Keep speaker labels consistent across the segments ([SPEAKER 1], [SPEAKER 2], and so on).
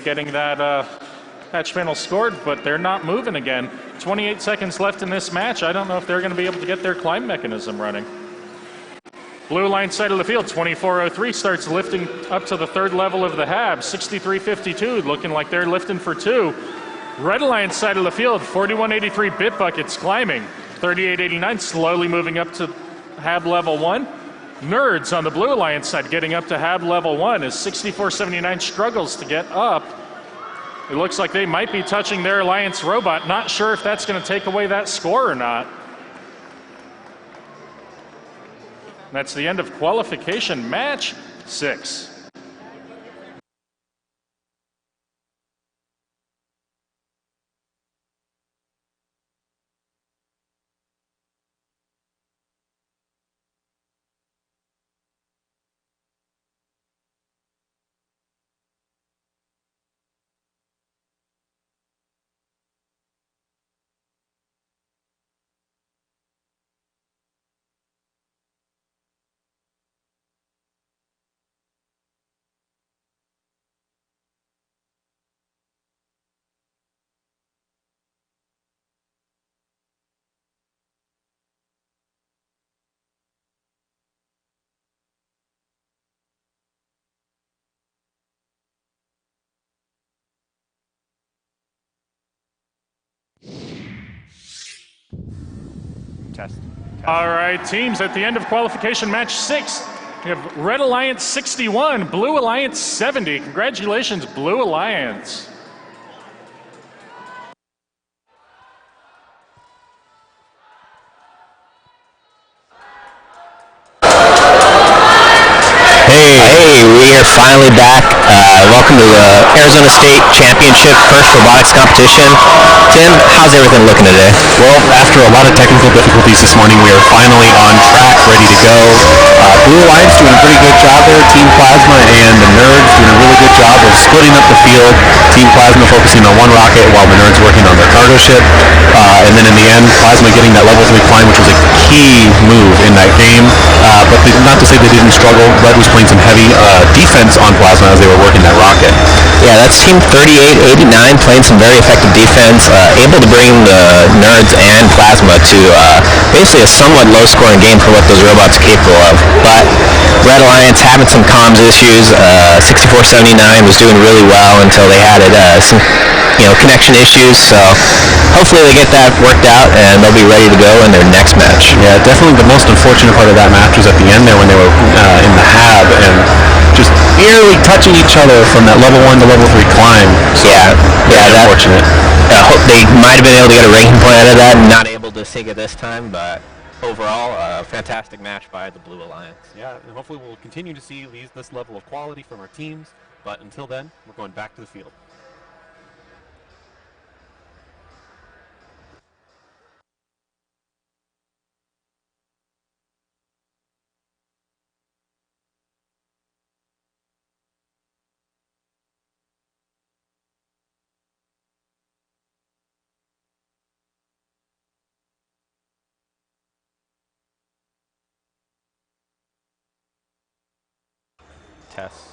[SPEAKER 1] getting that patch panel scored, but they're not moving again. 28 seconds left in this match. I don't know if they're going to be able to get their climb mechanism running. Blue line side of the field, 2403 starts lifting up to the third level of the hab. 6352 looking like they're lifting for 2. Red line side of the field, 4183 bit buckets climbing. 3889 slowly moving up to hab level 1. Nerds on the Blue Alliance side getting up to hab level 1 as 6479 struggles to get up. It looks like they might be touching their Alliance robot. Not sure if that's going to take away that score or not. That's the end of qualification match 6.
[SPEAKER 2] Test.
[SPEAKER 1] All right, teams, at the end of qualification match 6, we have Red Alliance 61, Blue Alliance 70. Congratulations, Blue Alliance.
[SPEAKER 3] Hey, we are finally back. Welcome to the Arizona State Championship first robotics competition. Tim, how's everything looking today?
[SPEAKER 4] Well, after a lot of technical difficulties this morning, we are finally on track, ready to go. Blue Alliance doing a pretty good job there. Team Plasma and the Nerds doing a really good job of splitting up the field. Team Plasma focusing on one rocket while the Nerds working on their cargo ship. And then in the end, Plasma getting that level 3 climb, which was a key move in that game. But not to say they didn't struggle. Red was playing some heavy defense on Plasma as they were working that rocket.
[SPEAKER 3] Yeah, that's Team 3889 playing some very effective defense, able to bring the Nerds and Plasma to basically a somewhat low-scoring game for what those robots are capable of. But Red Alliance having some comms issues. 6479 was doing really well until they had some connection issues. So hopefully they get that worked out and they'll be ready to go in their next match.
[SPEAKER 4] Yeah, definitely the most unfortunate part of that match was at the end there when they were in the hab and just barely touching each other from that level 1 to level 3 climb. So,
[SPEAKER 3] yeah,
[SPEAKER 4] unfortunate.
[SPEAKER 3] Hope they might have been able to get a ranking point out of that, and not able to take it this time, but overall, a fantastic match by the Blue Alliance.
[SPEAKER 2] Yeah, and hopefully we'll continue to see this level of quality from our teams, but until then, we're going back to the field. Test.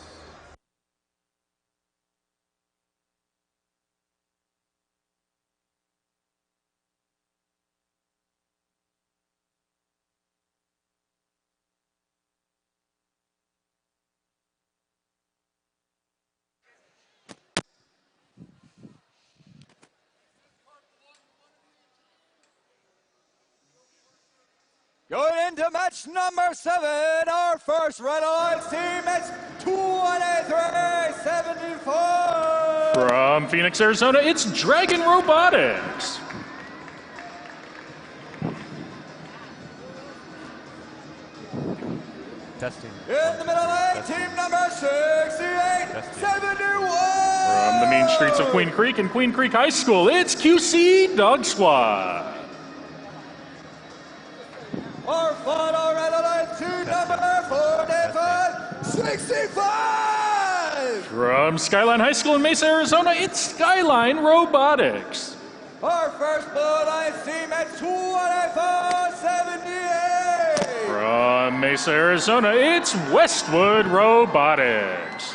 [SPEAKER 5] Going into match number 7, our first Red Alliance team is 2374.
[SPEAKER 1] From Phoenix, Arizona, it's Dragon Robotics.
[SPEAKER 2] Testing.
[SPEAKER 5] In the middle lane, team number 6871.
[SPEAKER 1] From the mean streets of Queen Creek and Queen Creek High School, it's QC Dog Squad.
[SPEAKER 5] Our final Red Alliance team number 4565.
[SPEAKER 1] From Skyline High School in Mesa, Arizona, it's Skyline Robotics.
[SPEAKER 5] Our first Blue Alliance team at 2478.
[SPEAKER 1] From Mesa, Arizona, it's Westwood Robotics.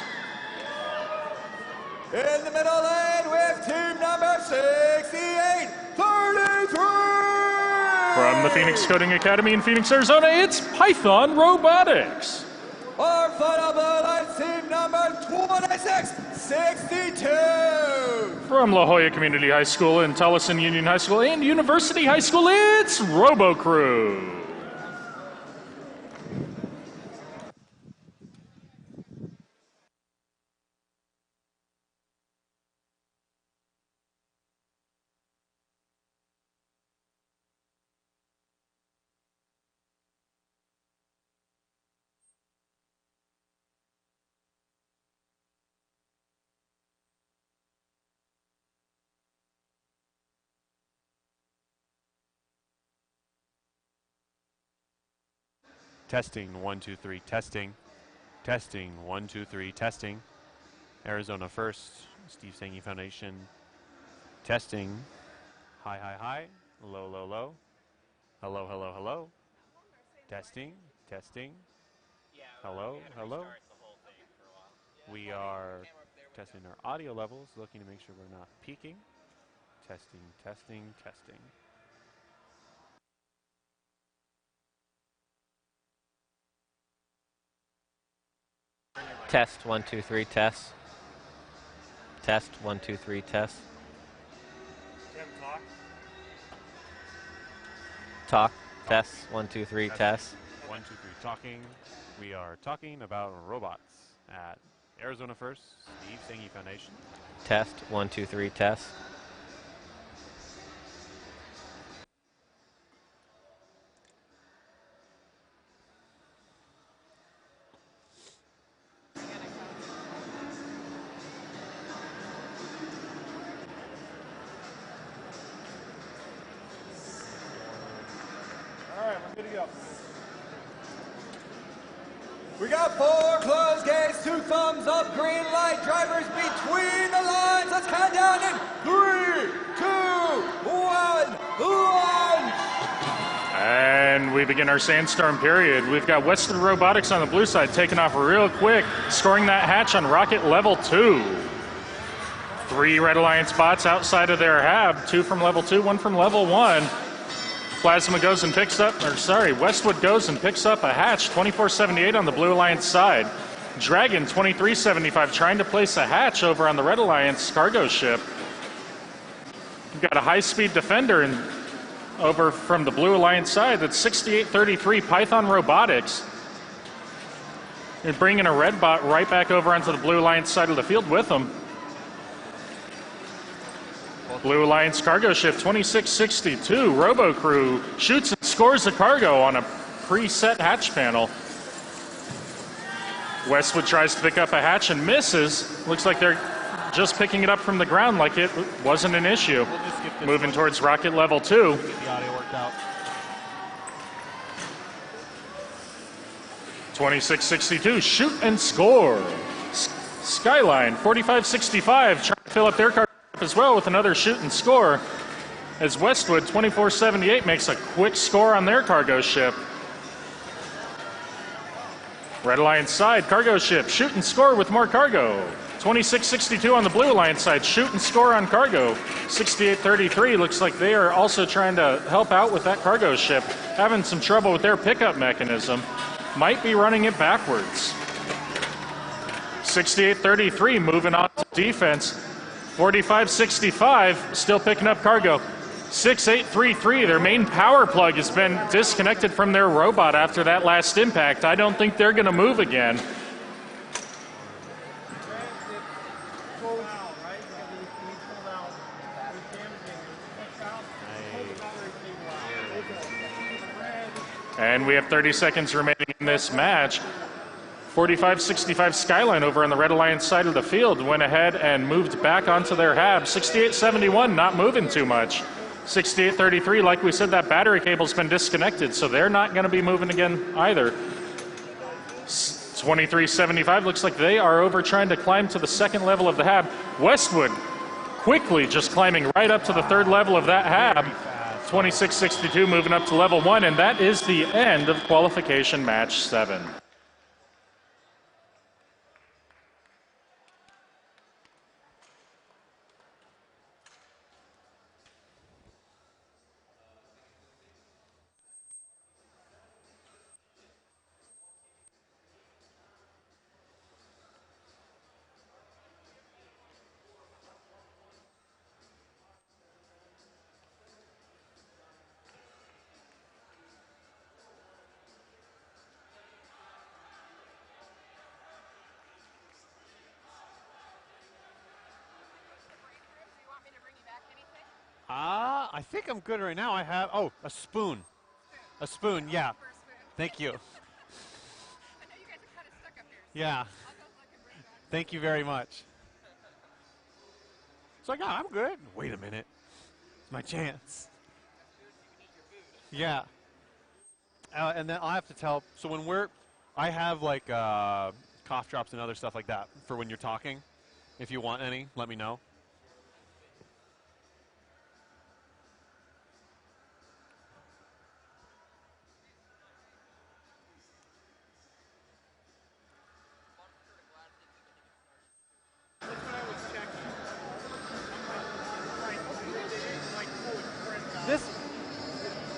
[SPEAKER 5] In the middle lane with team number 6833.
[SPEAKER 1] From the Phoenix Coding Academy in Phoenix, Arizona, it's Python Robotics.
[SPEAKER 5] Our final blue line team number 2662.
[SPEAKER 1] From La Jolla Community High School and Tolleson Union High School and University High School, it's RoboCrew.
[SPEAKER 2] Testing, 1, 2, 3, testing. Testing, 1, 2, 3, testing. Arizona first, Steve Sanghi Foundation. Testing, high, high, high, low, low, low. Hello, hello, hello. Testing, testing. Hello, hello. We are testing our audio levels, looking to make sure we're not peaking. Testing, testing, testing.
[SPEAKER 6] Test, 1, 2, 3, test. Test, 1, 2, 3, test. Talk, test, 1, 2, 3, test.
[SPEAKER 2] 1, 2, 3, talking. We are talking about robots at Arizona First, Steve Sanghi Foundation.
[SPEAKER 6] Test, 1, 2, 3, test.
[SPEAKER 5] We got 4 closed gates, 2 thumbs up, green light, drivers between the lines. Let's count down in 3, 2, 1, launch!
[SPEAKER 1] And we begin our sandstorm period. We've got Westwood Robotics on the blue side taking off real quick, scoring that hatch on rocket level 2. 3 Red Alliance bots outside of their hab, 2 from level 2, 1 from level 1. Plasma goes and picks up, Westwood goes and picks up a hatch, 2478 on the Blue Alliance side. Dragon, 2375, trying to place a hatch over on the Red Alliance cargo ship. We've got a high-speed defender over from the Blue Alliance side. That's 6833 Python Robotics. They're bringing a red bot right back over onto the Blue Alliance side of the field with them. Blue Alliance cargo ship 2662. RoboCrew shoots and scores the cargo on a preset hatch panel. Westwood tries to pick up a hatch and misses. Looks like they're just picking it up from the ground like it wasn't an issue. Moving towards rocket level 2.
[SPEAKER 2] Get the audio worked out.
[SPEAKER 1] 2662. Shoot and score. Skyline 4565 trying to fill up their cargo as well with another shoot and score, as Westwood 2478 makes a quick score on their cargo ship. Red Alliance side, cargo ship, shoot and score with more cargo. 2662 on the Blue Alliance side, shoot and score on cargo. 6833 looks like they are also trying to help out with that cargo ship, having some trouble with their pickup mechanism. Might be running it backwards. 6833 moving on to defense. 4565 still picking up cargo. 6833, their main power plug has been disconnected from their robot after that last impact. I don't think they're going to move again. And we have 30 seconds remaining in this match. 4565 Skyline over on the Red Alliance side of the field went ahead and moved back onto their hab. 6871 not moving too much. 6833, like we said, that battery cable's been disconnected, so they're not going to be moving again either. 2375 looks like they are over trying to climb to the second level of the hab. Westwood quickly just climbing right up to the third level of that hab. 2662 moving up to level 1, and that is the end of qualification match 7.
[SPEAKER 2] I think I'm good right now. I have, oh, a spoon. A spoon, yeah. Thank you. Yeah. Thank you very much. So I got, I'm good. Wait a minute. It's my chance. Yeah. And then I'll have to tell, so when I have like cough drops and other stuff like that for when you're talking. If you want any, let me know.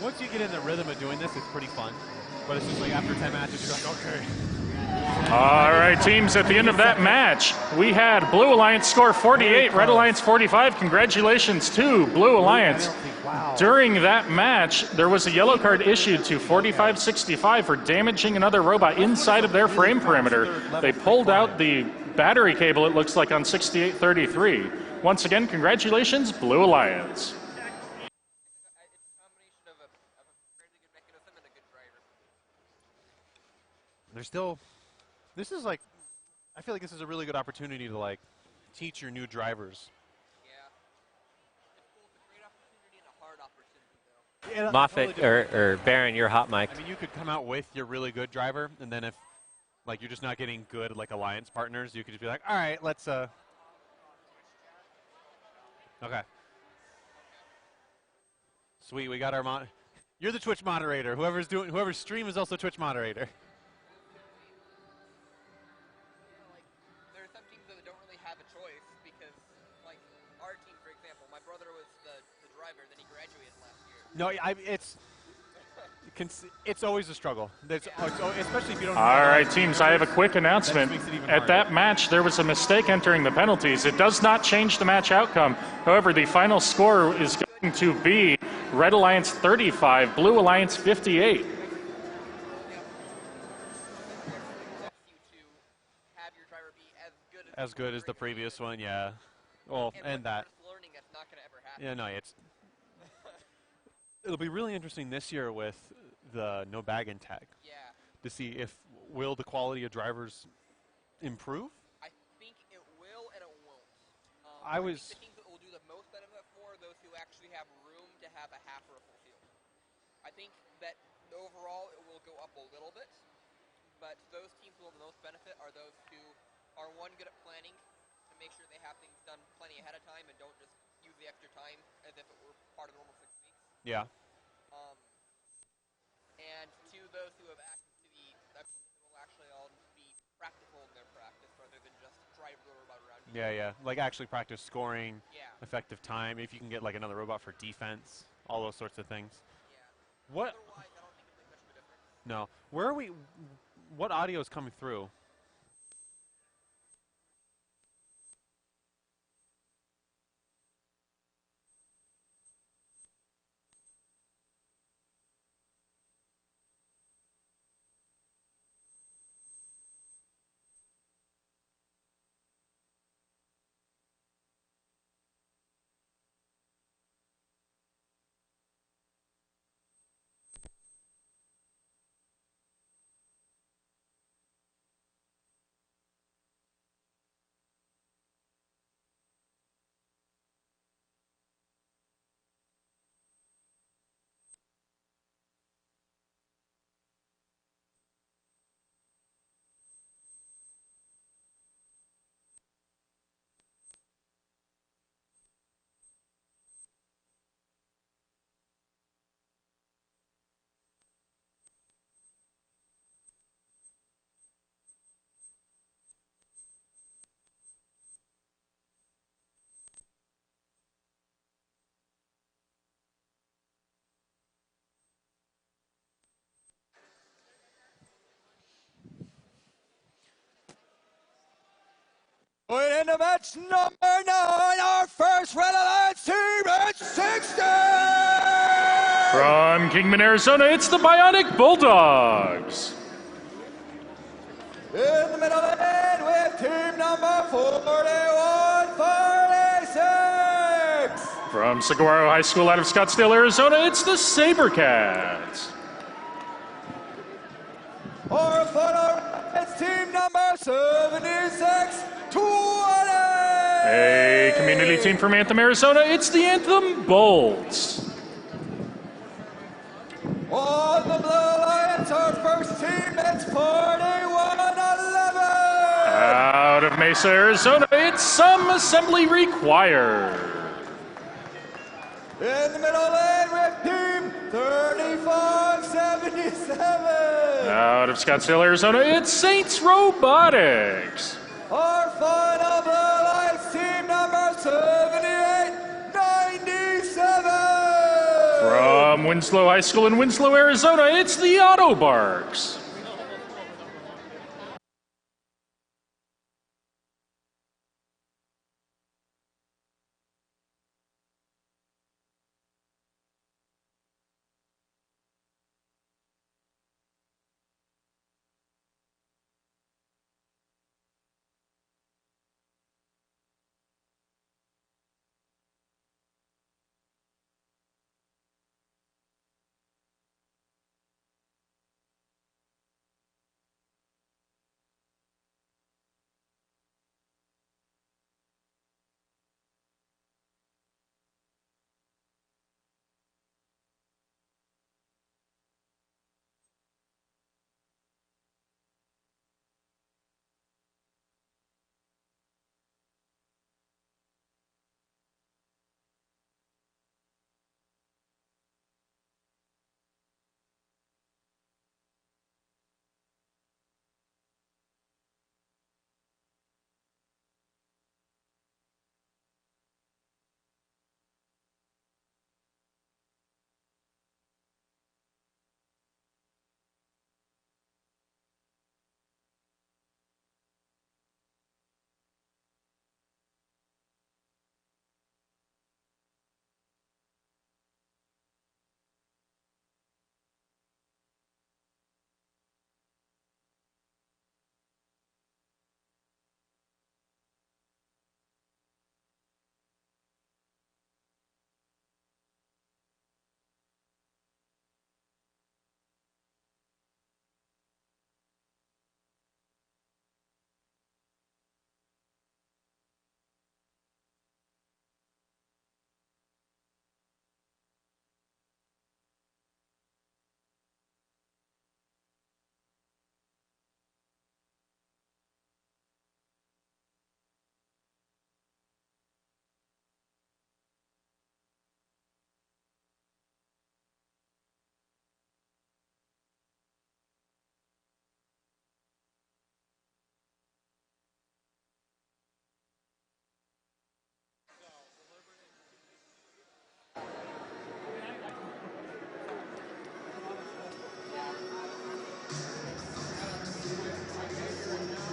[SPEAKER 2] Once you get in the rhythm of doing this, it's pretty fun. But it's just like after 10 matches, you're like, okay.
[SPEAKER 1] All right, teams, at the end of that match, we had Blue Alliance score 48, Red Alliance 45. Congratulations to Blue Alliance.
[SPEAKER 2] Wow.
[SPEAKER 1] During that match, there was a yellow card issued to 4565 for damaging another robot inside of their frame perimeter. They pulled out the battery cable, it looks like, on 6833. Once again, congratulations, Blue Alliance.
[SPEAKER 2] There's still, this is like, I feel like this is a really good opportunity to like teach your new drivers.
[SPEAKER 6] Yeah. Moffat or Baron, you're hot mic.
[SPEAKER 2] I mean, you could come out with your really good driver, and then if like you're just not getting good like alliance partners, you could just be like, all right, let's okay. Sweet, we got our you're the Twitch moderator. Whoever's stream is also Twitch moderator. No, it's always a struggle. Especially if you don't.
[SPEAKER 1] All right, teams, I have a quick announcement. At that match, there was a mistake entering the penalties. It does not change the match outcome. However, the final score is going to be Red Alliance 35, Blue Alliance 58.
[SPEAKER 2] As good as the previous one, yeah. Well, and that. Yeah, no, it'll be really interesting this year with the no bag and tag to see if will the quality of drivers improve.
[SPEAKER 7] I think it will and it won't.
[SPEAKER 2] I think
[SPEAKER 7] the teams that will do the most benefit for those who actually have room to have a half or a full field. I think that overall it will go up a little bit, but those teams who will have the most benefit are those who are one good at planning to make sure they have things done plenty ahead of time and don't just use the extra time as if it were part of the normal 6 weeks.
[SPEAKER 2] Yeah.
[SPEAKER 7] And to those who have access to the will actually all be practical in their practice rather than just drive the robot around.
[SPEAKER 2] Yeah. Like actually practice scoring, effective time. If you can get like another robot for defense, all those sorts of things.
[SPEAKER 7] Yeah.
[SPEAKER 2] What?
[SPEAKER 7] Otherwise, I don't think it makes much of a difference.
[SPEAKER 2] No. Where are we? What audio is coming through?
[SPEAKER 5] In the match number 9, our first Red Alliance team at 60!
[SPEAKER 1] From Kingman, Arizona, it's the Bionic Bulldogs.
[SPEAKER 5] In the middle lane with team number 4146,
[SPEAKER 1] From Saguaro High School out of Scottsdale, Arizona, it's the SaberCats.
[SPEAKER 5] Our final is team number 7620.
[SPEAKER 1] A community team from Anthem, Arizona, it's the Anthem Bolts.
[SPEAKER 5] On the Blue Alliance, our first team, it's 4111.
[SPEAKER 1] Out of Mesa, Arizona, it's Some Assembly Required.
[SPEAKER 5] In the middle lane with team 3577.
[SPEAKER 1] Out of Scottsdale, Arizona, it's Saints Robotics.
[SPEAKER 5] Our final Blue Alliance team number 7897.
[SPEAKER 1] From Winslow High School in Winslow, Arizona, it's the Autobarks.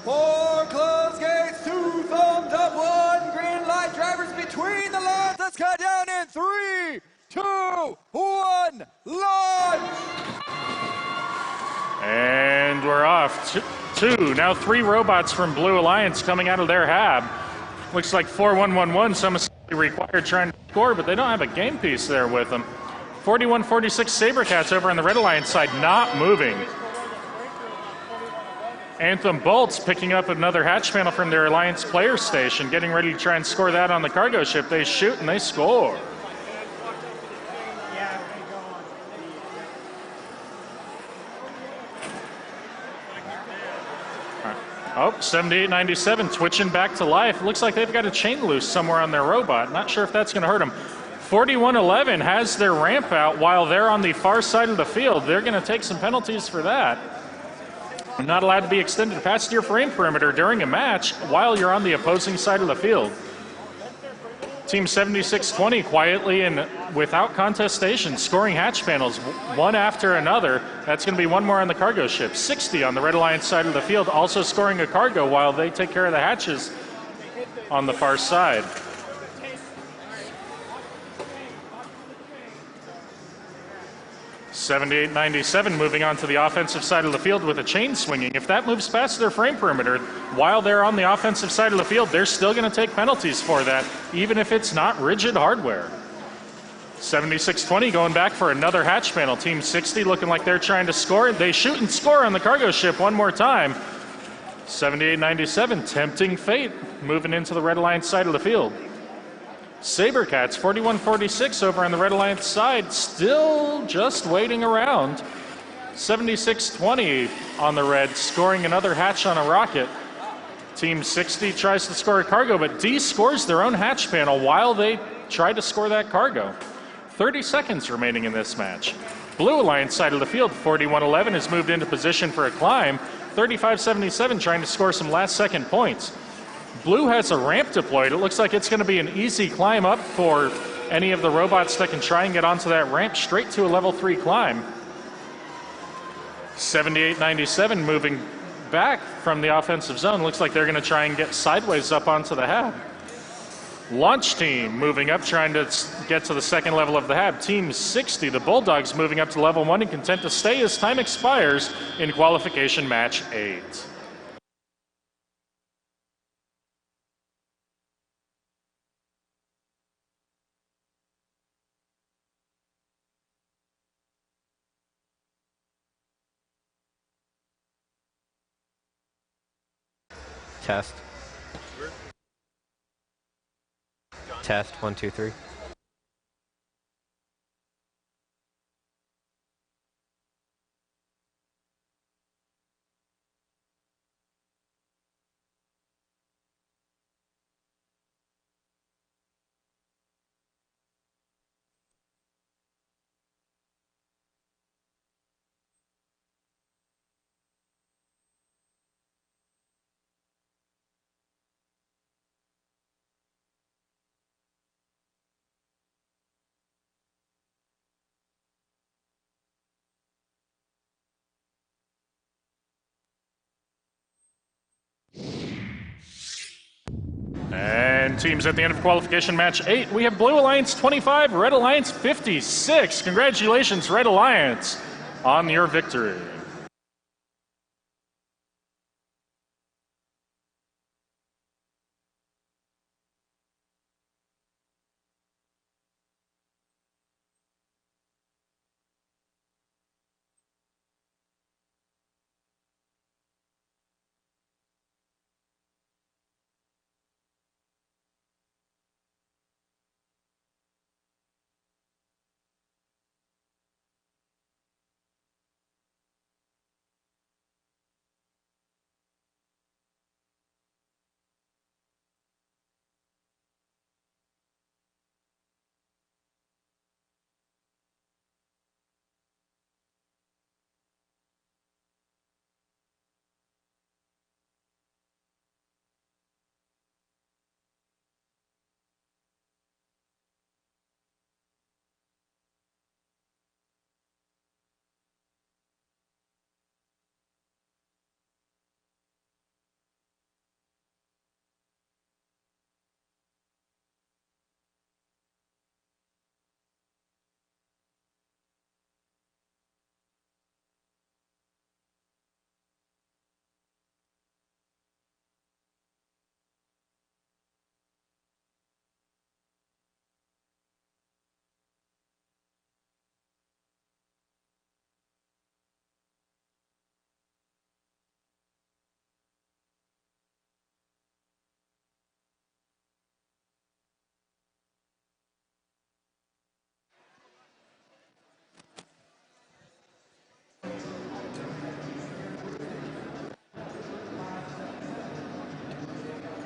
[SPEAKER 5] Four closed gates, 2 thumbs up, 1 green light. Drivers between the lines. Let's cut down in 3, 2, 1, launch!
[SPEAKER 1] And we're off. Two, now 3 robots from Blue Alliance coming out of their hab. Looks like 4111, some assembly required trying to score, but they don't have a game piece there with them. 4146 SaberCats over on the Red Alliance side, not moving. Anthem Bolts picking up another hatch panel from their Alliance player station, getting ready to try and score that on the cargo ship. They shoot and they score. Oh, 7897 twitching back to life. Looks like they've got a chain loose somewhere on their robot. Not sure if that's going to hurt them. 4111 has their ramp out while they're on the far side of the field. They're going to take some penalties for that. Not allowed to be extended past your frame perimeter during a match while you're on the opposing side of the field. Team 7620 quietly and without contestation scoring hatch panels one after another. That's going to be one more on the cargo ship. 60 on the Red Alliance side of the field, also scoring a cargo while they take care of the hatches on the far side. $78.97 moving on to the offensive side of the field with a chain swinging. If that moves past their frame perimeter while they're on the offensive side of the field, they're still going to take penalties for that, even if it's not rigid hardware. 76-20 going back for another hatch panel. Team 60 looking like they're trying to score. They shoot and score on the cargo ship one more time. 78-97, tempting fate, moving into the Red Alliance side of the field. Sabercats, 41-46 over on the Red Alliance side, still just waiting around. 76-20 on the Red, scoring another hatch on a rocket. Team 60 tries to score a cargo, but D scores their own hatch panel while they try to score that cargo. 30 seconds remaining in this match. Blue Alliance side of the field, 41-11, has moved into position for a climb. 35-77 trying to score some last-second points. Blue has a ramp deployed. It looks like it's going to be an easy climb up for any of the robots that can try and get onto that ramp straight to a level 3 climb. 78-97 moving back from the offensive zone. Looks like they're going to try and get sideways up onto the hab. Launch team moving up, trying to get to the second level of the hab. Team 60, the Bulldogs, moving up to level 1 and content to stay as time expires in qualification match 8.
[SPEAKER 6] Test. Test, 1, 2, 3.
[SPEAKER 1] And teams at the end of qualification match 8, we have Blue Alliance 25, Red Alliance 56. Congratulations, Red Alliance, on your victory.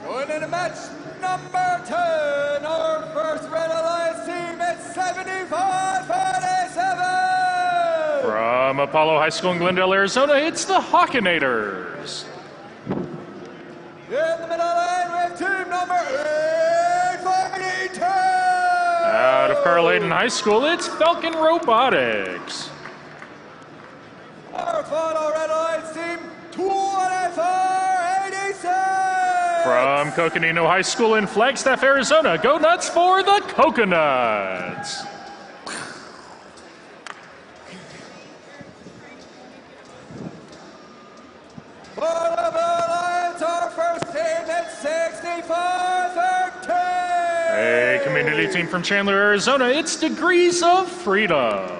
[SPEAKER 5] Going into match number 10, our first Red Alliance team at 75-47.
[SPEAKER 1] From Apollo High School in Glendale, Arizona, it's the Hawkinators.
[SPEAKER 5] In the middle lane, we have team number 842.
[SPEAKER 1] Out of Carl Hayden High School, it's Falcon Robotics.
[SPEAKER 5] Our final Red Alliance team, 2486.
[SPEAKER 1] From Coconino High School in Flagstaff, Arizona, go nuts for the Coconuts.
[SPEAKER 5] For the Blue Alliance, our first team at 64-13.
[SPEAKER 1] community team from Chandler, Arizona, it's Degrees of Freedom.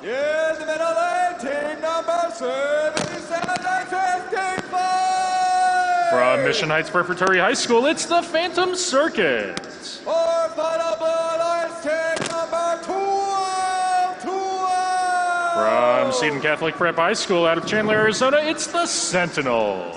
[SPEAKER 5] In the middle lane, team number 7755.
[SPEAKER 1] From Mission Heights Preparatory High School, it's the Phantom Circuit.
[SPEAKER 5] Or final blue lines, team number 1212.
[SPEAKER 1] From Seton Catholic Prep High School out of Chandler, Arizona, it's the Sentinels.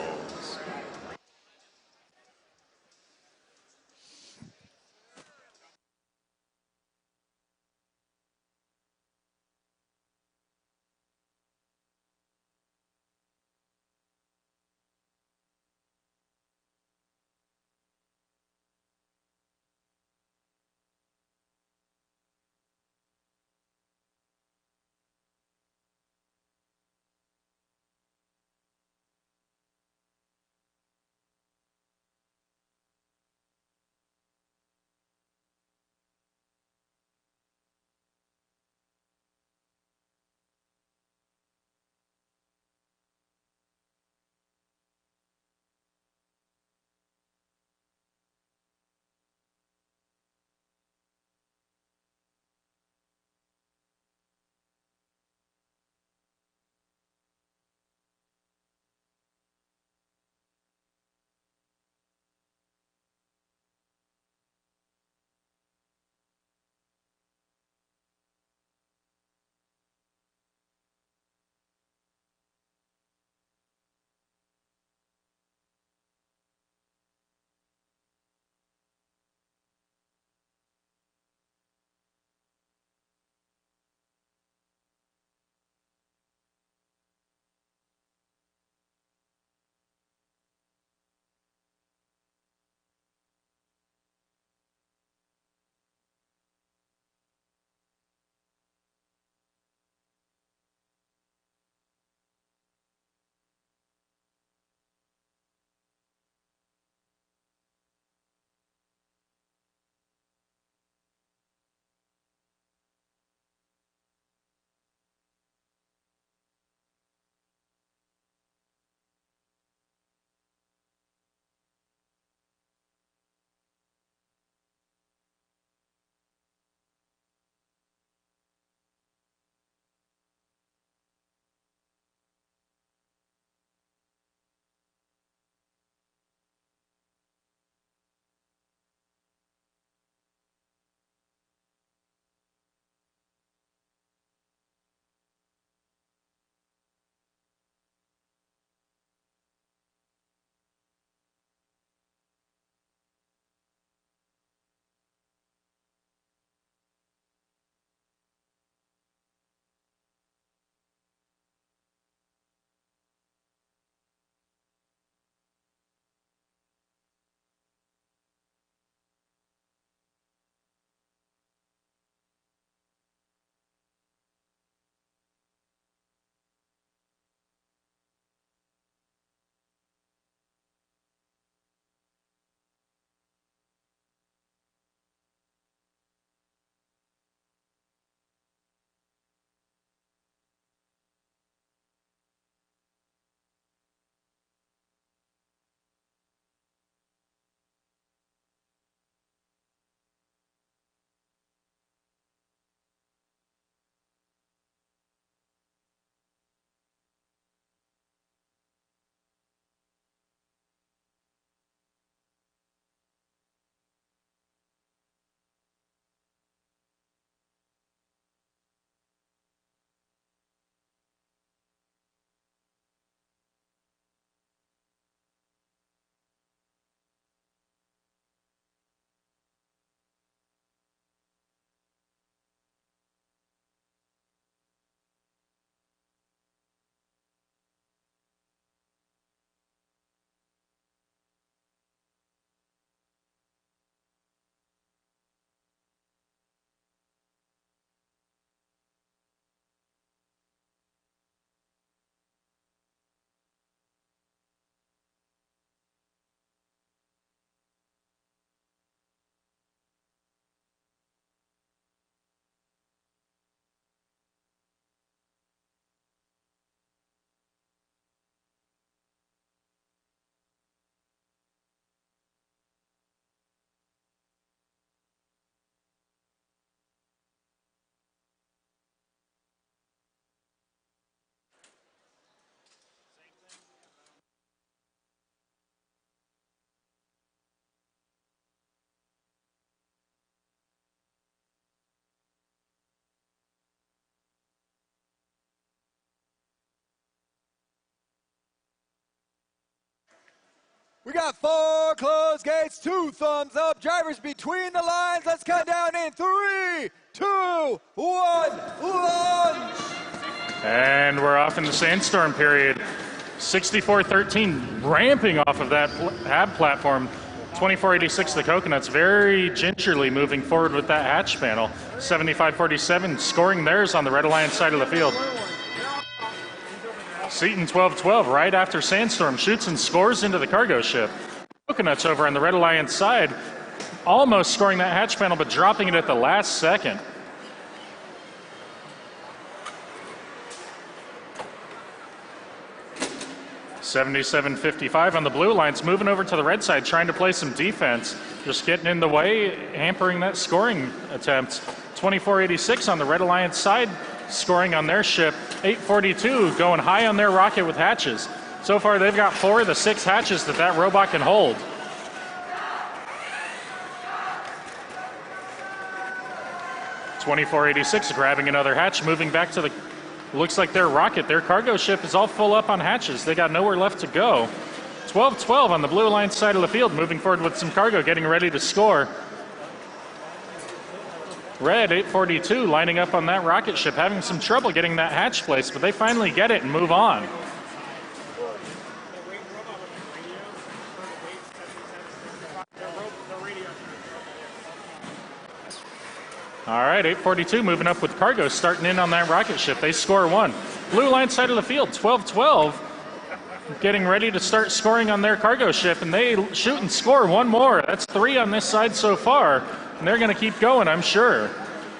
[SPEAKER 5] We got 4 closed gates, 2 thumbs up. Drivers between the lines. Let's count down in 3, 2, 1, launch.
[SPEAKER 1] And we're off in the sandstorm period. 64-13, ramping off of that HAB platform. 24-86, the Coconuts very gingerly moving forward with that hatch panel. 75-47, scoring theirs on the Red Alliance side of the field. Seton 12-12, right after Sandstorm, shoots and scores into the cargo ship. Coconuts over on the Red Alliance side, almost scoring that hatch panel, but dropping it at the last second. $77.55 on the Blue Alliance, moving over to the red side, trying to play some defense. Just getting in the way, hampering that scoring attempt. 24-86 on the Red Alliance side, scoring on their ship. 842 going high on their rocket with hatches. So far they've got 4 of the 6 hatches that robot can hold. $24.86 grabbing another hatch, moving back to the, looks like their rocket, their cargo ship is all full up on hatches. They got nowhere left to go. 12-12 on the Blue Alliance side of the field, moving forward with some cargo, getting ready to score. Red 842 lining up on that rocket ship, having some trouble getting that hatch placed, but they finally get it and move on. All right, 842 moving up with cargo, starting in on that rocket ship. They score 1. Blue Alliance side of the field, 12-12, getting ready to start scoring on their cargo ship, and they shoot and score 1 more. That's 3 on this side so far, and they're going to keep going, I'm sure.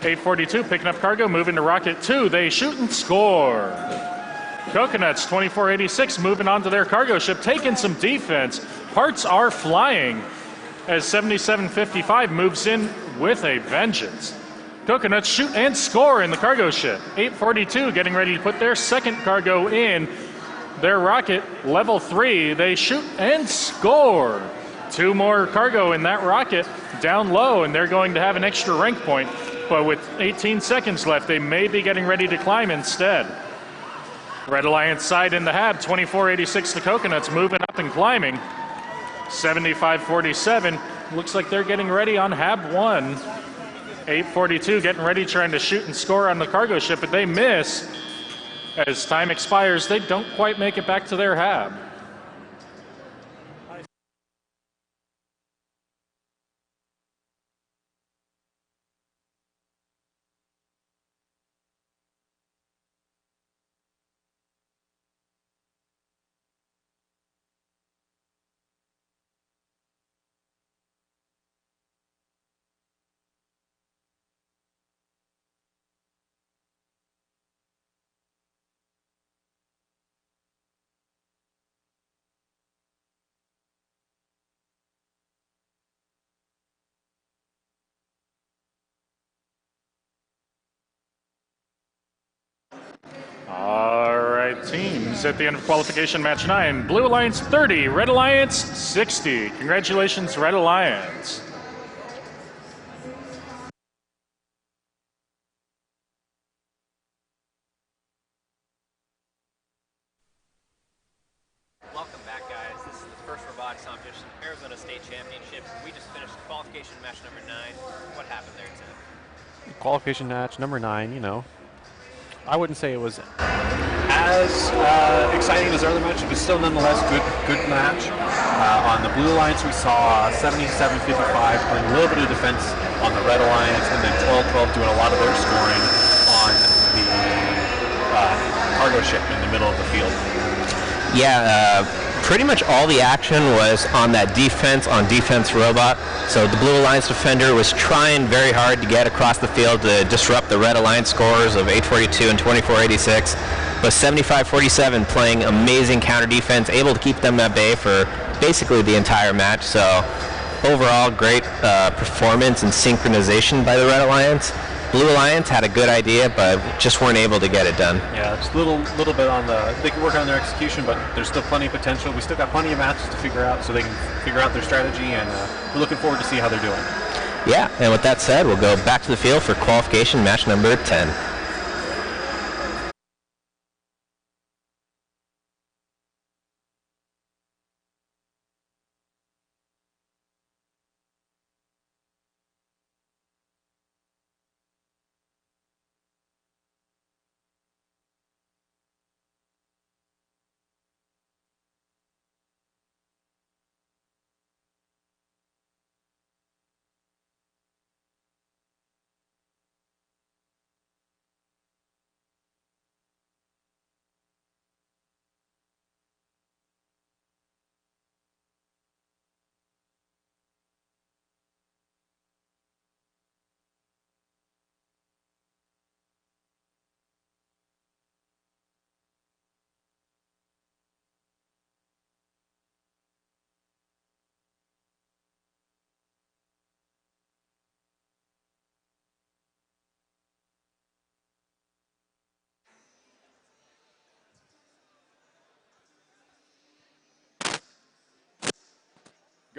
[SPEAKER 1] 842 picking up cargo, moving to rocket 2. They shoot and score. Coconuts 24-86 moving on to their cargo ship, taking some defense. Parts are flying as 77-55 moves in with a vengeance. Coconuts shoot and score in the cargo ship. 842 getting ready to put their second cargo in. Their rocket, level 3, they shoot and score. 2 more cargo in that rocket down low, and they're going to have an extra rank point. But with 18 seconds left, they may be getting ready to climb instead. Red Alliance side in the HAB, 24-86, the Coconuts moving up and climbing. 75-47, looks like they're getting ready on HAB 1. 842 getting ready, trying to shoot and score on the cargo ship, but they miss. As time expires, they don't quite make it back to their HAB. All right, teams, at the end of qualification match 9, Blue Alliance 30, Red Alliance 60. Congratulations, Red Alliance.
[SPEAKER 6] Welcome back, guys. This is the first robotics competition, Arizona State Championship. We just finished qualification match number 9. What happened there, Tim?
[SPEAKER 2] Qualification match number 9, you know. I wouldn't say it was as exciting as our other match. It was still nonetheless good match. On the Blue Alliance, we saw 77-55 playing a little bit of defense on the Red Alliance, and then 12-12 doing a lot of their scoring on the cargo ship in the middle of the field.
[SPEAKER 3] Yeah, pretty much all the action was on that defense robot. So the Blue Alliance defender was trying very hard to get across the field to disrupt the Red Alliance scores of 842 and 24-86. But 75-47 playing amazing counter defense, able to keep them at bay for basically the entire match. So overall, great performance and synchronization by the Red Alliance. Blue Alliance had a good idea, but just weren't able to get it done.
[SPEAKER 2] Yeah, it's a little bit on they can work on their execution, but there's still plenty of potential. We still got plenty of matches to figure out, so they can figure out their strategy, and we're looking forward to see how they're doing.
[SPEAKER 3] Yeah, and with that said, we'll go back to the field for qualification match number 10.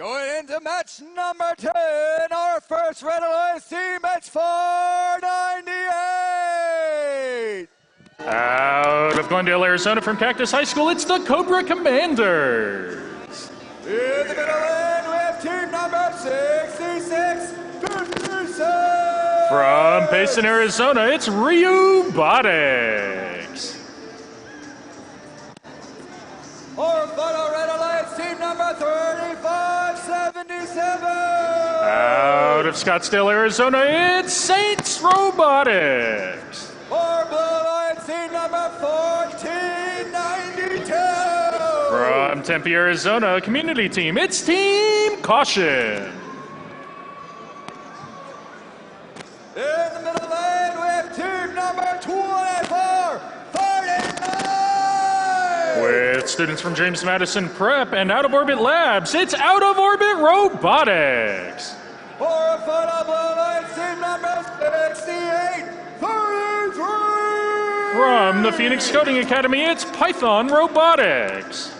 [SPEAKER 5] Going into match number 10, our first Red Alliance team, it's 498.
[SPEAKER 1] Out of Glendale, Arizona from Cactus High School, it's the Cobra Commanders.
[SPEAKER 5] In the middle lane, we have team number 6656.
[SPEAKER 1] From Payson, Arizona, it's ROBOTICS.
[SPEAKER 5] Our final Red Alliance team number 3577.
[SPEAKER 1] Out of Scottsdale, Arizona, it's Saints Robotics.
[SPEAKER 5] Our Blue Alliance team number 1492.
[SPEAKER 1] From Tempe, Arizona, community team, it's Team Caution.
[SPEAKER 5] In the middle lane, we have team number 2449.
[SPEAKER 1] With students from James Madison Prep and Out of Orbit Labs, it's Out of Orbit Robotics.
[SPEAKER 5] Our final Blue Alliance team number 6833.
[SPEAKER 1] From the Phoenix Coding Academy, it's Python Robotics.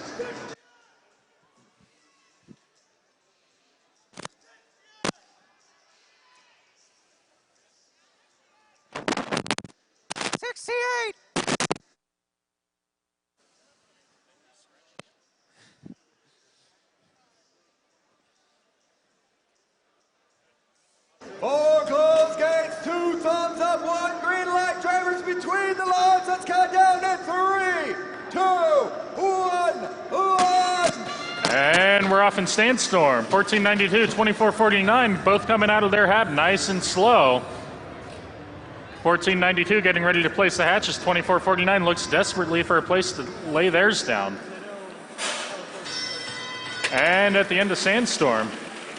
[SPEAKER 5] Four closed gates, 2 thumbs up, 1 green light. Drivers between the lines. Let's count down in 3, 2, 1, 1.
[SPEAKER 1] And we're off in Sandstorm. 1492, 2449, both coming out of their hab nice and slow. 1492 getting ready to place the hatches. 2449 looks desperately for a place to lay theirs down. And at the end of Sandstorm,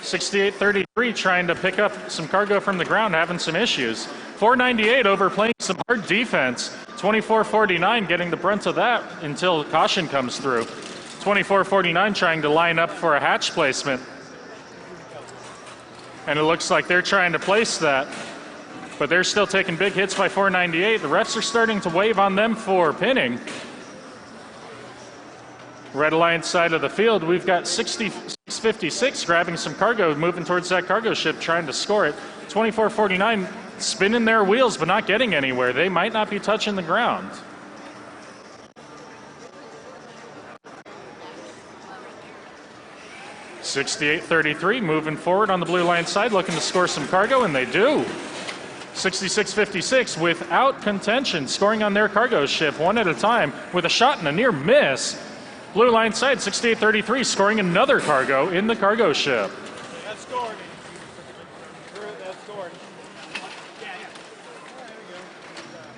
[SPEAKER 1] 6833 trying to pick up some cargo from the ground, having some issues. 498 overplaying some hard defense. 2449 getting the brunt of that until caution comes through. 2449 trying to line up for a hatch placement. And it looks like they're trying to place that, but they're still taking big hits by 498. The refs are starting to wave on them for pinning. Red Alliance side of the field, we've got 6656 grabbing some cargo, moving towards that cargo ship, trying to score it. 2449 spinning their wheels, but not getting anywhere. They might not be touching the ground. .6833 moving forward on the Blue Line side, looking to score some cargo, and they do. 6656 without contention, scoring on their cargo ship one at a time with a shot and a near miss. Blue Line side, 6833 scoring another cargo in the cargo ship.
[SPEAKER 8] That's scored. That's scored.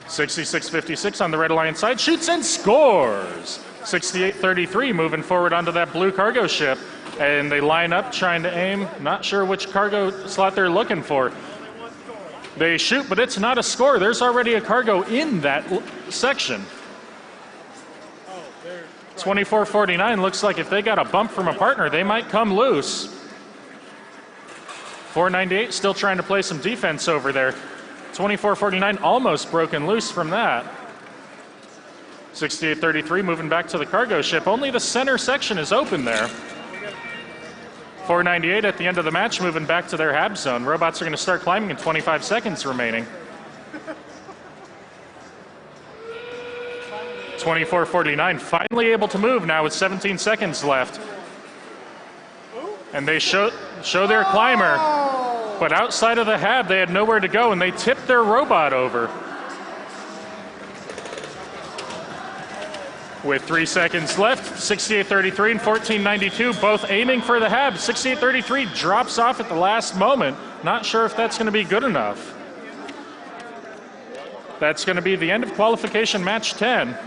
[SPEAKER 1] 6656 on the Red Alliance side, shoots and scores. 6833 moving forward onto that blue cargo ship, and they line up trying to aim. Not sure which cargo slot they're looking for. They shoot, but it's not a score. There's already a cargo in that section. 2449 looks like if they got a bump from a partner, they might come loose. 498 still trying to play some defense over there. 2449 almost broken loose from that. 6833 moving back to the cargo ship. Only the center section is open there. 498 at the end of the match moving back to their hab zone. Robots are going to start climbing in 25 seconds remaining. 2449 finally able to move now with 17 seconds left. And they show their climber, but outside of the hab they had nowhere to go, and they tipped their robot over. With 3 seconds left, 6833 and 1492 both aiming for the hab. 6833 drops off at the last moment. Not sure if that's going to be good enough. That's going to be the end of qualification match 10.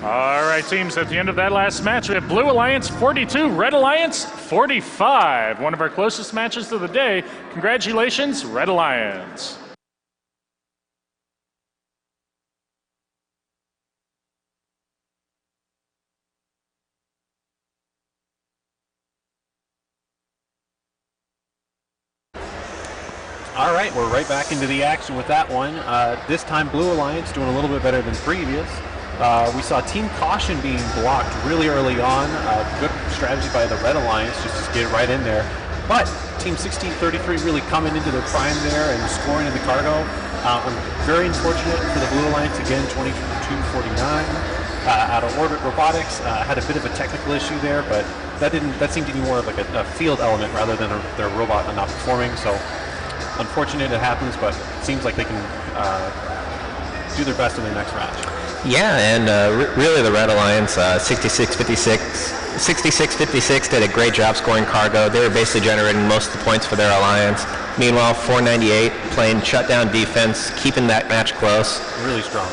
[SPEAKER 1] All right, teams, at the end of that last match, we have Blue Alliance 42, Red Alliance 45. One of our closest matches of the day. Congratulations, Red Alliance.
[SPEAKER 2] All right, we're right back into the action with that one. This time, Blue Alliance doing a little bit better than previous. We saw Team Caution being blocked really early on. Good strategy by the Red Alliance just to get right in there. But Team 1633 really coming into their prime there and scoring in the cargo. Very unfortunate for the Blue Alliance again, 22-49. Out of Orbit Robotics had a bit of a technical issue there, but that seemed to be more of like a field element rather than their robot not performing. So unfortunate it happens, but it seems like they can do their best in their next match.
[SPEAKER 3] Yeah, and really the Red Alliance, 66-56 did a great job scoring cargo. They were basically generating most of the points for their alliance. Meanwhile, 498 playing shutdown defense, keeping that match close.
[SPEAKER 2] Really strong.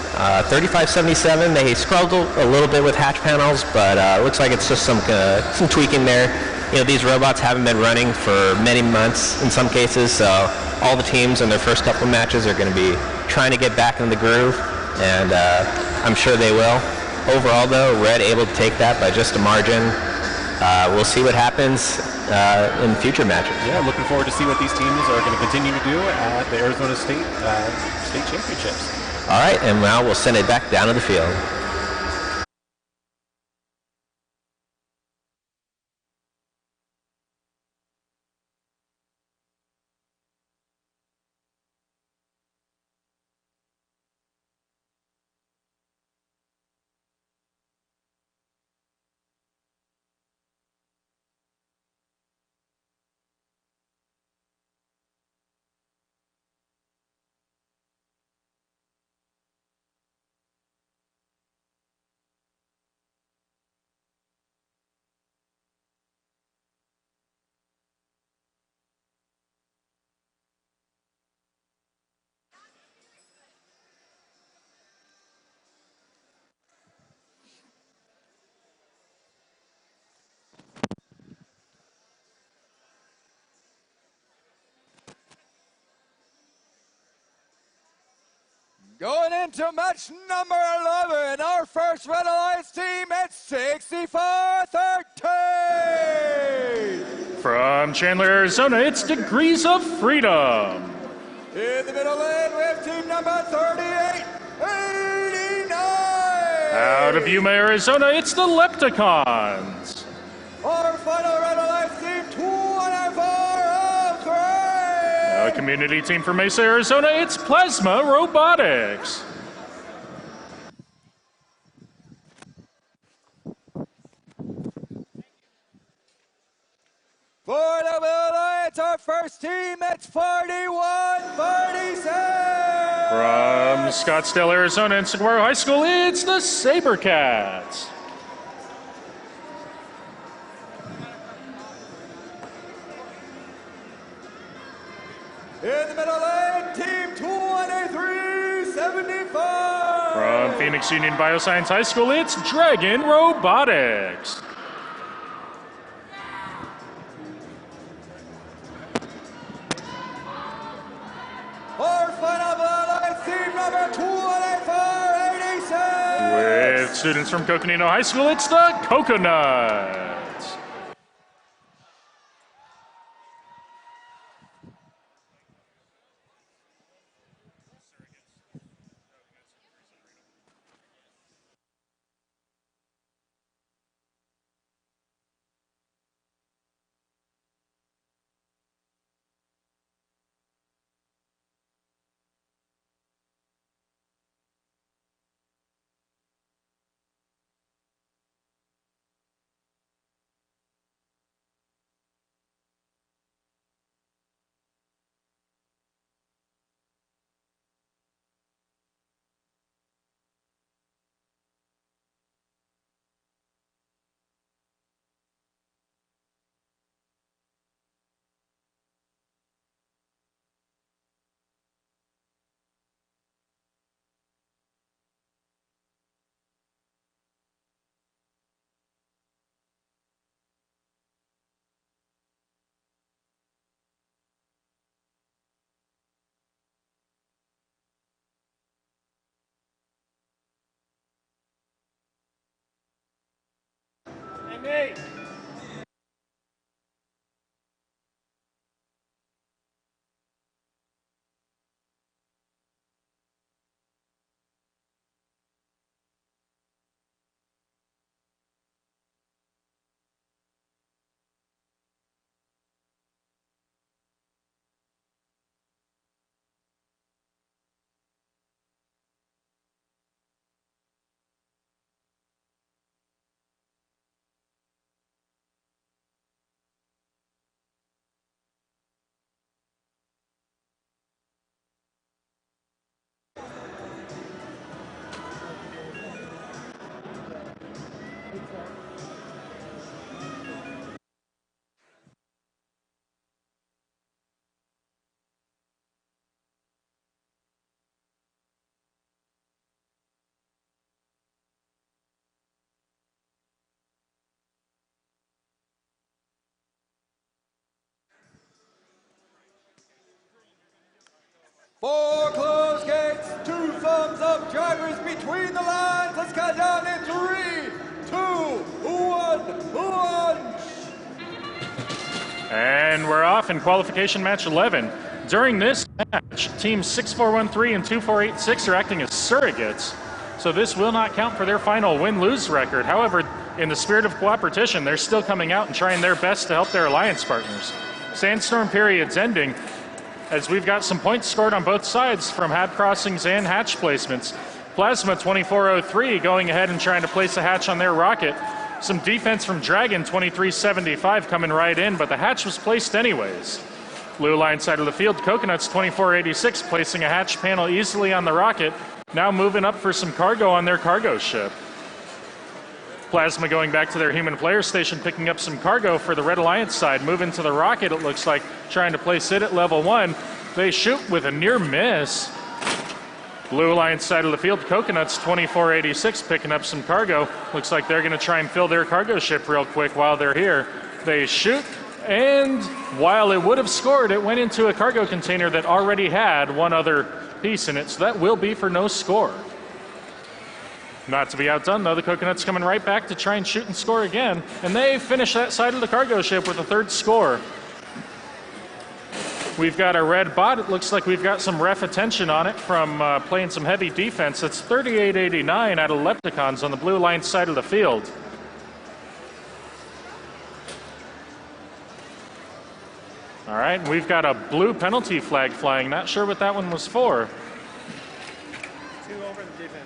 [SPEAKER 3] 35-77, they struggled a little bit with hatch panels, but looks like it's just some tweaking there. You know, these robots haven't been running for many months in some cases, so all the teams in their first couple of matches are going to be trying to get back in the groove, and I'm sure they will. Overall, though, Red able to take that by just a margin. We'll see what happens in future matches.
[SPEAKER 2] Yeah, looking forward to see what these teams are going to continue to do at the Arizona State Championships.
[SPEAKER 3] All right, and now we'll send it back down to the field.
[SPEAKER 5] Going into match number 11, our first Red Alliance team at 64-13.
[SPEAKER 1] From Chandler, Arizona, it's Degrees of Freedom.
[SPEAKER 5] In the middle lane, we have team number 3889.
[SPEAKER 1] Out of Yuma, Arizona, it's the Lepticons.
[SPEAKER 5] Our final Red Alliance team, 2403.
[SPEAKER 1] A community team from Mesa, Arizona, it's Plasma Robotics.
[SPEAKER 5] For the Blue Alliance, our first team, it's 41-37.
[SPEAKER 1] From Scottsdale, Arizona, and Saguaro High School, it's the Sabercats.
[SPEAKER 5] In the middle lane, team 2375.
[SPEAKER 1] From Phoenix Union Bioscience High School, it's Dragon Robotics.
[SPEAKER 5] Our final Blue Alliance team number 2486.
[SPEAKER 1] With students from Coconino High School, it's the Coconuts.
[SPEAKER 8] Hey.
[SPEAKER 5] Four closed gates, 2 thumbs up, drivers between the lines. Let's count down in 3, 2, 1, launch!
[SPEAKER 1] And we're off in qualification match 11. During this match, teams 6413 and 2486 are acting as surrogates, so this will not count for their final win-lose record. However, in the spirit of cooperation, they're still coming out and trying their best to help their alliance partners. Sandstorm period's ending, as we've got some points scored on both sides from hab crossings and hatch placements. Plasma 2403 going ahead and trying to place a hatch on their rocket. Some defense from Dragon 2375 coming right in, but the hatch was placed anyways. Blue line side of the field, Coconuts 2486 placing a hatch panel easily on the rocket, now moving up for some cargo on their cargo ship. Plasma going back to their human player station, picking up some cargo for the Red Alliance side. Moving to the rocket, it looks like, trying to place it at level 1. They shoot with a near miss. Blue Alliance side of the field, Coconuts 2486 picking up some cargo. Looks like they're going to try and fill their cargo ship real quick while they're here. They shoot, and while it would have scored, it went into a cargo container that already had one other piece in it, so that will be for no score. Not to be outdone, though, the Coconuts coming right back to try and shoot and score again, and they finish that side of the cargo ship with a third score. We've got a red bot. It looks like we've got some ref attention on it from playing some heavy defense. That's 3889 out of Lepticons on the Blue Alliance side of the field. All right, we've got a blue penalty flag flying. Not sure what that one was for.
[SPEAKER 8] 2 over the defense.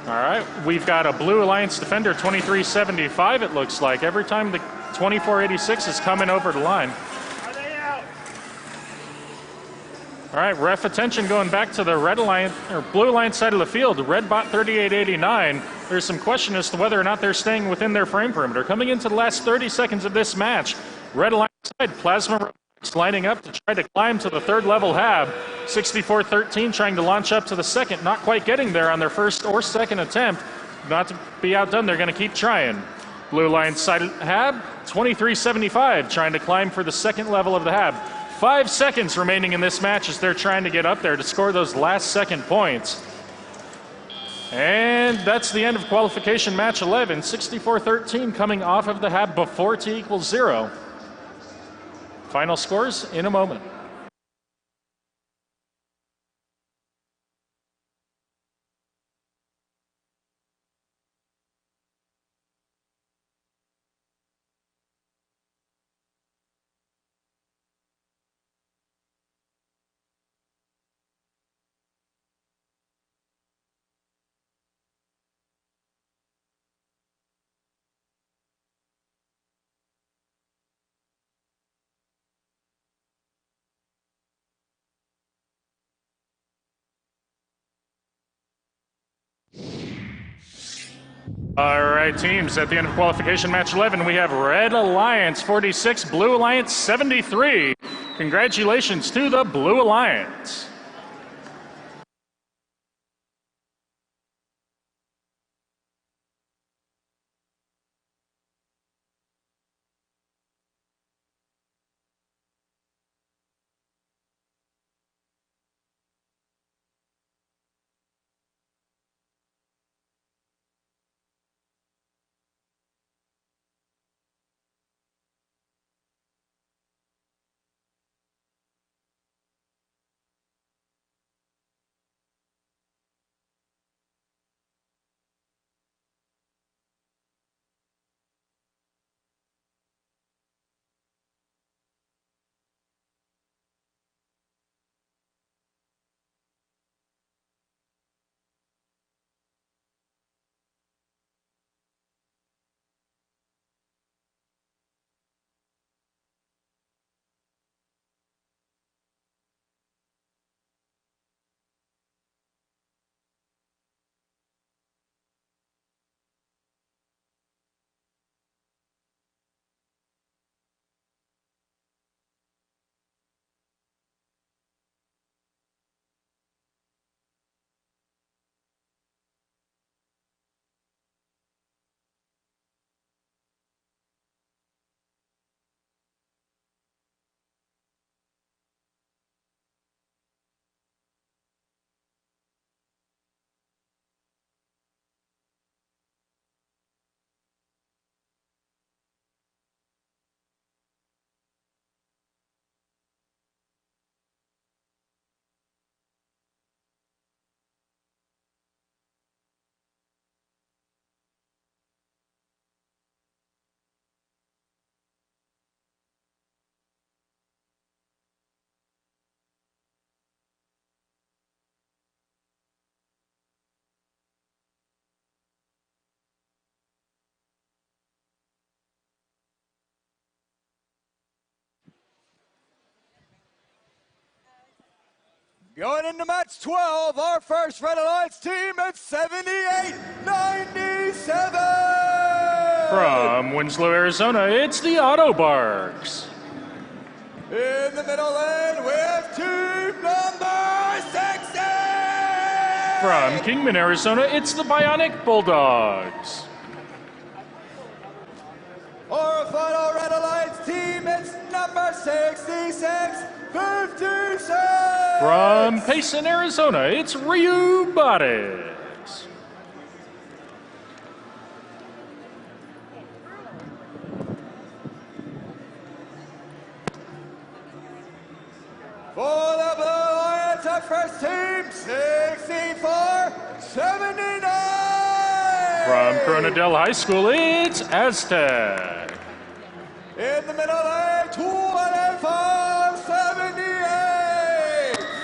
[SPEAKER 1] All right, we've got a Blue Alliance Defender 2375, it looks like. Every time the 2486 is coming over the line.
[SPEAKER 8] Are they out?
[SPEAKER 1] All right, ref attention going back to the Red Alliance, or Blue Alliance side of the field. Red bot 3889. There's some question as to whether or not they're staying within their frame perimeter. Coming into the last 30 seconds of this match, Red Alliance side, Plasma Robotics lining up to try to climb to the third level hab. 6413 trying to launch up to the second, not quite getting there on their first or second attempt. Not to be outdone, they're going to keep trying. Blue Alliance side hab, 2375 trying to climb for the second level of the hab. 5 seconds remaining in this match as they're trying to get up there to score those last second points. And that's the end of qualification match 11. 6413 coming off of the hab before T equals 0. Final scores in a moment. All right, teams, at the end of qualification match 11, we have Red Alliance 46, Blue Alliance 73. Congratulations to the Blue Alliance.
[SPEAKER 5] Going into match 12, our first Red Alliance team at 78-97.
[SPEAKER 1] From Winslow, Arizona, it's the Autobarks.
[SPEAKER 5] In the middle lane, we have team number 60.
[SPEAKER 1] From Kingman, Arizona, it's the Bionic Bulldogs.
[SPEAKER 5] Our final Red Alliance team, it's number 6656.
[SPEAKER 1] From Payson, Arizona, it's ROBOTICS.
[SPEAKER 5] For the Blue Alliance, our first team, 6479.
[SPEAKER 1] From Coronadel High School, it's Aztec.
[SPEAKER 5] In the middle lane, 2478.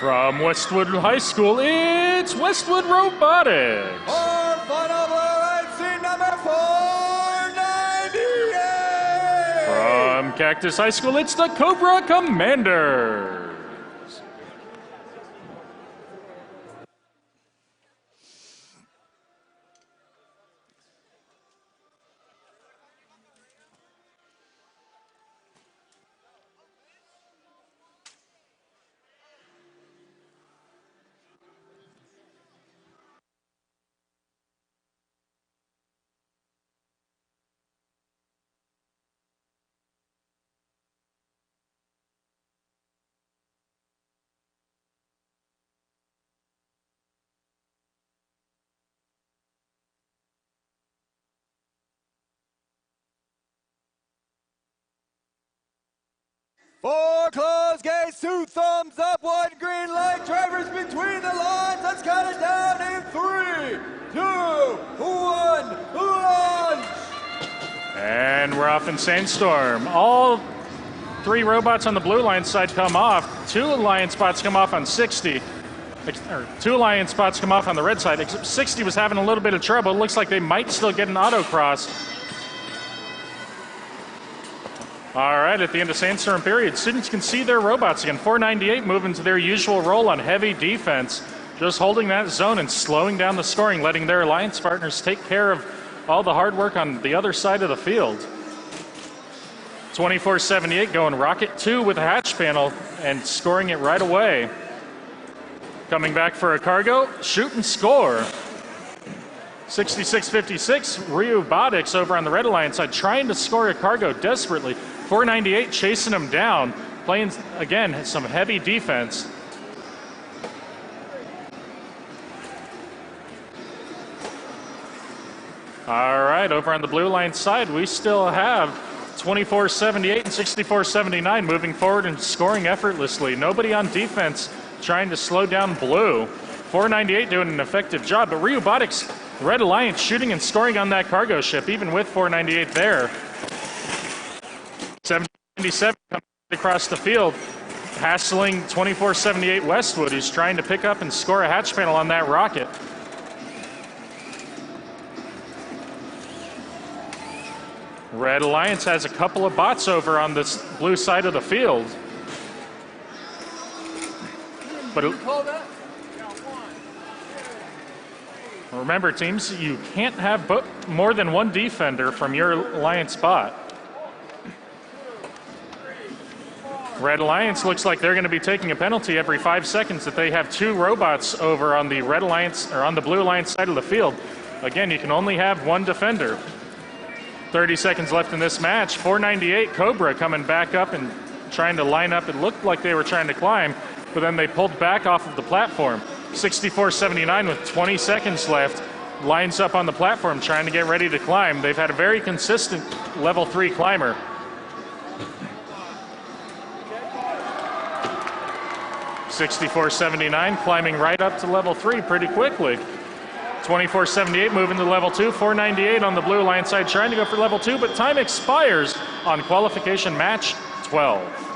[SPEAKER 1] From Westwood High School, it's Westwood Robotics.
[SPEAKER 5] Our final Blue Alliance team, number 498.
[SPEAKER 1] From Cactus High School, it's the Cobra Commanders.
[SPEAKER 5] Four closed gates, 2 thumbs up, 1 green light. Drivers between the lines. Let's count it down in 3, 2, 1, launch.
[SPEAKER 1] And we're off in Sandstorm. All 3 robots on the blue line side come off. 2 Alliance spots come off on 60. Or 2 Alliance spots come off on the red side, except 60 was having a little bit of trouble. It looks like they might still get an autocross. All right, at the end of Sandstorm period, students can see their robots again. 498 moving to their usual role on heavy defense, just holding that zone and slowing down the scoring, letting their alliance partners take care of all the hard work on the other side of the field. 2478 going Rocket 2 with a hatch panel and scoring it right away. Coming back for a cargo, shoot and score. 6656, ROBOTICS over on the Red Alliance side, trying to score a cargo desperately. 498 chasing him down, playing, again, some heavy defense. All right, over on the blue line side, we still have 2478 and 6479 moving forward and scoring effortlessly. Nobody on defense trying to slow down blue. 498 doing an effective job, but ROBOTICS, Red Alliance shooting and scoring on that cargo ship, even with 498 there. 797 coming across the field, hassling 2478 Westwood, who's trying to pick up and score a hatch panel on that rocket. Red Alliance has a couple of bots over on this blue side of the field. But remember, teams, you can't have more than 1 defender from your Alliance bot. Red Alliance looks like they're going to be taking a penalty every 5 seconds if they have 2 robots over on the Red Alliance or on the Blue Alliance side of the field. Again, you can only have 1 defender. 30 seconds left in this match. 498 Cobra coming back up and trying to line up. It looked like they were trying to climb, but then they pulled back off of the platform. 6479 with 20 seconds left lines up on the platform trying to get ready to climb. They've had a very consistent level 3 climber. 6479 climbing right up to level 3 pretty quickly. 2478 moving to level 2. 498 on the blue line side trying to go for level 2, but time expires on qualification match 12.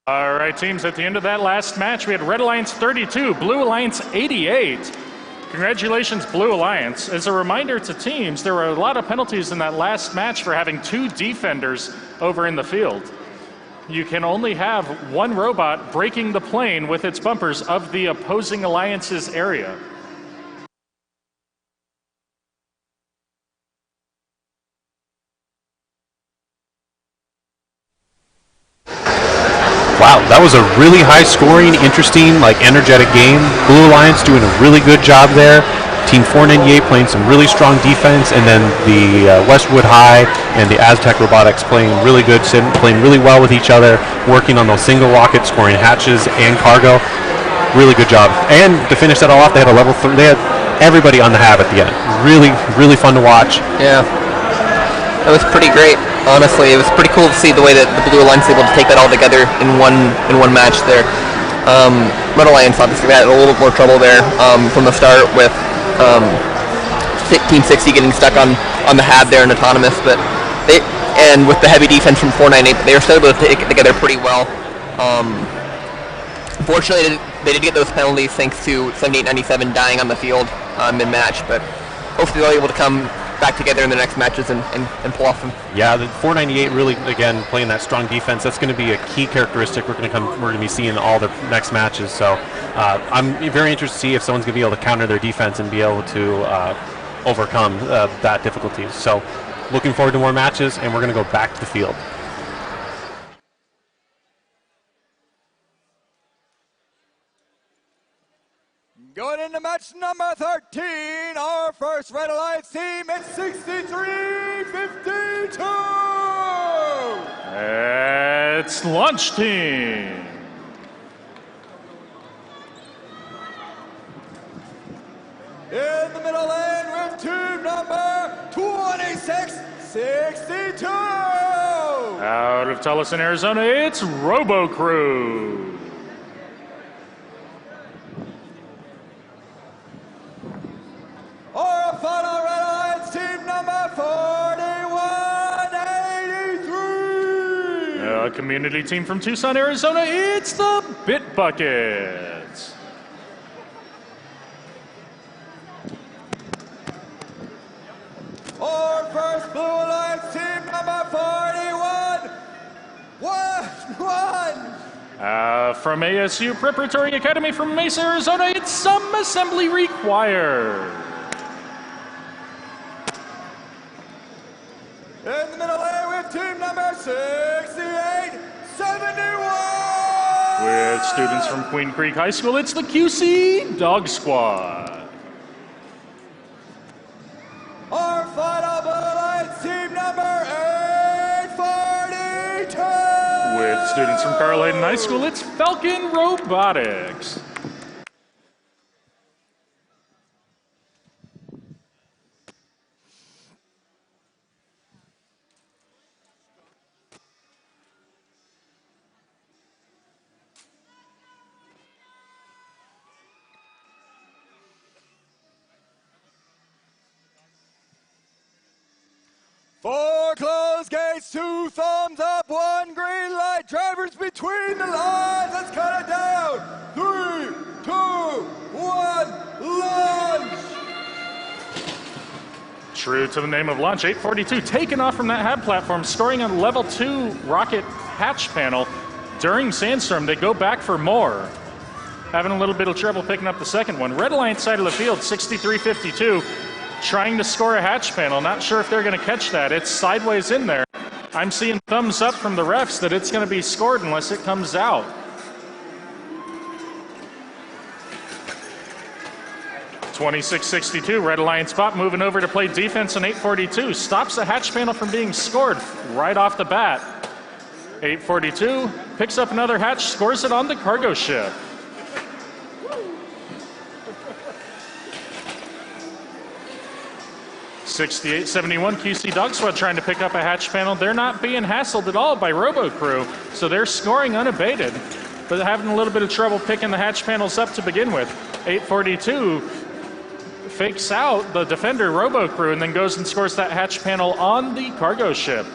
[SPEAKER 1] All right, teams, at the end of that last match, we had Red Alliance 32, Blue Alliance 88. Congratulations, Blue Alliance. As a reminder to teams, there were a lot of penalties in that last match for having 2 defenders over in the field. You can only have 1 robot breaking the plane with its bumpers of the opposing alliance's area.
[SPEAKER 4] Wow, that was a really high-scoring, interesting, energetic game. Blue Alliance doing a really good job there. Team 498 playing some really strong defense, and then the Westwood High and the Aztec Robotics playing really good, playing really well with each other, working on those single rockets, scoring hatches and cargo. Really good job. And to finish that all off, they had a level 3. They had everybody on the hab at the end. Really, really fun to watch.
[SPEAKER 9] Yeah, that was pretty great. Honestly, it was pretty cool to see the way that the Blue Alliance was able to take that all together in one match there. Red Alliance obviously had a little bit more trouble there from the start with Team 60 getting stuck on the hab there in autonomous, but and with the heavy defense from 498, they were still able to take it together pretty well. Unfortunately, they did get those penalties thanks to 7897 dying on the field mid-match, but hopefully they'll be able to come back together in the next matches and pull off them.
[SPEAKER 4] Yeah, the 498 really, again, playing that strong defense. That's going to be a key characteristic we're going to be seeing in all the next matches. So I'm very interested to see if someone's going to be able to counter their defense and be able to overcome that difficulty. So looking forward to more matches, and we're going to go back to the field.
[SPEAKER 5] Going into match number 13, our first Red Alliance team at 63-52.
[SPEAKER 1] It's Launch Team.
[SPEAKER 5] In the middle lane with team number 2662.
[SPEAKER 1] Out of Tucson, Arizona, it's Robo Crew.
[SPEAKER 5] Our final Red Alliance team number 4183.
[SPEAKER 1] A community team from Tucson, Arizona, it's the Bit Buckets.
[SPEAKER 5] Our first Blue Alliance team number 4111.
[SPEAKER 1] From ASU Preparatory Academy from Mesa, Arizona, it's Some Assembly Required.
[SPEAKER 5] In the middle lane with team number 6871.
[SPEAKER 1] With students from Queen Creek High School, it's the QC Dog Squad.
[SPEAKER 5] Our final Blue Alliance team number 842.
[SPEAKER 1] With students from Carl Hayden High School, it's Falcon Robotics.
[SPEAKER 5] Four closed gates, 2 thumbs up, 1 green light. Drivers between the lines. Let's cut it down. 3, 2, 1, launch.
[SPEAKER 1] True to the name of launch, 842 taken off from that hab platform, scoring on level 2 rocket hatch panel during Sandstorm. They go back for more. Having a little bit of trouble picking up the second one. Red Alliance side of the field, 63-52. Trying to score a hatch panel. Not sure if they're going to catch that. It's sideways in there. I'm seeing thumbs up from the refs that it's going to be scored unless it comes out. (26-62), Red Alliance spot moving over to play defense in 842. Stops the hatch panel from being scored right off the bat. 842 picks up another hatch, scores it on the cargo ship. (68-71), QC Dog Squad trying to pick up a hatch panel. They're not being hassled at all by Robo Crew, so they're scoring unabated, but having a little bit of trouble picking the hatch panels up to begin with. 842 fakes out the defender Robo Crew and then goes and scores that hatch panel on the cargo ship.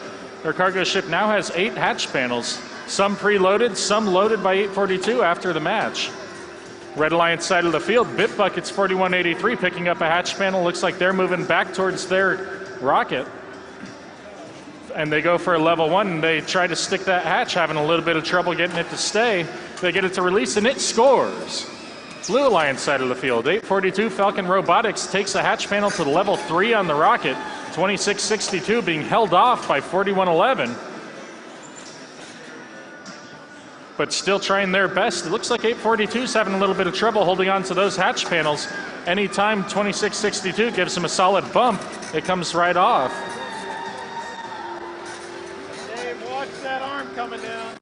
[SPEAKER 1] Their cargo ship now has 8 hatch panels. Some preloaded, some loaded by 842 after the match. Red Alliance side of the field, Bitbuckets 4183 picking up a hatch panel. Looks like they're moving back towards their rocket. And they go for a level 1, and they try to stick that hatch, having a little bit of trouble getting it to stay. They get it to release, and it scores. Blue Alliance side of the field, 842 Falcon Robotics takes a hatch panel to the level 3 on the rocket, 2662 being held off by 4111. But still trying their best. It looks like 842's having a little bit of trouble holding on to those hatch panels. Anytime 2662 gives him a solid bump, it comes right off.
[SPEAKER 8] Dave, watch that arm coming down.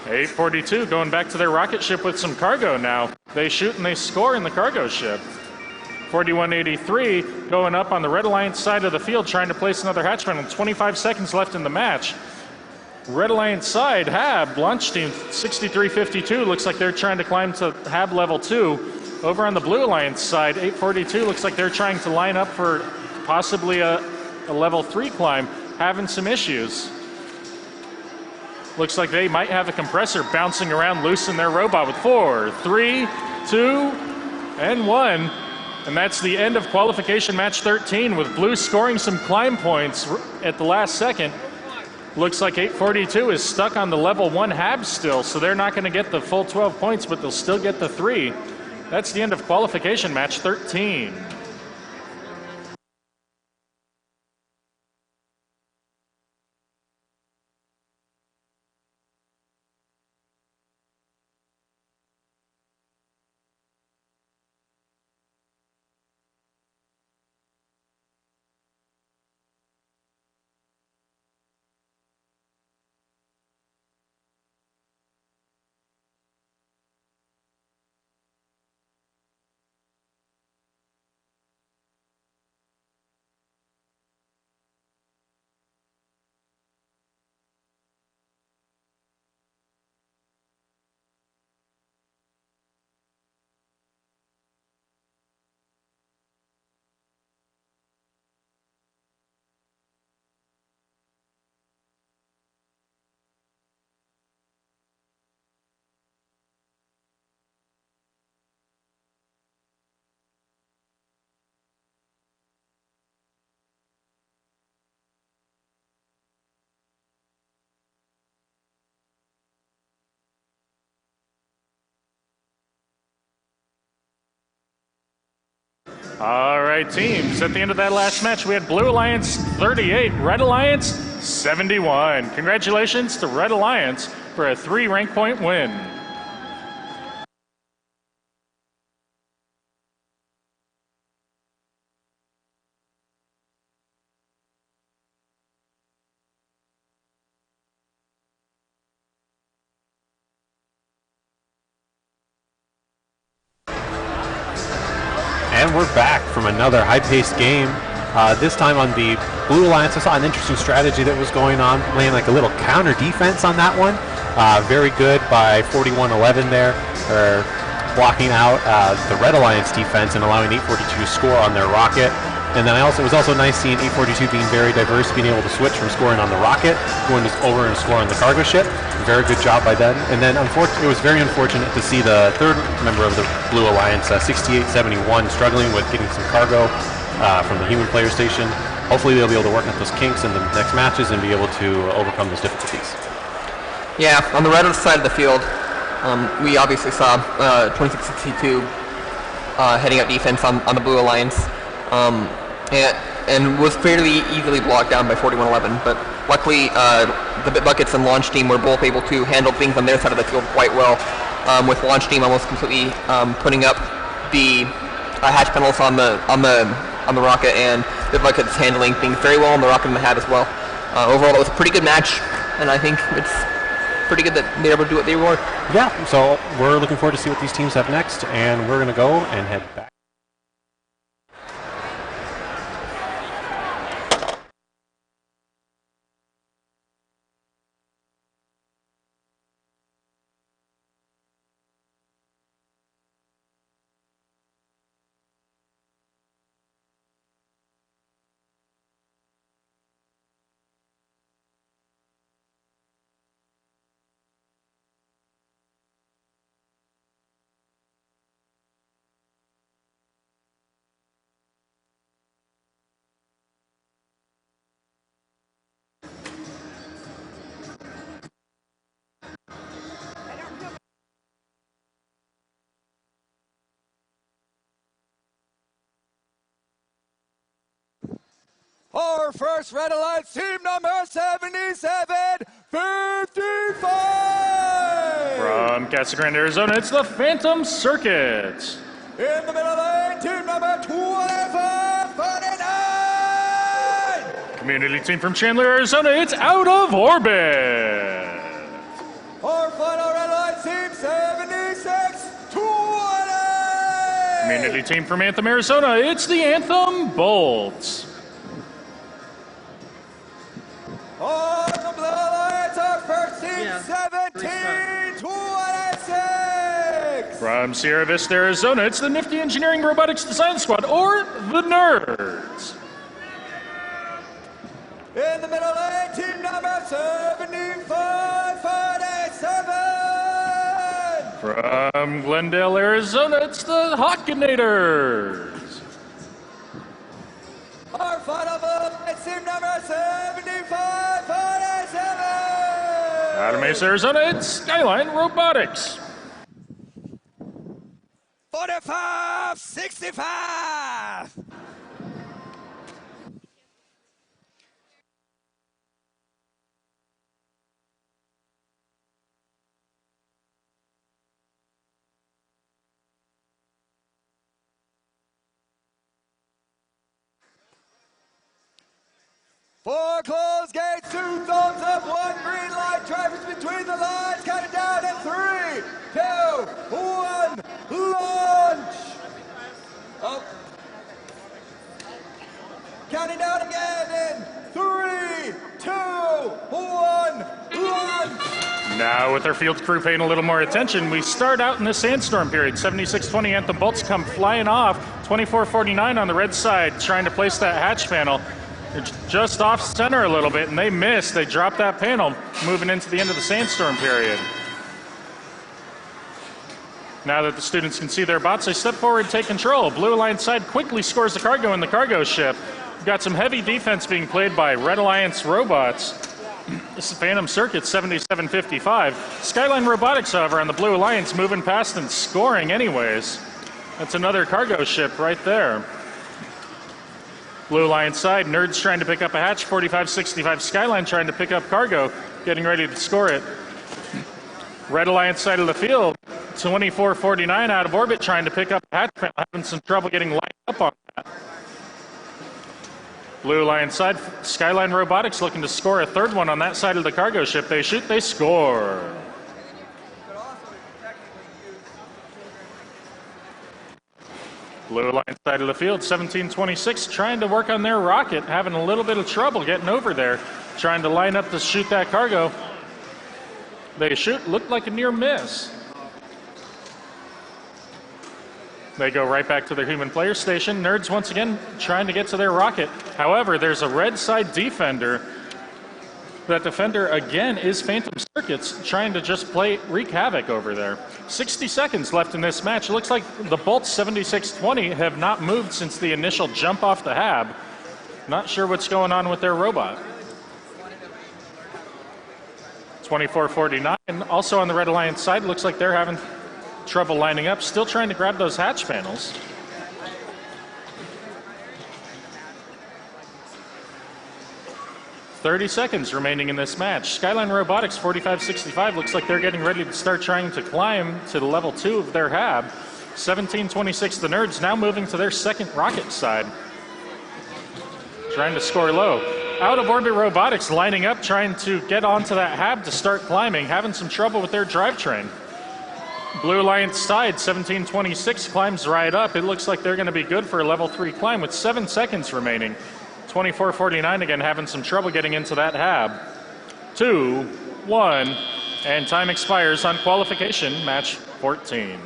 [SPEAKER 1] 842 going back to their rocket ship with some cargo now. They shoot and they score in the cargo ship. 4183 going up on the Red Alliance side of the field trying to place another hatch panel. 25 seconds left in the match. Red Alliance side, Hab, launch team 6352. Looks like they're trying to climb to Hab level 2. Over on the Blue Alliance side, 842 looks like they're trying to line up for possibly a level 3 climb, having some issues. Looks like they might have a compressor bouncing around loose in their robot with 4, 3, 2, and 1. And that's the end of qualification match 13 with Blue scoring some climb points at the last second. Looks like 842 is stuck on the level 1 Hab still, so they're not going to get the full 12 points, but they'll still get the 3. That's the end of qualification match 13. All right, teams. At the end of that last match, we had Blue Alliance 38, Red Alliance 71. Congratulations to Red Alliance for a 3 rank point win.
[SPEAKER 2] And we're back from another high-paced game. This time on the Blue Alliance, I saw an interesting strategy that was going on, playing like a little counter defense on that one. Very good by 4111 there, or blocking out the Red Alliance defense and allowing 842 to score on their rocket. And then it was also nice seeing 842 being very diverse, being able to switch from scoring on the rocket, going over and scoring the cargo ship. Very good job by them. And then it was very unfortunate to see the third member of the Blue Alliance, 6871, struggling with getting some cargo from the human player station. Hopefully they'll be able to work out those kinks in the next matches and be able to overcome those difficulties.
[SPEAKER 9] Yeah, on the red side of the field, we obviously saw 2662 heading up defense on the Blue Alliance. And was fairly easily blocked down by 4111, but luckily the Bitbuckets and Launch Team were both able to handle things on their side of the field quite well, with Launch Team almost completely putting up the hatch panels on the rocket, and Bitbuckets handling things very well on the rocket and the hat as well. Overall, it was a pretty good match, and I think it's pretty good that they were able to do what they were.
[SPEAKER 2] Yeah, so we're looking forward to see what these teams have next, and we're going to go and head back.
[SPEAKER 5] Our first Red Alliance team number 7755.
[SPEAKER 1] From Casa Grande, Arizona, it's the Phantom Circuit.
[SPEAKER 5] In the middle lane, team number 2549.
[SPEAKER 1] Community team from Chandler, Arizona, it's Out of Orbit.
[SPEAKER 5] Our final Red Alliance team 7620.
[SPEAKER 1] Community team from Anthem, Arizona, it's the Anthem Bolts.
[SPEAKER 5] On the Blue Alliance, our first team 1726.
[SPEAKER 1] From Sierra Vista, Arizona, it's the Nifty Engineering Robotics Design Squad, or the Nerds.
[SPEAKER 5] In the middle lane, team number 7547.
[SPEAKER 1] From Glendale, Arizona, it's the Hawkinators.
[SPEAKER 5] Our final move is team number 7547.
[SPEAKER 1] Out of Mesa, Arizona, it's Skyline Robotics.
[SPEAKER 5] 4565. Four closed gates, 2 thumbs up, 1 green light. Drivers between the lines, counting down in 3, 2, 1, launch. Up. Counting down again in 3, 2, 1, launch.
[SPEAKER 1] Now with our field crew paying a little more attention, we start out in the sandstorm period. 7620 Anthem Bolts come flying off. 2449 on the red side, trying to place that hatch panel. They're just off center a little bit, and they miss. They drop that panel, moving into the end of the sandstorm period. Now that the students can see their bots, they step forward and take control. Blue Alliance side quickly scores the cargo in the cargo ship. We've got some heavy defense being played by Red Alliance robots. This is Phantom Circuit 7755. Skyline Robotics, however, on the Blue Alliance, moving past and scoring anyways. That's another cargo ship right there. Blue Alliance side, Nerds trying to pick up a hatch, 4565 Skyline trying to pick up cargo, getting ready to score it. Red Alliance side of the field, 2449 out of orbit trying to pick up a hatch, having some trouble getting lined up on that. Blue Alliance side, Skyline Robotics looking to score a third one on that side of the cargo ship. They shoot, they score. Blue Alliance side of the field, 1726, trying to work on their rocket, having a little bit of trouble getting over there, trying to line up to shoot that cargo. They shoot, looked like a near miss. They go right back to their human player station. Nerds once again trying to get to their rocket. However, there's a red side defender. That defender again is Phantom Circuits, trying to just wreak havoc over there. 60 seconds left in this match. It looks like the Bolts 7620 have not moved since the initial jump off the hab. Not sure what's going on with their robot. 2449, also on the Red Alliance side, looks like they're having trouble lining up, still trying to grab those hatch panels. "30 seconds remaining in this match. Skyline Robotics 4565 looks like they're getting ready to start trying to climb to the level 2 of their hab. 1726 the Nerds now moving to their second rocket side. Trying to score low. Out of orbit robotics lining up, trying to get onto that hab to start climbing, having some trouble with their drivetrain. Blue Alliance side, 1726 climbs right up. It looks like they're going to be good for a level 3 climb with 7 seconds remaining. 2449 again having some trouble getting into that hab. 2, 1, and time expires on qualification, match 14.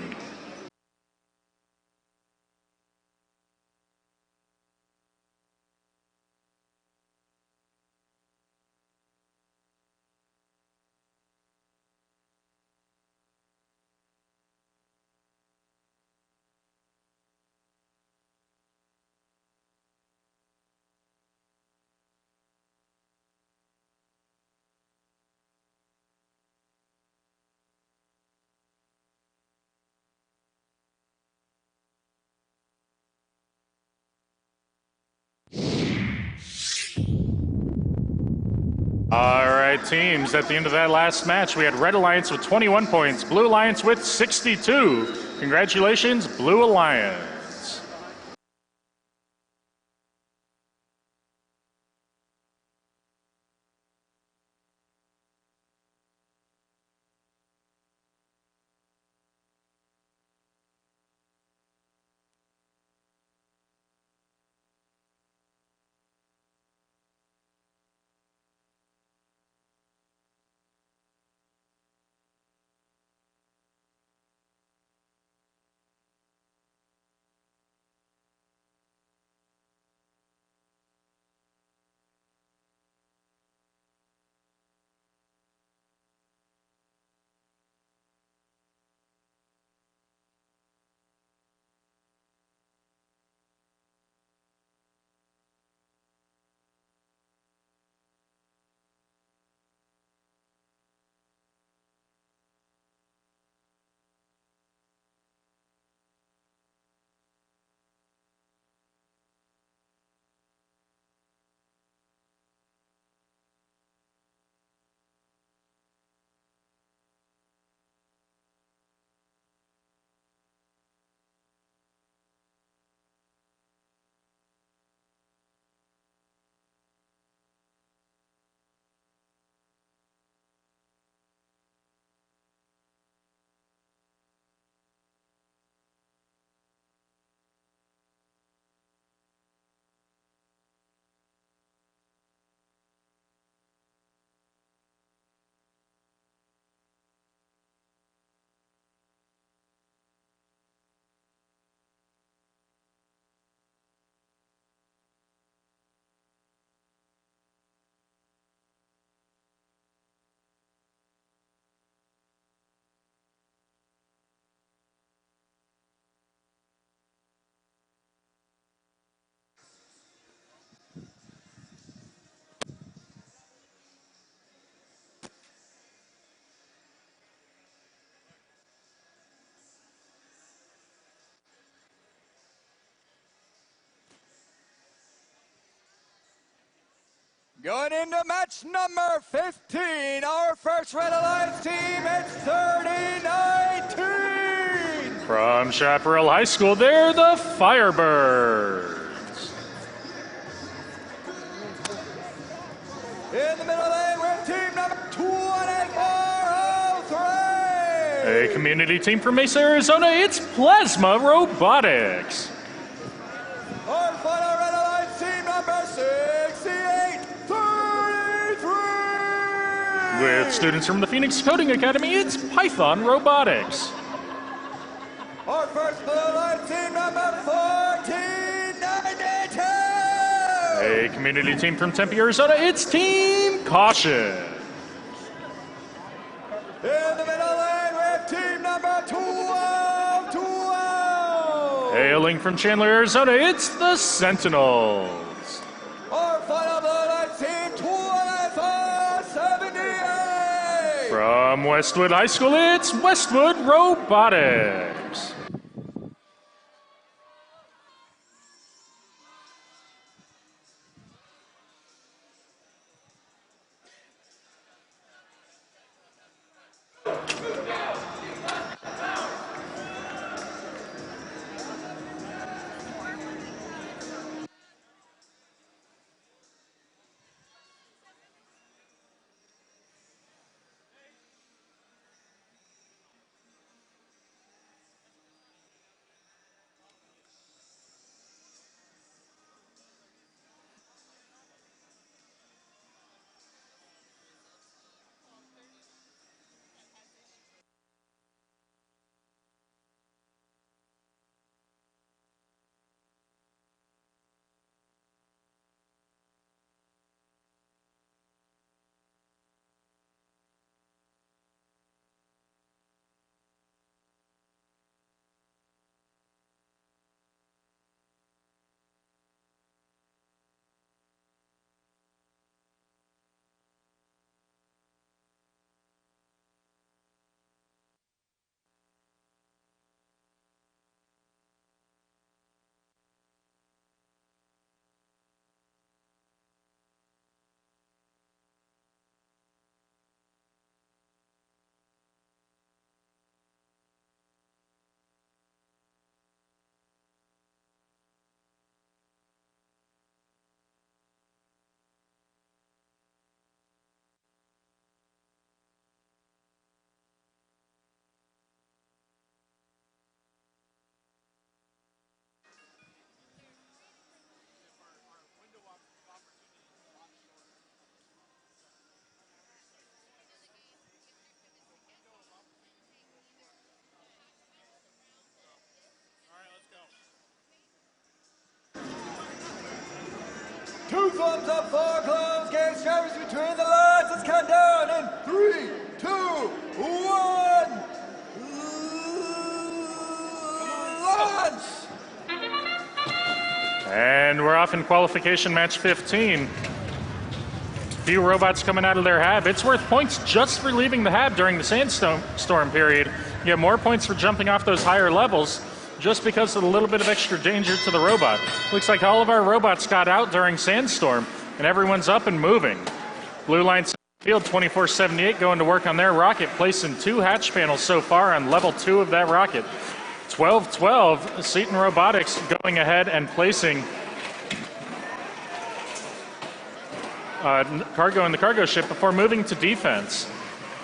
[SPEAKER 1] All right, teams. At the end of that last match, we had Red Alliance with 21 points, Blue Alliance with 62. Congratulations, Blue Alliance.
[SPEAKER 5] Going into match number 15, our first Red Alliance team, it's 30-19.
[SPEAKER 1] From Chaparral High School, they're the Firebirds.
[SPEAKER 5] In the middle lane, we're team number 2403.
[SPEAKER 1] A community team from Mesa, Arizona, it's Plasma Robotics.
[SPEAKER 5] Our final Red Alliance team number 6833.
[SPEAKER 1] With students from the Phoenix Coding Academy, it's Python Robotics.
[SPEAKER 5] Our first Blue Alliance team number 1492.
[SPEAKER 1] A community team from Tempe, Arizona, it's Team Caution.
[SPEAKER 5] In the middle lane, we have team number 1220.
[SPEAKER 1] Hailing from Chandler, Arizona, it's the Sentinels.
[SPEAKER 5] Our final Blue Alliance team 2478.
[SPEAKER 1] From Westwood High School, it's Westwood Robotics.
[SPEAKER 5] 2 thumbs up for close games. Drivers between the lines. Let's count down in 3, 2, 1. Launch!
[SPEAKER 1] And we're off in qualification match 15. Few robots coming out of their hab. It's worth points just for leaving the hab during the sandstorm period. You get more points for jumping off those higher levels just because of a little bit of extra danger to the robot. Looks like all of our robots got out during sandstorm and everyone's up and moving. Blue line field 2478 going to work on their rocket, placing 2 hatch panels so far on level 2 of that rocket. 12-12, Seton Robotics going ahead and placing cargo in the cargo ship before moving to defense.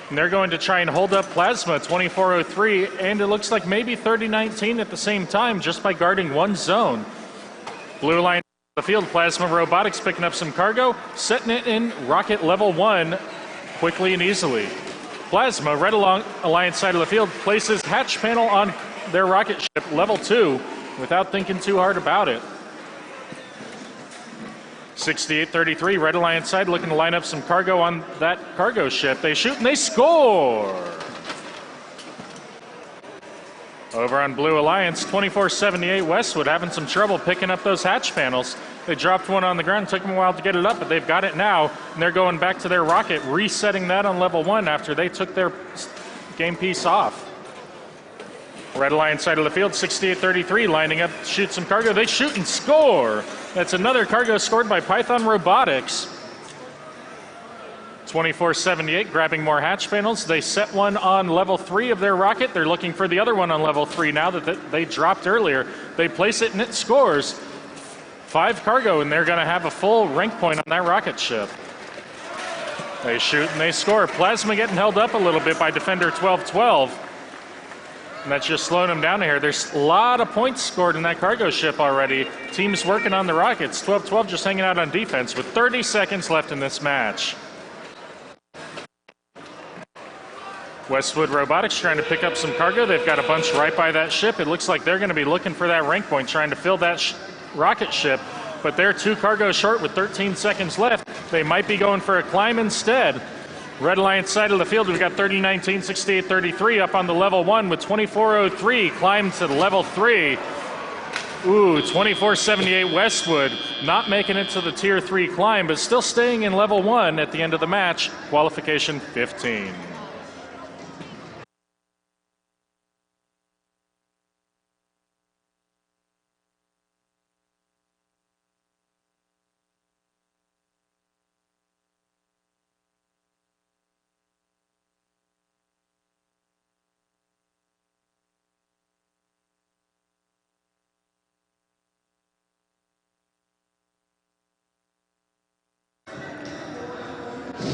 [SPEAKER 1] And they're going to try and hold up Plasma 2403 and it looks like maybe 3019 at the same time just by guarding one zone. Blue line the field, Plasma Robotics picking up some cargo, setting it in rocket level 1 quickly and easily. Plasma, Red Alliance side of the field, places hatch panel on their rocket ship level 2 without thinking too hard about it. 68-33, Red Alliance side looking to line up some cargo on that cargo ship. They shoot and they score! Over on Blue Alliance, 2478 Westwood having some trouble picking up those hatch panels. They dropped one on the ground, took them a while to get it up, but they've got it now, and they're going back to their rocket, resetting that on level 1 after they took their game piece off. Red Alliance side of the field, 68-33, lining up to shoot some cargo. They shoot and score! That's another cargo scored by Python Robotics. 2478 grabbing more hatch panels. They set one on level 3 of their rocket. They're looking for the other one on level 3 now that they dropped earlier. They place it and it scores. 5 cargo and they're going to have a full rank point on that rocket ship. They shoot and they score. Plasma getting held up a little bit by Defender 1212. And that's just slowing them down here. There's a lot of points scored in that cargo ship already. Teams working on the rockets. 12-12 just hanging out on defense with 30 seconds left in this match. Westwood Robotics trying to pick up some cargo. They've got a bunch right by that ship. It looks like they're going to be looking for that rank point, trying to fill that rocket ship. But they're 2 cargo short with 13 seconds left. They might be going for a climb instead. Red Alliance side of the field, we've got 3019, 6833 up on the level 1 with 2403 climbed to level 3. Ooh, 2478 Westwood not making it to the tier 3 climb, but still staying in level 1 at the end of the match, qualification 15.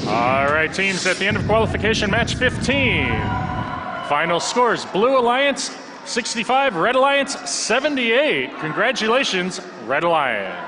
[SPEAKER 1] All right, teams, at the end of qualification match 15. Final scores, Blue Alliance 65, Red Alliance 78. Congratulations, Red Alliance.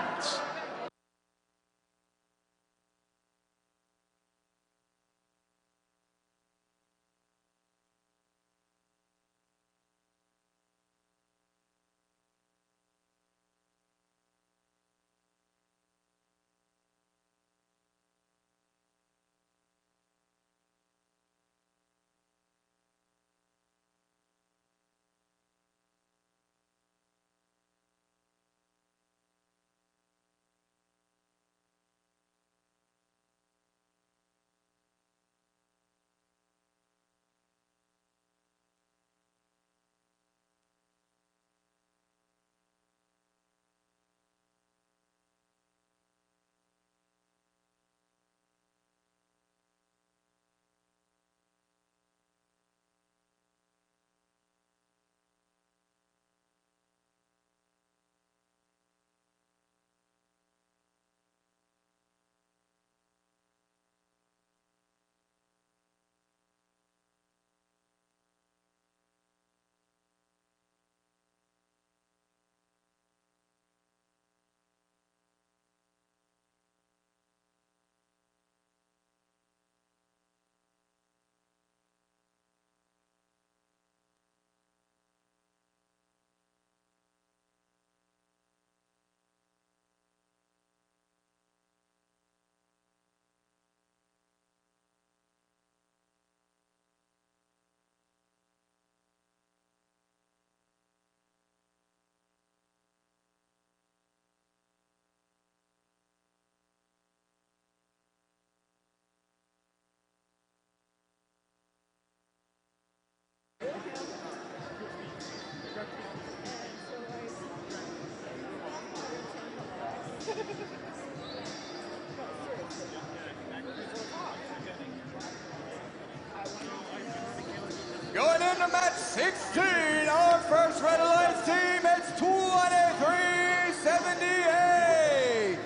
[SPEAKER 5] into match 16. Our first Red Alliance team, it's 2378.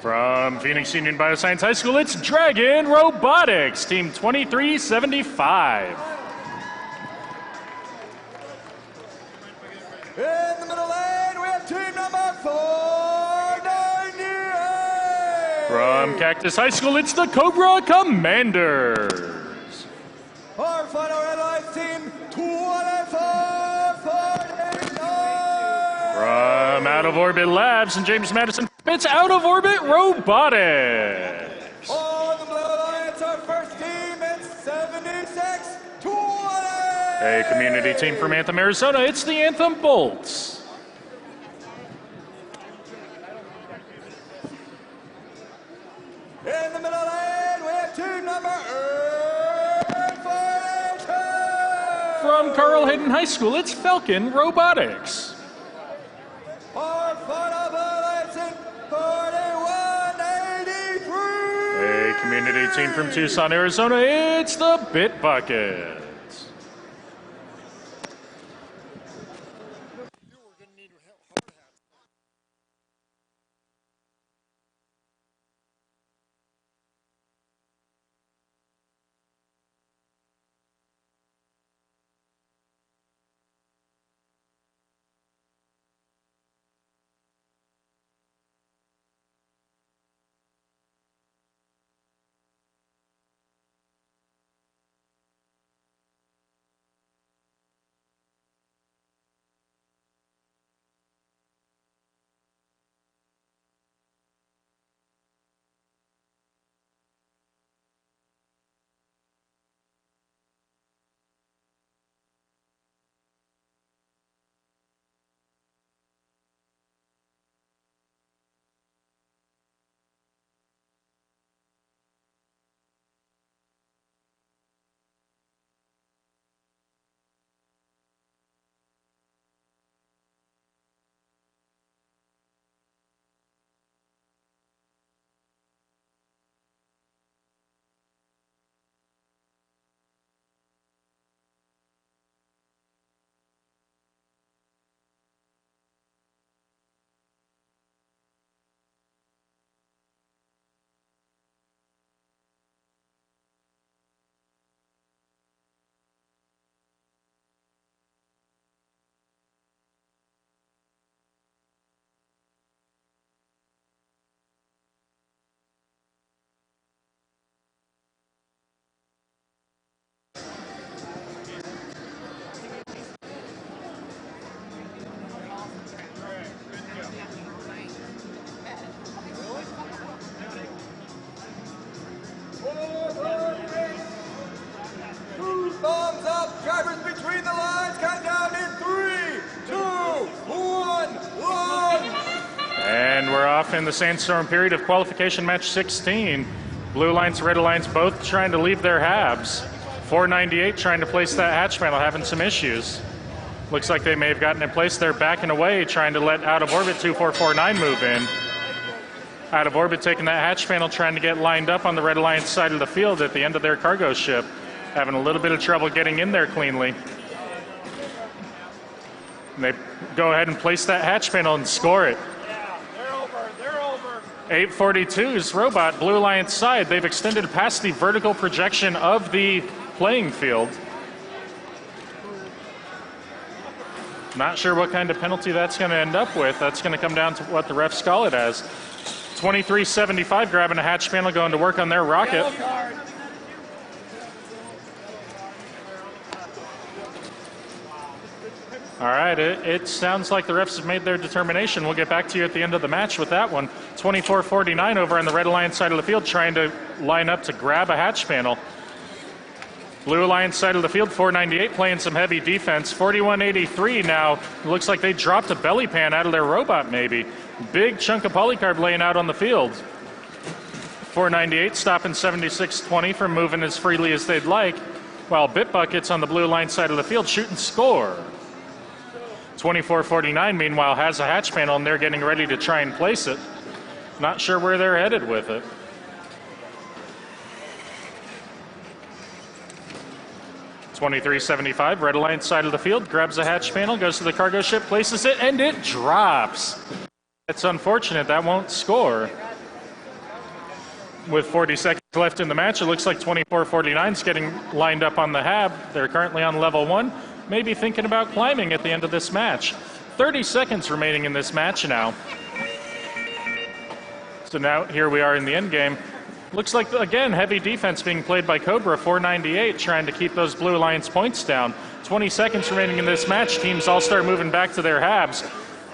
[SPEAKER 1] From Phoenix Union Bioscience High School, it's Dragon Robotics, team 2375.
[SPEAKER 5] In the middle lane, we have team number 498.
[SPEAKER 1] From Cactus High School, it's the Cobra Commanders.
[SPEAKER 5] Our final Red Alliance team, 2449.
[SPEAKER 1] From Out of Orbit Labs and James Madison, it's Out of Orbit Robotics.
[SPEAKER 5] On the Blue Alliance, our first team, it's 7620.
[SPEAKER 1] A community team from Anthem, Arizona, it's the Anthem Bolts.
[SPEAKER 5] In the middle lane, we have team number 842.
[SPEAKER 1] From Carl Hayden High School, it's Falcon Robotics.
[SPEAKER 5] Our final Blue Alliance in 4183.
[SPEAKER 1] A community team from Tucson, Arizona, it's the Bit Buckets.
[SPEAKER 5] Thumbs up, drivers between the lines, count down in 3, 2, 1, line.
[SPEAKER 1] And we're off in the sandstorm period of qualification match 16. Blue Alliance, Red Alliance both trying to leave their halves. 498 trying to place that hatch panel, having some issues. Looks like they may have gotten in place. They're backing away, trying to let Out of Orbit 2449 move in. Out of Orbit taking that hatch panel, trying to get lined up on the Red Alliance side of the field at the end of their cargo ship. Having a little bit of trouble getting in there cleanly. And they go ahead and place that hatch panel and score it.
[SPEAKER 8] Yeah, they're over.
[SPEAKER 1] 842's robot, Blue Alliance side. They've extended past the vertical projection of the playing field. Not sure what kind of penalty that's going to end up with. That's going to come down to what the refs call it as. 2375 grabbing a hatch panel, going to work on their rocket.
[SPEAKER 8] Yellow card.
[SPEAKER 1] All right, it sounds like the refs have made their determination. We'll get back to you at the end of the match with that one. 2449 over on the Red Alliance side of the field, trying to line up to grab a hatch panel. Blue Alliance side of the field, 498 playing some heavy defense. 4183 now, it looks like they dropped a belly pan out of their robot maybe. Big chunk of polycarb laying out on the field. 498 stopping 7620 from moving as freely as they'd like, while Bit Buckets on the Blue Alliance side of the field shoot and score. 2449 meanwhile has a hatch panel and they're getting ready to try and place it. Not sure where they're headed with it. 2375, Red Alliance side of the field, grabs a hatch panel, goes to the cargo ship, places it, and it drops. That's unfortunate. That won't score. With 40 seconds left in the match, it looks like 2449 is getting lined up on the hab. They're currently on level 1, maybe thinking about climbing at the end of this match. 30 seconds remaining in this match now. So now here we are in the end game. Looks like, again, heavy defense being played by Cobra, 498, trying to keep those Blue Alliance points down. 20 seconds remaining in this match. Teams all start moving back to their habs.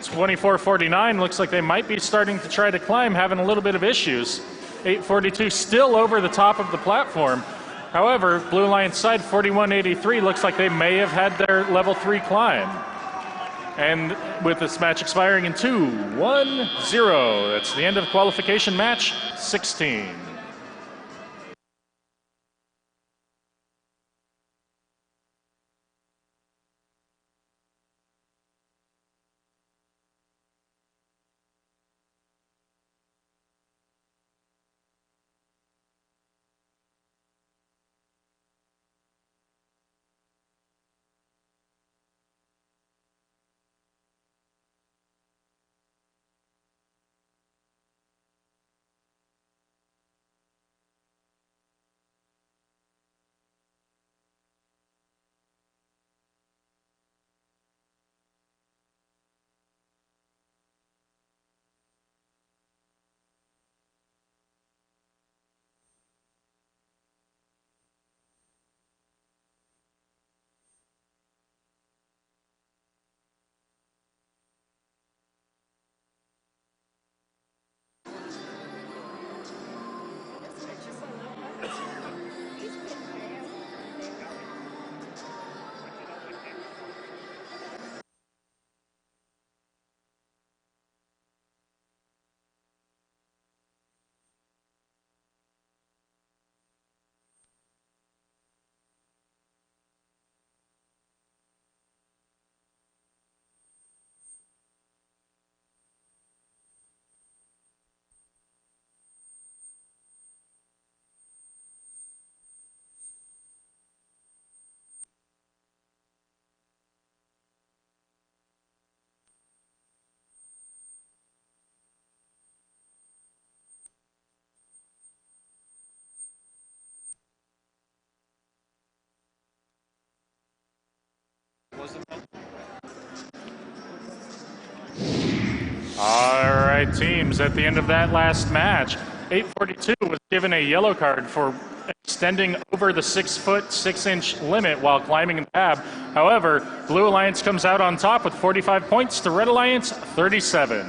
[SPEAKER 1] 2449 looks like they might be starting to try to climb, having a little bit of issues. 842 still over the top of the platform. However, Blue Alliance side 4183 looks like they may have had their level 3 climb. And with this match expiring in 2-1-0, that's the end of qualification match 16. All right, teams, at the end of that last match, 842 was given a yellow card for extending over the 6-foot, 6-inch limit while climbing the hab. However, Blue Alliance comes out on top with 45 points to Red Alliance 37.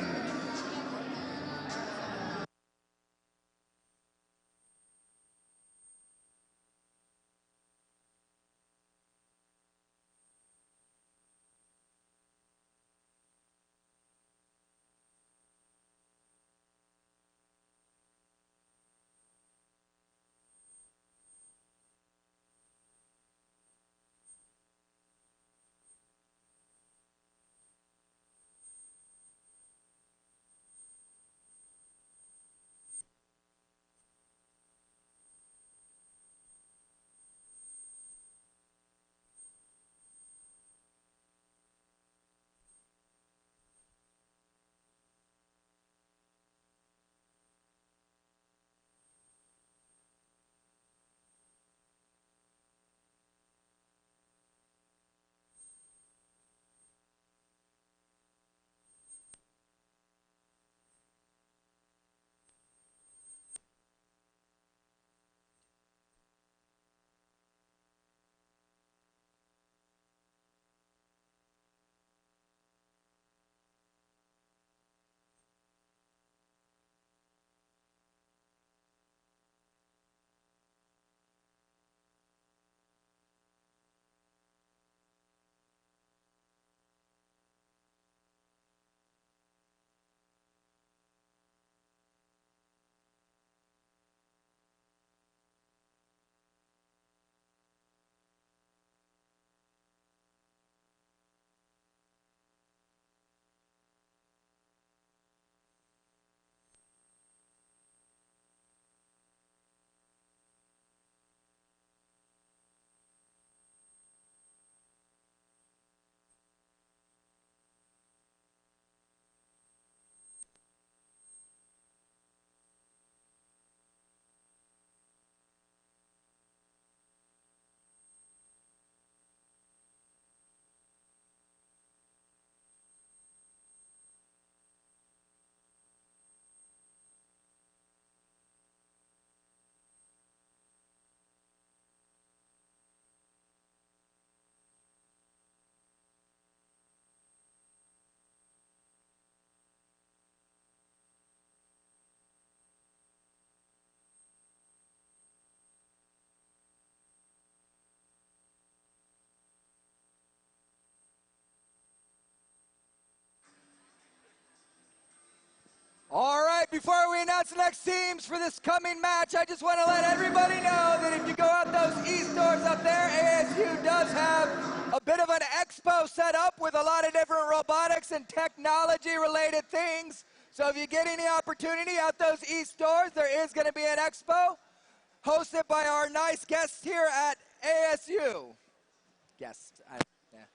[SPEAKER 5] before we announce the next teams for this coming match, I just want to let everybody know that if you go out those East doors up there, ASU does have a bit of an expo set up with a lot of different robotics and technology related things. So if you get any opportunity out those East doors, there is going to be an expo hosted by our nice guests here at ASU. Guests. Yeah.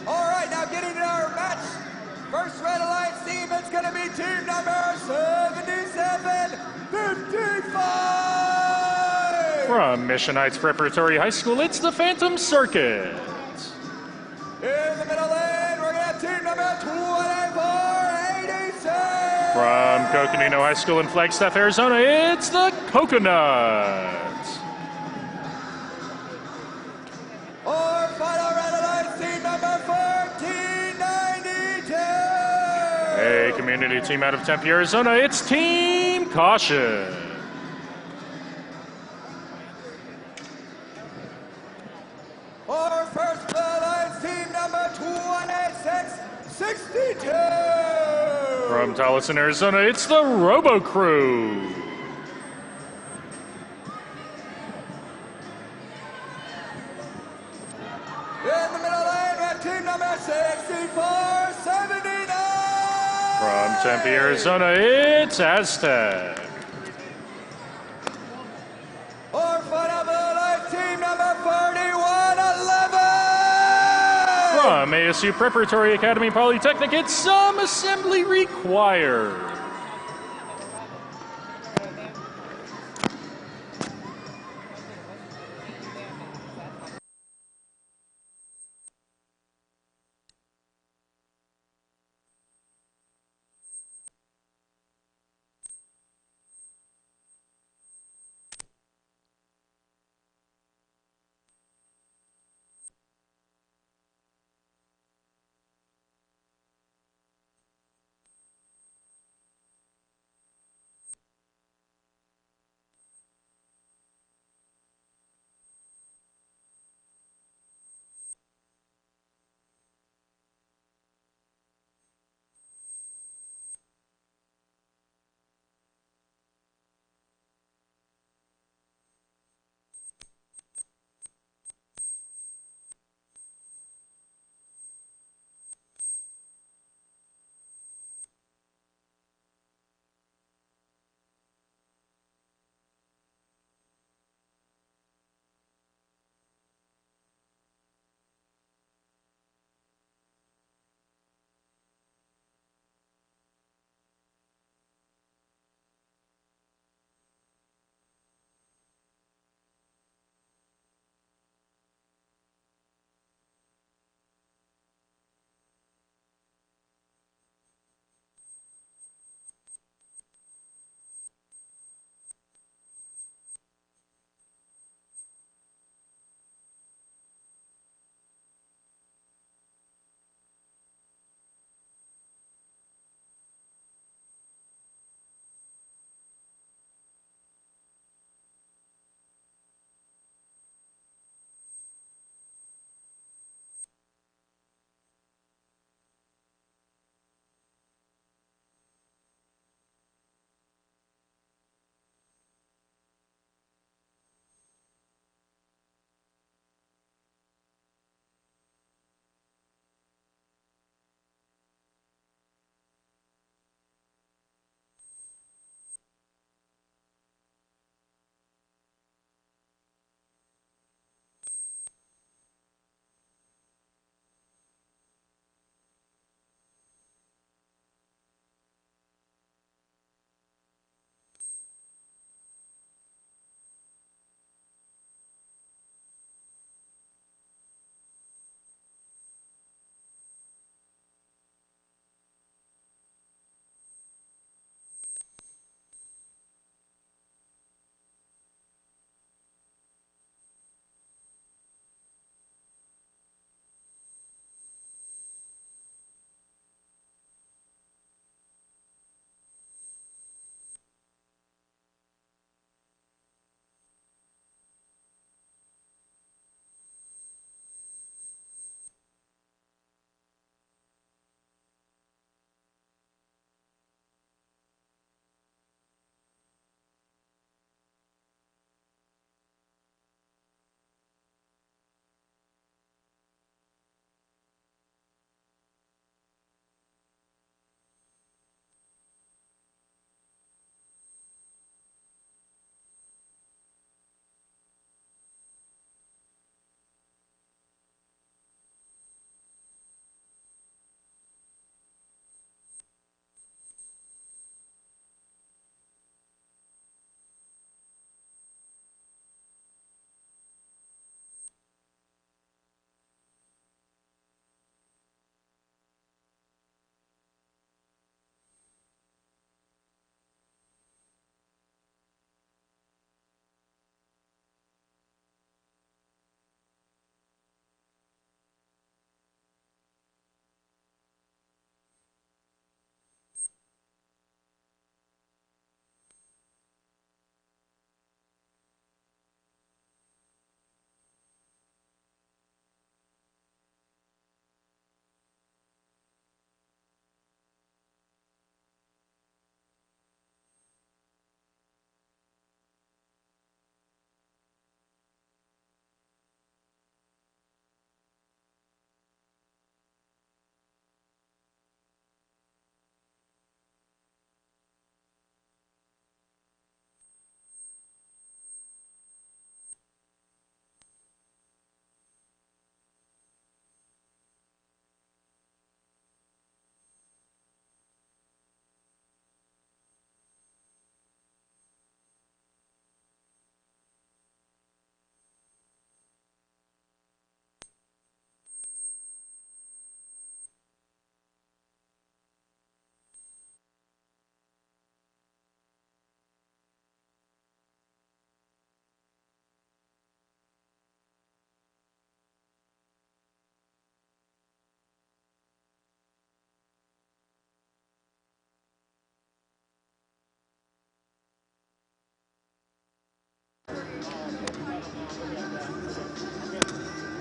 [SPEAKER 5] All right, now getting to our match. First Red Alliance team, it's going to be team number 7755.
[SPEAKER 1] From Mission Heights Preparatory High School, it's the Phantom Circuit.
[SPEAKER 5] In the middle lane, we're going to have team number 2486.
[SPEAKER 1] From Coconino High School in Flagstaff, Arizona, it's the Coconuts.
[SPEAKER 5] Our final Red Alliance team number 1492.
[SPEAKER 1] A community team out of Tempe, Arizona, it's Team Caution.
[SPEAKER 5] Our first Red Alliance team number 2662.
[SPEAKER 1] From Tolleson, Arizona, it's the Robo Crew.
[SPEAKER 5] In the middle lane, we have team number 6479.
[SPEAKER 1] From Tempe, Arizona, it's Aztec.
[SPEAKER 5] Our final Red Alliance team number 4111.
[SPEAKER 1] From ASU Preparatory Academy Polytechnic, it's some assembly required.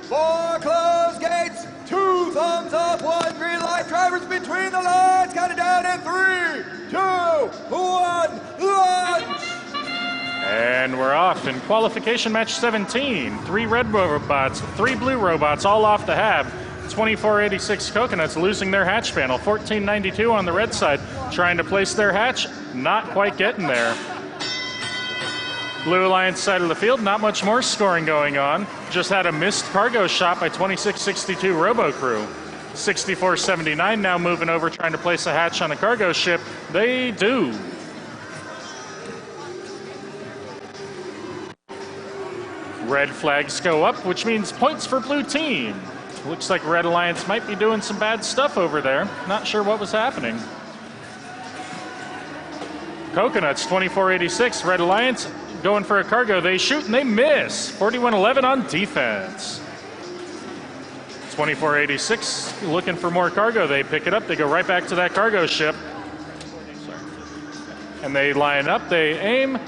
[SPEAKER 5] Four closed gates, 2 thumbs up, 1 green light. Drivers between the lines, counted down in 3, 2, 1, launch!
[SPEAKER 1] And we're off in qualification match 17. 3 red robots, 3 blue robots, all off the hab. 2486 Coconuts losing their hatch panel. 1492 on the red side, trying to place their hatch, not quite getting there. Blue Alliance side of the field, not much more scoring going on. Just had a missed cargo shot by 2662 Robo Crew. 6479 now moving over, trying to place a hatch on a cargo ship. They do. Red flags go up, which means points for blue team. Looks like Red Alliance might be doing some bad stuff over there. Not sure what was happening. Coconuts, 2486, Red Alliance going for a cargo. They shoot and they miss. 4111 on defense. 2486 looking for more cargo. They pick it up. They go right back to that cargo ship. And they line up. They aim.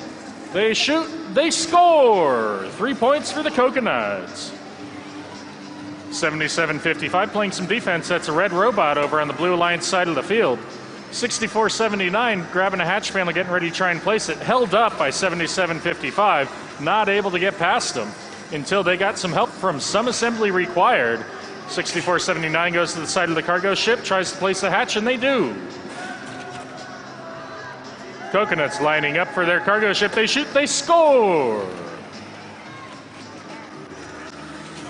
[SPEAKER 1] They shoot. They score. 3 points for the Coconuts. 7755 playing some defense. That's a red robot over on the Blue Alliance side of the field. 6479 grabbing a hatch panel, getting ready to try and place it. Held up by 7755. Not able to get past them until they got some help from some assembly required. 6479 goes to the side of the cargo ship, tries to place the hatch, and they do. Coconuts lining up for their cargo ship. They shoot, they score.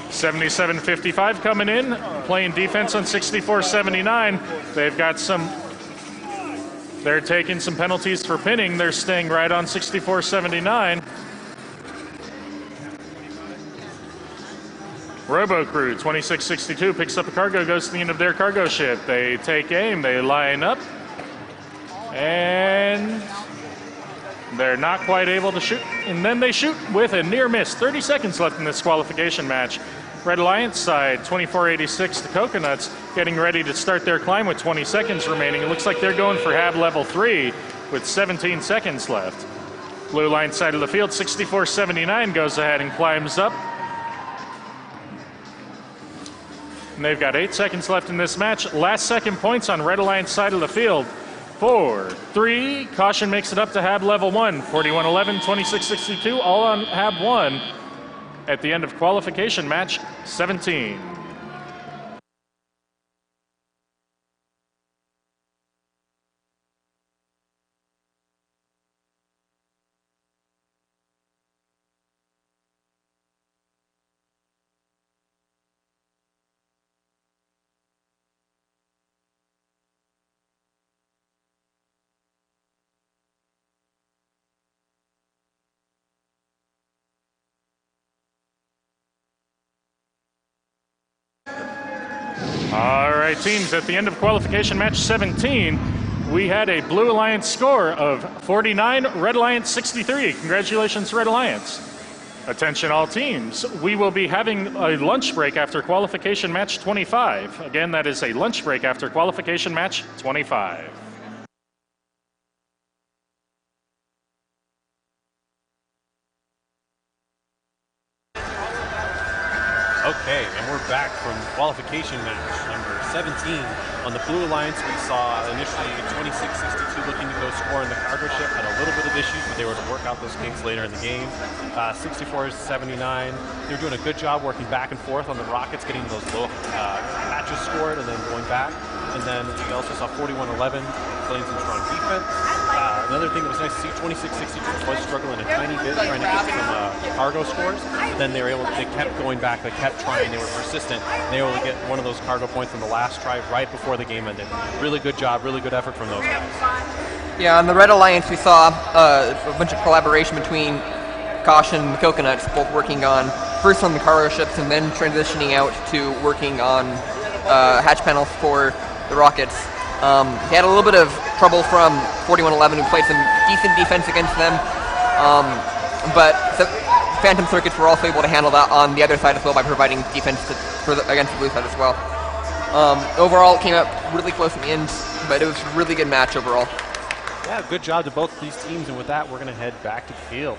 [SPEAKER 1] 7755 coming in, playing defense on 6479. They've got some, they're taking some penalties for pinning. They're staying right on 6479. Robo Crew, 2662, picks up a cargo, goes to the end of their cargo ship. They take aim, they line up, and they're not quite able to shoot. And then they shoot with a near miss. 30 seconds left in this qualification match. Red Alliance side, 2486, the Coconuts, getting ready to start their climb with 20 seconds remaining. It looks like they're going for hab level 3 with 17 seconds left. Blue Alliance side of the field, 6479 goes ahead and climbs up. And they've got 8 seconds left in this match. Last second points on Red Alliance side of the field. 4, 3, caution makes it up to hab level 1. 4111, 2662, all on hab 1 at the end of qualification match 17. All right, teams, at the end of qualification match 17, we had a Blue Alliance score of 49, Red Alliance 63. Congratulations, Red Alliance. Attention all teams, we will be having a lunch break after qualification match 25. Again, that is a lunch break after qualification match 25.
[SPEAKER 2] Okay, and we're back from qualification match number 17. On the Blue Alliance, we saw initially 2662 looking to go score in the cargo ship, had a little bit of issues, but they were to work out those kinks later in the game. 6479, they're doing a good job working back and forth on the rockets, getting those low matches scored and then going back. And then we also saw 4111 playing some strong defense. Another thing that was nice to see, 2662 was struggling a tiny bit trying to get some cargo scores. But then they were able, they kept going back, they kept trying, they were persistent. And they were able to get one of those cargo points in the last try right before the game ended. Really good job, really good effort from those guys.
[SPEAKER 9] Yeah, on the Red Alliance, we saw a bunch of collaboration between Caution and the Coconuts, both working on, first on the cargo ships and then transitioning out to working on hatch panels for the rockets. They had a little bit of trouble from 4111, who played some decent defense against them, but the Phantom Circuits were also able to handle that on the other side as well by providing defense against the blue side as well. Overall, it came out really close in the end, but it was a really good match overall.
[SPEAKER 2] Yeah, good job to both these teams, and with that, we're going to head back to the field.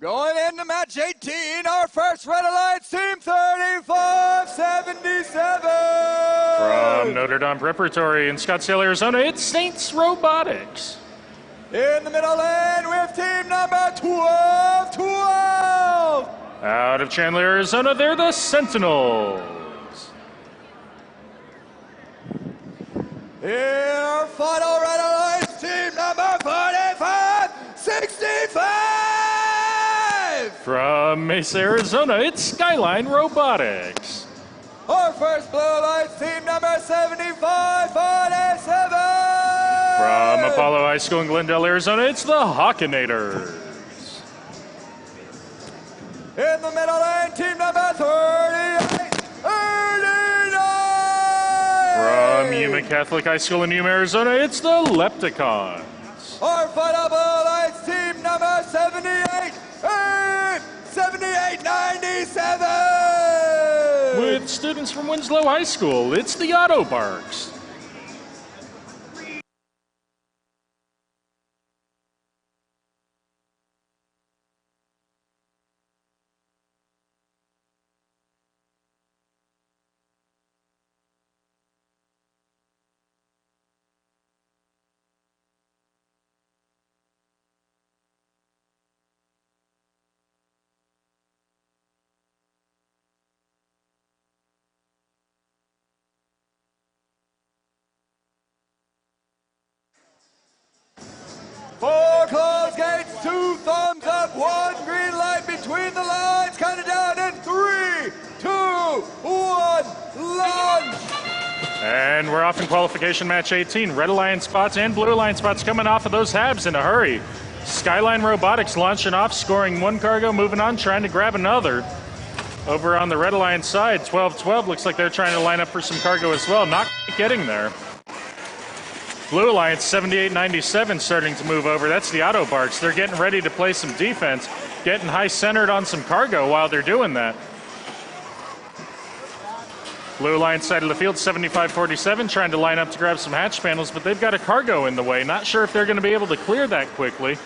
[SPEAKER 5] Going into match 18, our first Red Alliance team, 3577.
[SPEAKER 1] From Notre Dame Preparatory in Scottsdale, Arizona, it's Saints Robotics.
[SPEAKER 5] In the middle lane, we have team number 1212.
[SPEAKER 1] Out of Chandler, Arizona, they're the Sentinels.
[SPEAKER 5] Here, our final Red Alliance team number 4565.
[SPEAKER 1] From Mesa, Arizona, it's Skyline Robotics.
[SPEAKER 5] Our first Blue Alliance team number 7547.
[SPEAKER 1] From Apollo High School in Glendale, Arizona, it's the Hawkinators.
[SPEAKER 5] In the middle lane, team number 3889.
[SPEAKER 1] From Yuma Catholic High School in Yuma, Arizona, it's the Lepticons.
[SPEAKER 5] Our final Blue Alliance team number 7897.
[SPEAKER 1] With students from Winslow High School, it's the Autobarks.
[SPEAKER 5] Four closed gates, 2 thumbs up, 1 green light between the lines, counted down in 3, 2, 1, lunge!
[SPEAKER 1] And we're off in qualification match 18. Red Alliance spots and Blue Alliance spots coming off of those habs in a hurry. Skyline Robotics launching off, scoring 1 cargo, moving on, trying to grab another. Over on the Red Alliance side, 12-12 looks like they're trying to line up for some cargo as well. Not getting there. Blue Alliance 7897 starting to move over. That's the Autobarks. They're getting ready to play some defense, getting high centered on some cargo while they're doing that. Blue Alliance side of the field, 7547, trying to line up to grab some hatch panels, but they've got a cargo in the way. Not sure if they're going to be able to clear that quickly.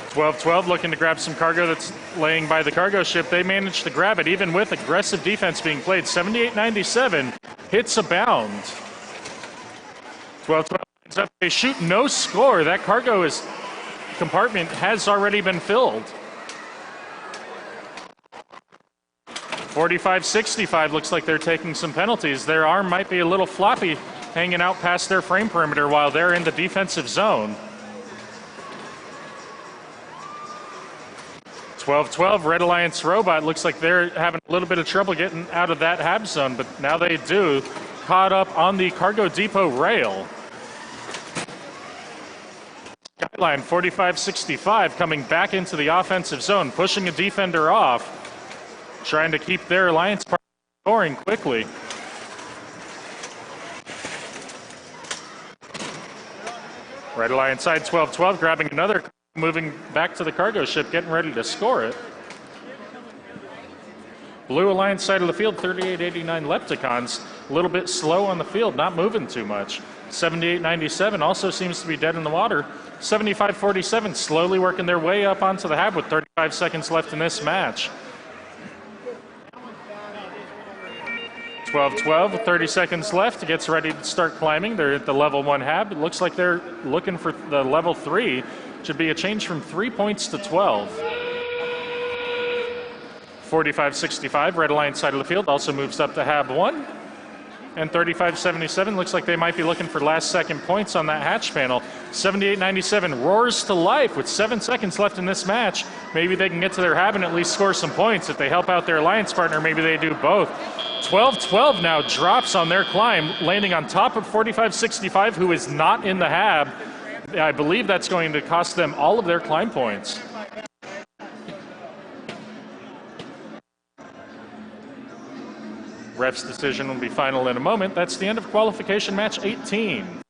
[SPEAKER 1] 12-12 looking to grab some cargo that's laying by the cargo ship. They managed to grab it, even with aggressive defense being played. 7897 hits a bound. 12-12 lines up. They shoot no score. That cargo compartment has already been filled. 45-65 looks like they're taking some penalties. Their arm might be a little floppy, hanging out past their frame perimeter while they're in the defensive zone. 12-12, Red Alliance Robot looks like they're having a little bit of trouble getting out of that hab zone, but now they do. Caught up on the cargo depot rail. Skyline 45-65 coming back into the offensive zone, pushing a defender off, trying to keep their alliance partner scoring quickly. Red Alliance side 12-12 grabbing another, moving back to the cargo ship, getting ready to score it. Blue Alliance side of the field, 3889 Lepticons, a little bit slow on the field, not moving too much. 7897 also seems to be dead in the water. 7547 slowly working their way up onto the hab with 35 seconds left in this match. 12-12 with 30 seconds left. It gets ready to start climbing. They're at the level 1 hab. It looks like they're looking for the level 3. Should be a change from 3 points to 12. 45-65, Red Alliance side of the field also moves up to hab 1. And 35-77 looks like they might be looking for last second points on that hatch panel. 78-97 roars to life with 7 seconds left in this match. Maybe they can get to their hab and at least score some points. If they help out their alliance partner, maybe they do both. 12-12 now drops on their climb, landing on top of 45-65, who is not in the hab. I believe that's going to cost them all of their climb points. Ref's decision will be final in a moment. That's the end of qualification match 18.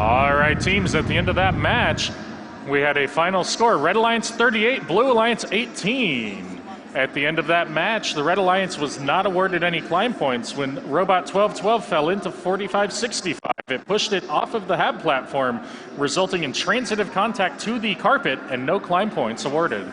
[SPEAKER 1] All right, teams, at the end of that match, we had a final score. Red Alliance 38, Blue Alliance 18. At the end of that match, the Red Alliance was not awarded any climb points when Robot 1212 fell into 4565. It pushed it off of the hab platform, resulting in transitive contact to the carpet and no climb points awarded.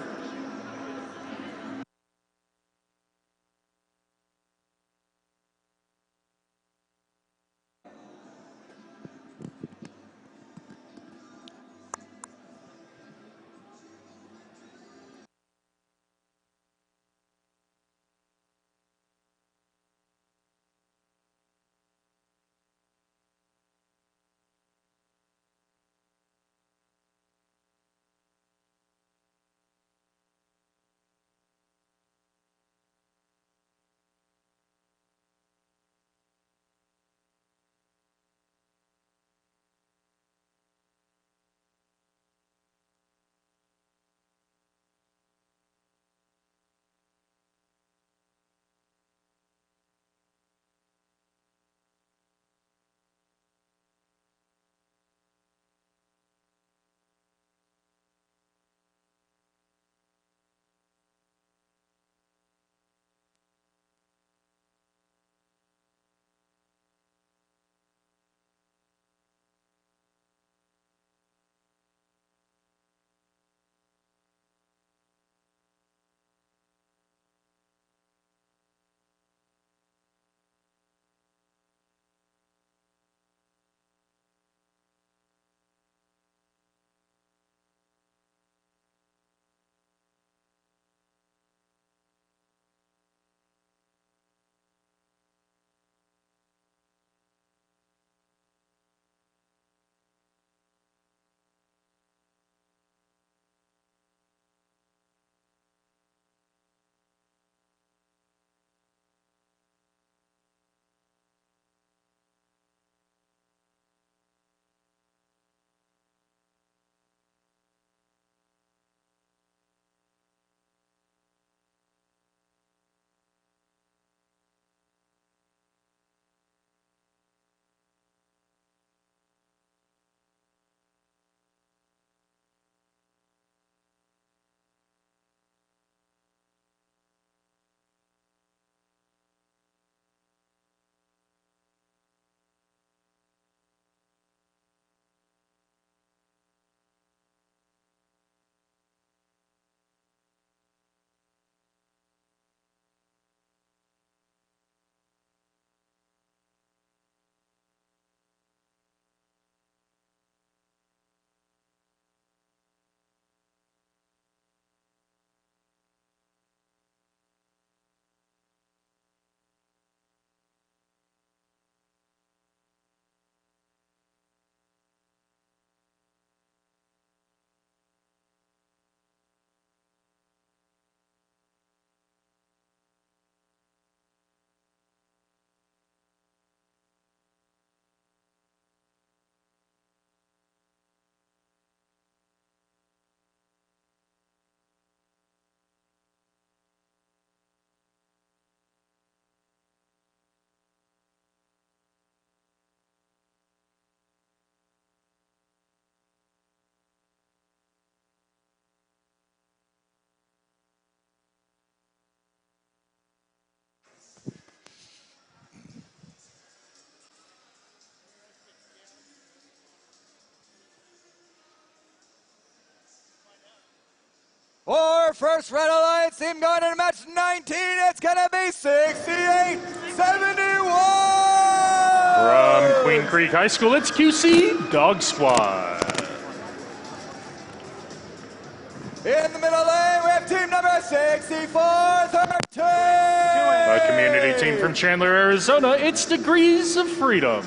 [SPEAKER 5] For first Red Alliance team going into match 19, it's going to be 68-71.
[SPEAKER 1] From Queen Creek High School, it's QC Dog Squad.
[SPEAKER 5] In the middle lane, we have team number 6413.
[SPEAKER 1] A community team from Chandler, Arizona, it's Degrees of Freedom.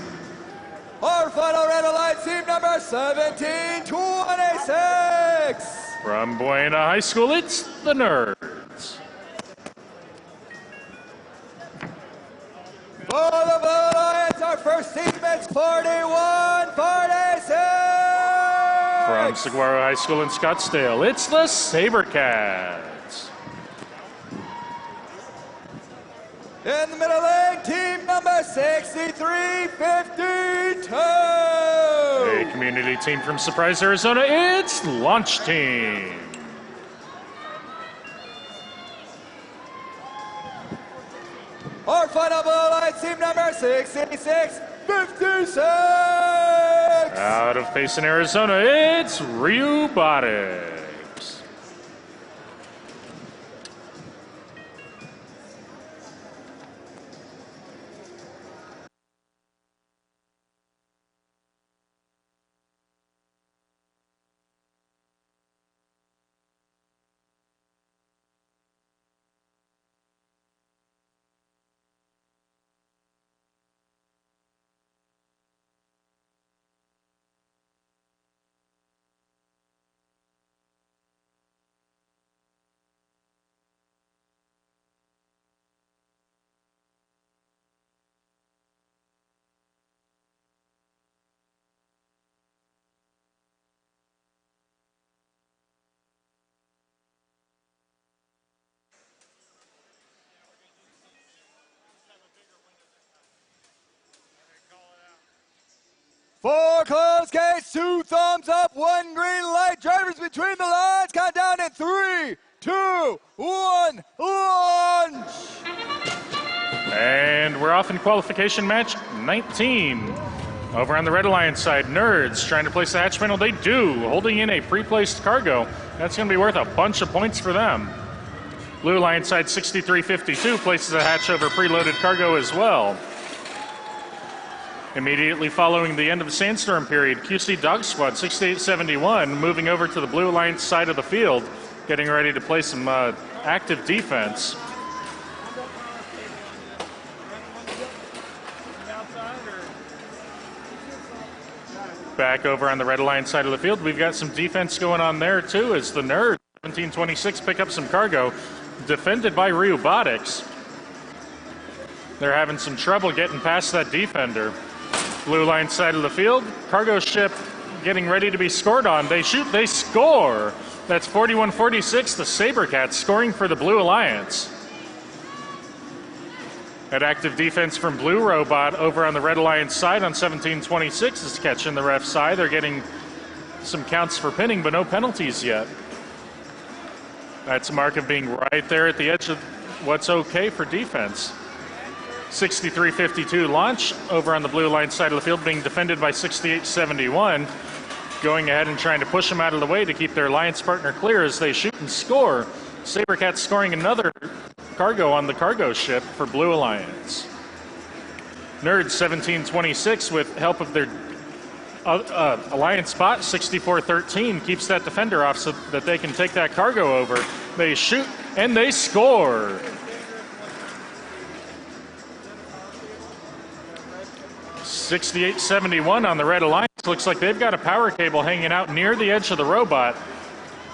[SPEAKER 5] Our final Red Alliance team number 1726.
[SPEAKER 1] From Buena High School, it's the Nerds.
[SPEAKER 5] For the Blue Alliance, our first team is 4146.
[SPEAKER 1] From Saguaro High School in Scottsdale, it's the Sabercats.
[SPEAKER 5] In the middle lane, team number 6352.
[SPEAKER 1] A community team from Surprise, Arizona, it's Launch Team.
[SPEAKER 5] Our final blue line, team number 6656.
[SPEAKER 1] Out of Payson, Arizona, it's ROBOTICS.
[SPEAKER 5] Four closed gates, 2 thumbs up, 1 green light. Drivers between the lines. Countdown in 3, 2, 1, launch!
[SPEAKER 1] And we're off in qualification match 19. Over on the Red Alliance side, Nerds trying to place the hatch panel. They do, holding in a pre-placed cargo. That's going to be worth a bunch of points for them. Blue Alliance side 6352 places a hatch over preloaded cargo as well. Immediately following the end of the sandstorm period, QC Dog Squad 6871 moving over to the Blue Alliance side of the field, getting ready to play some active defense. Back over on the Red Alliance side of the field, we've got some defense going on there too, as the Nerds 1726 pick up some cargo, defended by ROBOTICS. They're having some trouble getting past that defender. Blue Alliance side of the field, cargo ship getting ready to be scored on. They shoot, they score. That's 41-46, the Sabercats scoring for the Blue Alliance. At active defense from Blue Robot over on the Red Alliance side on 1726 is catching the ref's eye. They're getting some counts for pinning, but no penalties yet. That's a mark of being right there at the edge of what's okay for defense. 6352 launch over on the Blue Alliance side of the field, being defended by 6871. Going ahead and trying to push them out of the way to keep their alliance partner clear as they shoot and score. Sabercats scoring another cargo on the cargo ship for Blue Alliance. Nerds 1726 with help of their alliance spot 6413 keeps that defender off so that they can take that cargo over. They shoot and they score. $68.71 on the Red Alliance. Looks like they've got a power cable hanging out near the edge of the robot.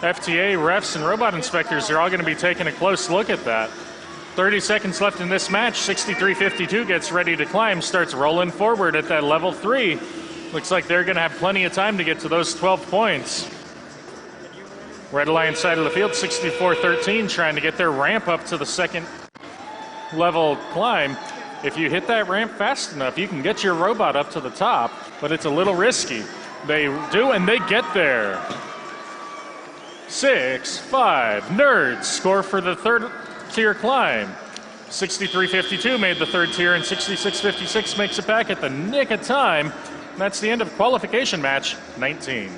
[SPEAKER 1] FTA, refs, and robot inspectors are all going to be taking a close look at that. 30 seconds left in this match. 63.52 gets ready to climb, starts rolling forward at that level 3. Looks like they're going to have plenty of time to get to those 12 points. Red Alliance side of the field, 64.13, trying to get their ramp up to the second level climb. If you hit that ramp fast enough, you can get your robot up to the top, but it's a little risky. They do, and they get there. 6-5. Nerds score for the third tier climb. 63.52 made the third tier, and 66.56 makes it back at the nick of time. That's the end of qualification match 19.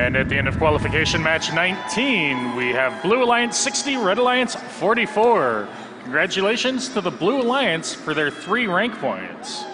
[SPEAKER 1] And at the end of qualification match 19, we have Blue Alliance 60, Red Alliance 44. Congratulations to the Blue Alliance for their 3 rank points.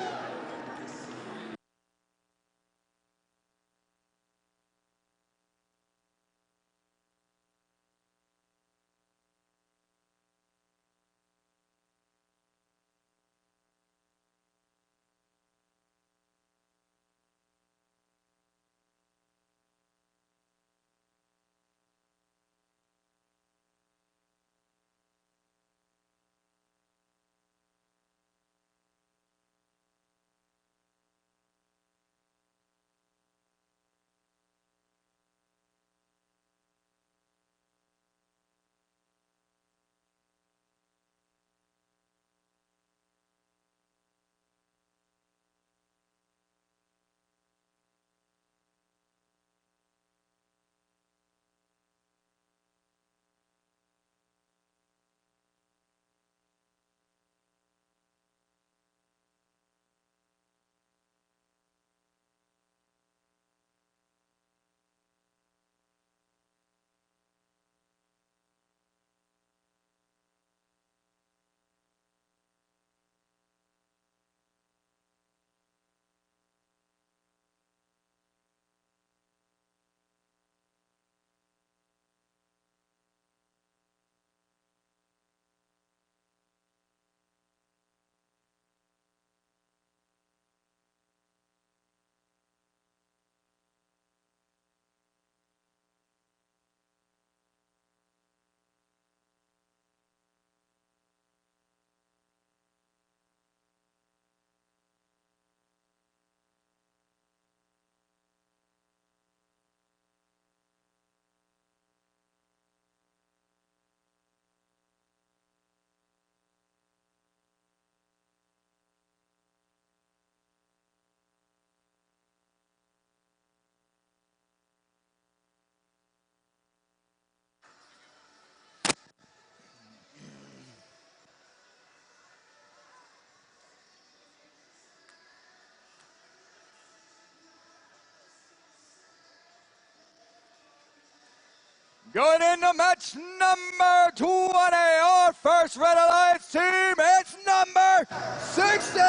[SPEAKER 5] Going into match number 20, our first Red Alliance team, it's number 60!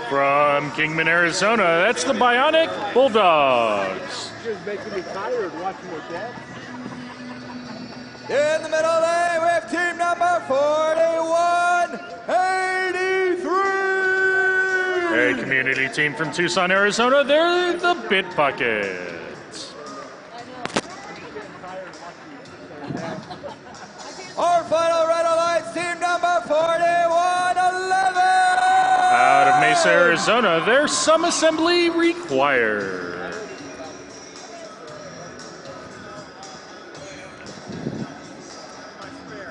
[SPEAKER 1] From Kingman, Arizona, that's the Bionic Bulldogs.
[SPEAKER 8] Just making me tired watching your dad.
[SPEAKER 5] In the middle lane, we have team number 4183!
[SPEAKER 1] A community team from Tucson, Arizona, they're the Bit Buckets.
[SPEAKER 5] Our final Red Alliance team number 4111!
[SPEAKER 1] Out of Mesa, Arizona, there's some assembly required.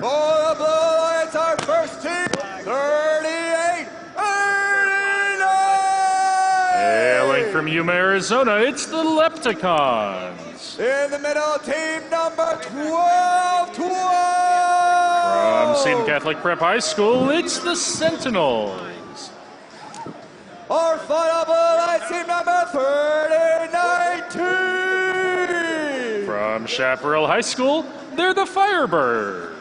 [SPEAKER 5] For the Blue Alliance, our first team, 3889!
[SPEAKER 1] Hailing from Yuma, Arizona, it's the Lepticons.
[SPEAKER 5] In the middle, team number 1212!
[SPEAKER 1] From Seton Catholic Prep High School, it's the Sentinels.
[SPEAKER 5] Our final Blue Alliance team number 3019!
[SPEAKER 1] From Chaparral High School, they're the Firebirds.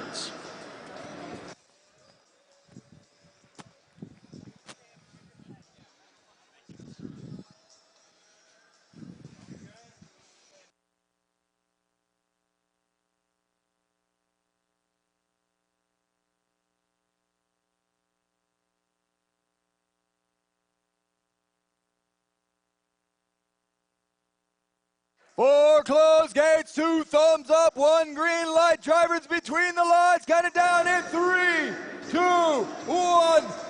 [SPEAKER 5] Four closed gates, 2 thumbs up, 1 green light. Drivers between the lines, counting down in 3, 2, 1,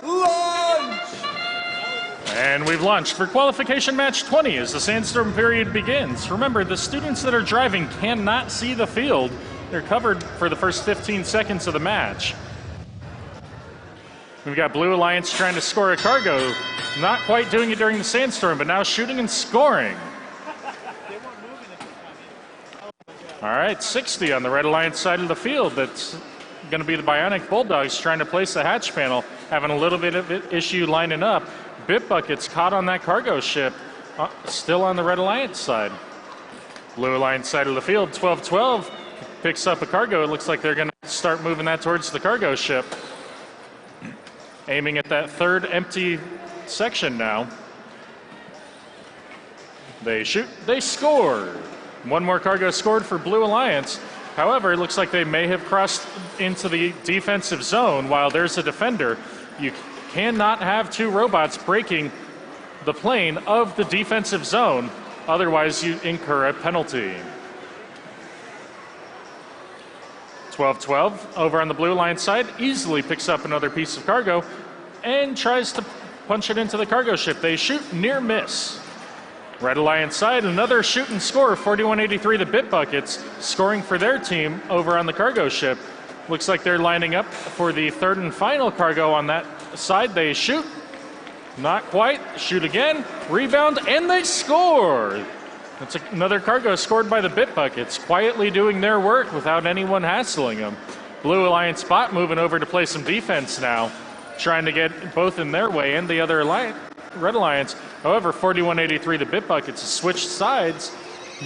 [SPEAKER 5] launch!
[SPEAKER 1] And we've launched for qualification match 20 as the sandstorm period begins. Remember, the students that are driving cannot see the field. They're covered for the first 15 seconds of the match. We've got Blue Alliance trying to score a cargo. Not quite doing it during the sandstorm, but now shooting and scoring. All right, 60 on the Red Alliance side of the field. That's going to be the Bionic Bulldogs trying to place the hatch panel, having a little bit of issue lining up. Bit Buckets caught on that cargo ship still on the Red Alliance side. Blue Alliance side of the field, 12-12 picks up a cargo. It looks like they're going to start moving that towards the cargo ship. Aiming at that third empty section now. They shoot, they score. One more cargo scored for Blue Alliance. However, it looks like they may have crossed into the defensive zone while there's a defender. You cannot have two robots breaking the plane of the defensive zone, otherwise you incur a penalty. 12-12 over on the Blue Alliance side, easily picks up another piece of cargo and tries to punch it into the cargo ship. They shoot, near miss. Red Alliance side, another shoot and score, 41-83 the Bit Buckets, scoring for their team over on the cargo ship. Looks like they're lining up for the third and final cargo on that side. They shoot, not quite, shoot again, rebound, and they score! That's another cargo scored by the Bit Buckets, quietly doing their work without anyone hassling them. Blue Alliance spot moving over to play some defense now, trying to get both in their way and the other Red Alliance. However, 41-83 the Bit Buckets switched sides,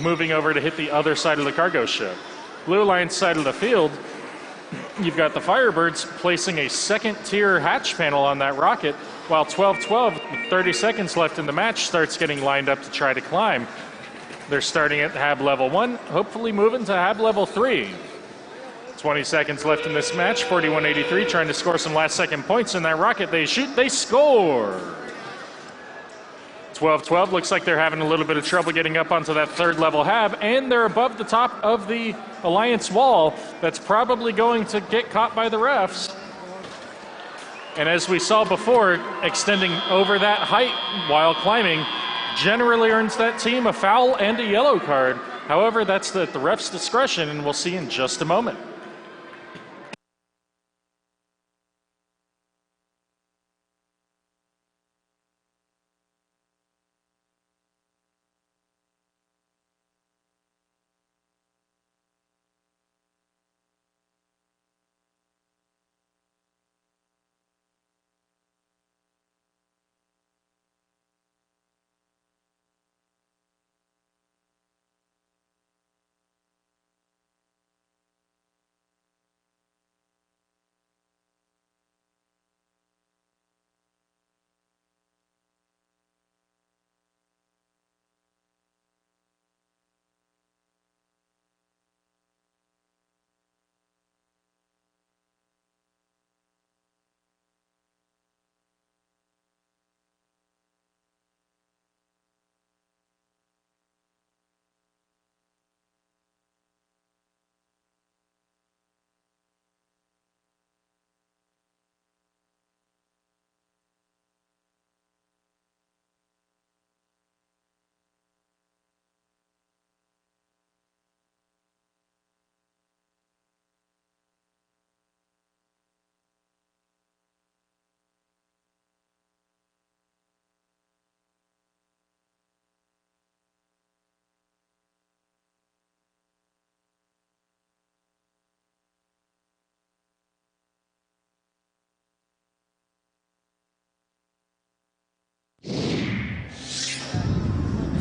[SPEAKER 1] moving over to hit the other side of the cargo ship. Blue Alliance side of the field, you've got the Firebirds placing a second-tier hatch panel on that rocket, while 12-12, with 30 seconds left in the match, starts getting lined up to try to climb. They're starting at Hab level 1, hopefully moving to Hab level 3. 20 seconds left in this match, 41-83, trying to score some last-second points in that rocket. They shoot, they score! 12-12, looks like they're having a little bit of trouble getting up onto that third-level Hab, and they're above the top of the Alliance wall. That's probably going to get caught by the refs. And as we saw before, extending over that height while climbing generally earns that team a foul and a yellow card. However, that's at the ref's discretion, and we'll see in just a moment.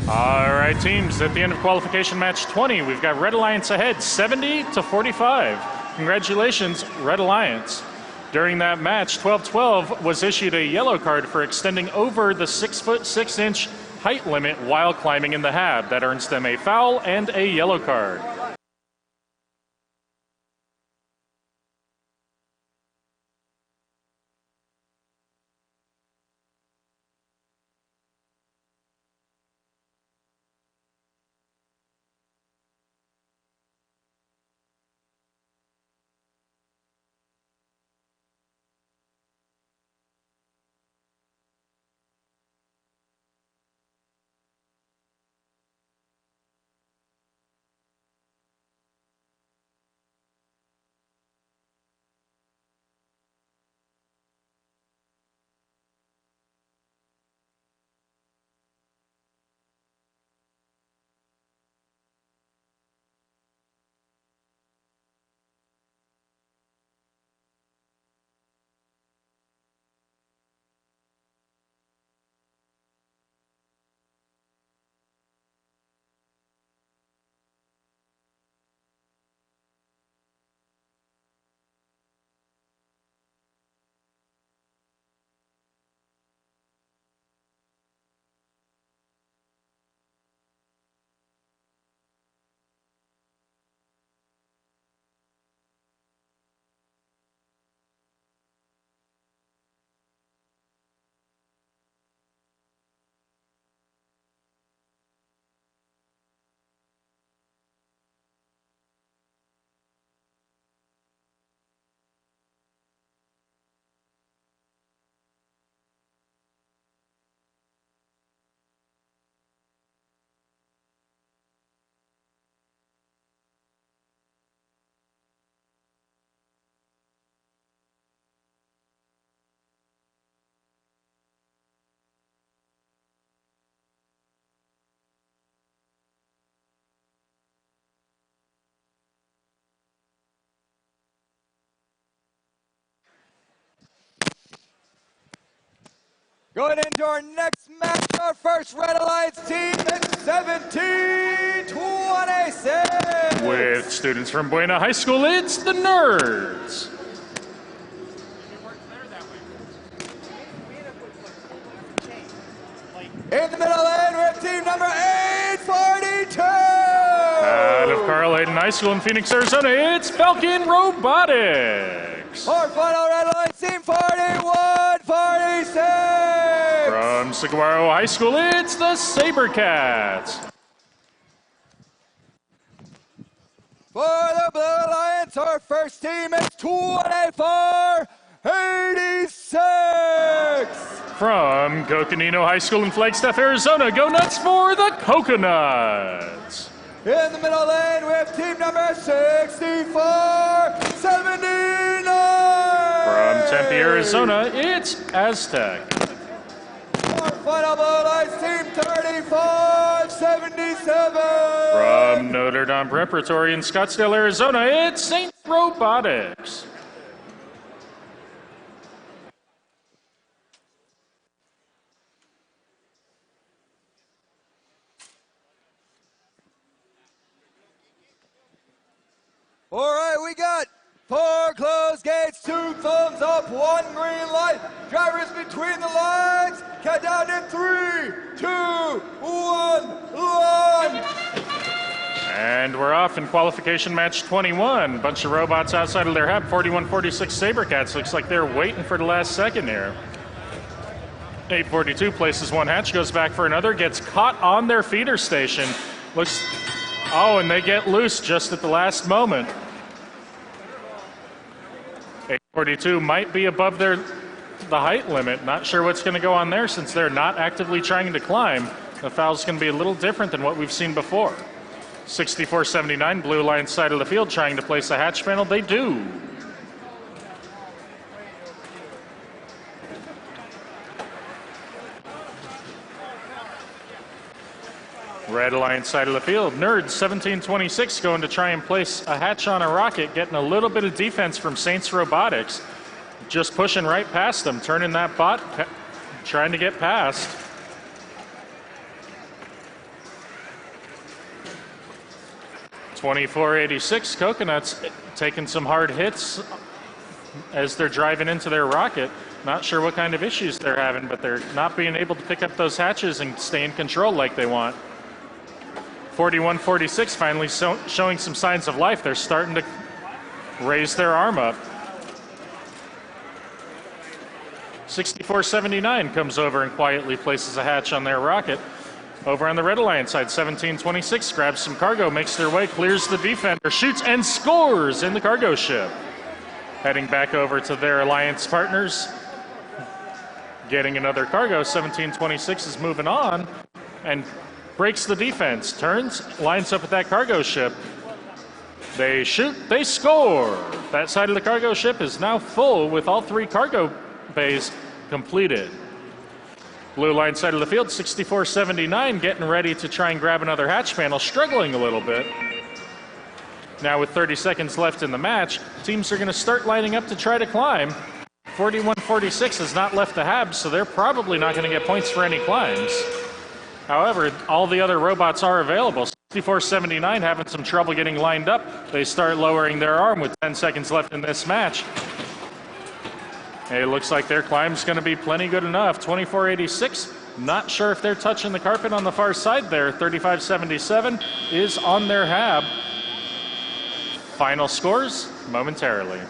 [SPEAKER 1] All right, teams, at the end of qualification match 20, we've got Red Alliance ahead, 70-45. Congratulations, Red Alliance. During that match, 12-12 was issued a yellow card for extending over the 6'6" height limit while climbing in the Hab. That earns them a foul and a yellow card.
[SPEAKER 5] Going into our next match, our first Red Alliance team is 1726.
[SPEAKER 1] With students from Buena High School, it's the Nerds.
[SPEAKER 5] In the middle lane, we have team number 842.
[SPEAKER 1] Out of Carl Hayden High School in Phoenix, Arizona, it's Falcon Robotics.
[SPEAKER 5] Our final Red Alliance team 4146.
[SPEAKER 1] From Saguaro High School, it's the Sabercats.
[SPEAKER 5] For the Blue Alliance, our first team is 2486.
[SPEAKER 1] From Coconino High School in Flagstaff, Arizona, go nuts for the Coconuts.
[SPEAKER 5] In the middle lane, we have team number 6479.
[SPEAKER 1] From Tempe, Arizona, it's Aztec.
[SPEAKER 5] Our final Blue Alliance team 3577.
[SPEAKER 1] From Notre Dame Preparatory in Scottsdale, Arizona, it's Saint Robotics.
[SPEAKER 5] All right, we got 4 closed gates, 2 thumbs up, 1 green light. Drivers between the lines. Count down in 3, 2, 1.
[SPEAKER 1] And we're off in qualification match 21. Bunch of robots outside of their hub. 4146 Sabercats. Looks like they're waiting for the last second here. 842 places one hatch, goes back for another, gets caught on their feeder station. Looks, oh, and they get loose just at the last moment. 842 might be above the height limit. Not sure what's going to go on there since they're not actively trying to climb. The foul's going to be a little different than what we've seen before. 6479, Blue Alliance side of the field, trying to place a hatch panel. They do. Red Alliance side of the field, Nerds 1726 going to try and place a hatch on a rocket, getting a little bit of defense from Saints Robotics. Just pushing right past them, turning that bot, trying to get past. .2486 Coconuts taking some hard hits as they're driving into their rocket. Not sure what kind of issues they're having, but they're not being able to pick up those hatches and stay in control like they want. 4146 finally showing some signs of life. They're starting to raise their arm up. 6479 comes over and quietly places a hatch on their rocket. Over on the Red Alliance side, 1726 grabs some cargo, makes their way, clears the defender, shoots and scores in the cargo ship. Heading back over to their Alliance partners, getting another cargo. 1726 is moving on and breaks the defense, turns, lines up at that cargo ship. They shoot, they score. That side of the cargo ship is now full with all 3 cargo bays completed. Blue line side of the field, 6479 getting ready to try and grab another hatch panel, struggling a little bit. Now with 30 seconds left in the match, teams are going to start lining up to try to climb. 4146 has not left the hab, so they're probably not going to get points for any climbs. However, all the other robots are available. 6479 having some trouble getting lined up. They start lowering their arm with 10 seconds left in this match. It looks like their climb's going to be plenty good enough. 2486, not sure if they're touching the carpet on the far side there. 3577 is on their hab. Final scores momentarily.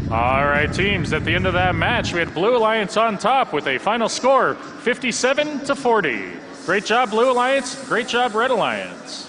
[SPEAKER 1] All right, teams, at the end of that match, we had Blue Alliance on top with a final score, 57-40. Great job, Blue Alliance. Great job, Red Alliance.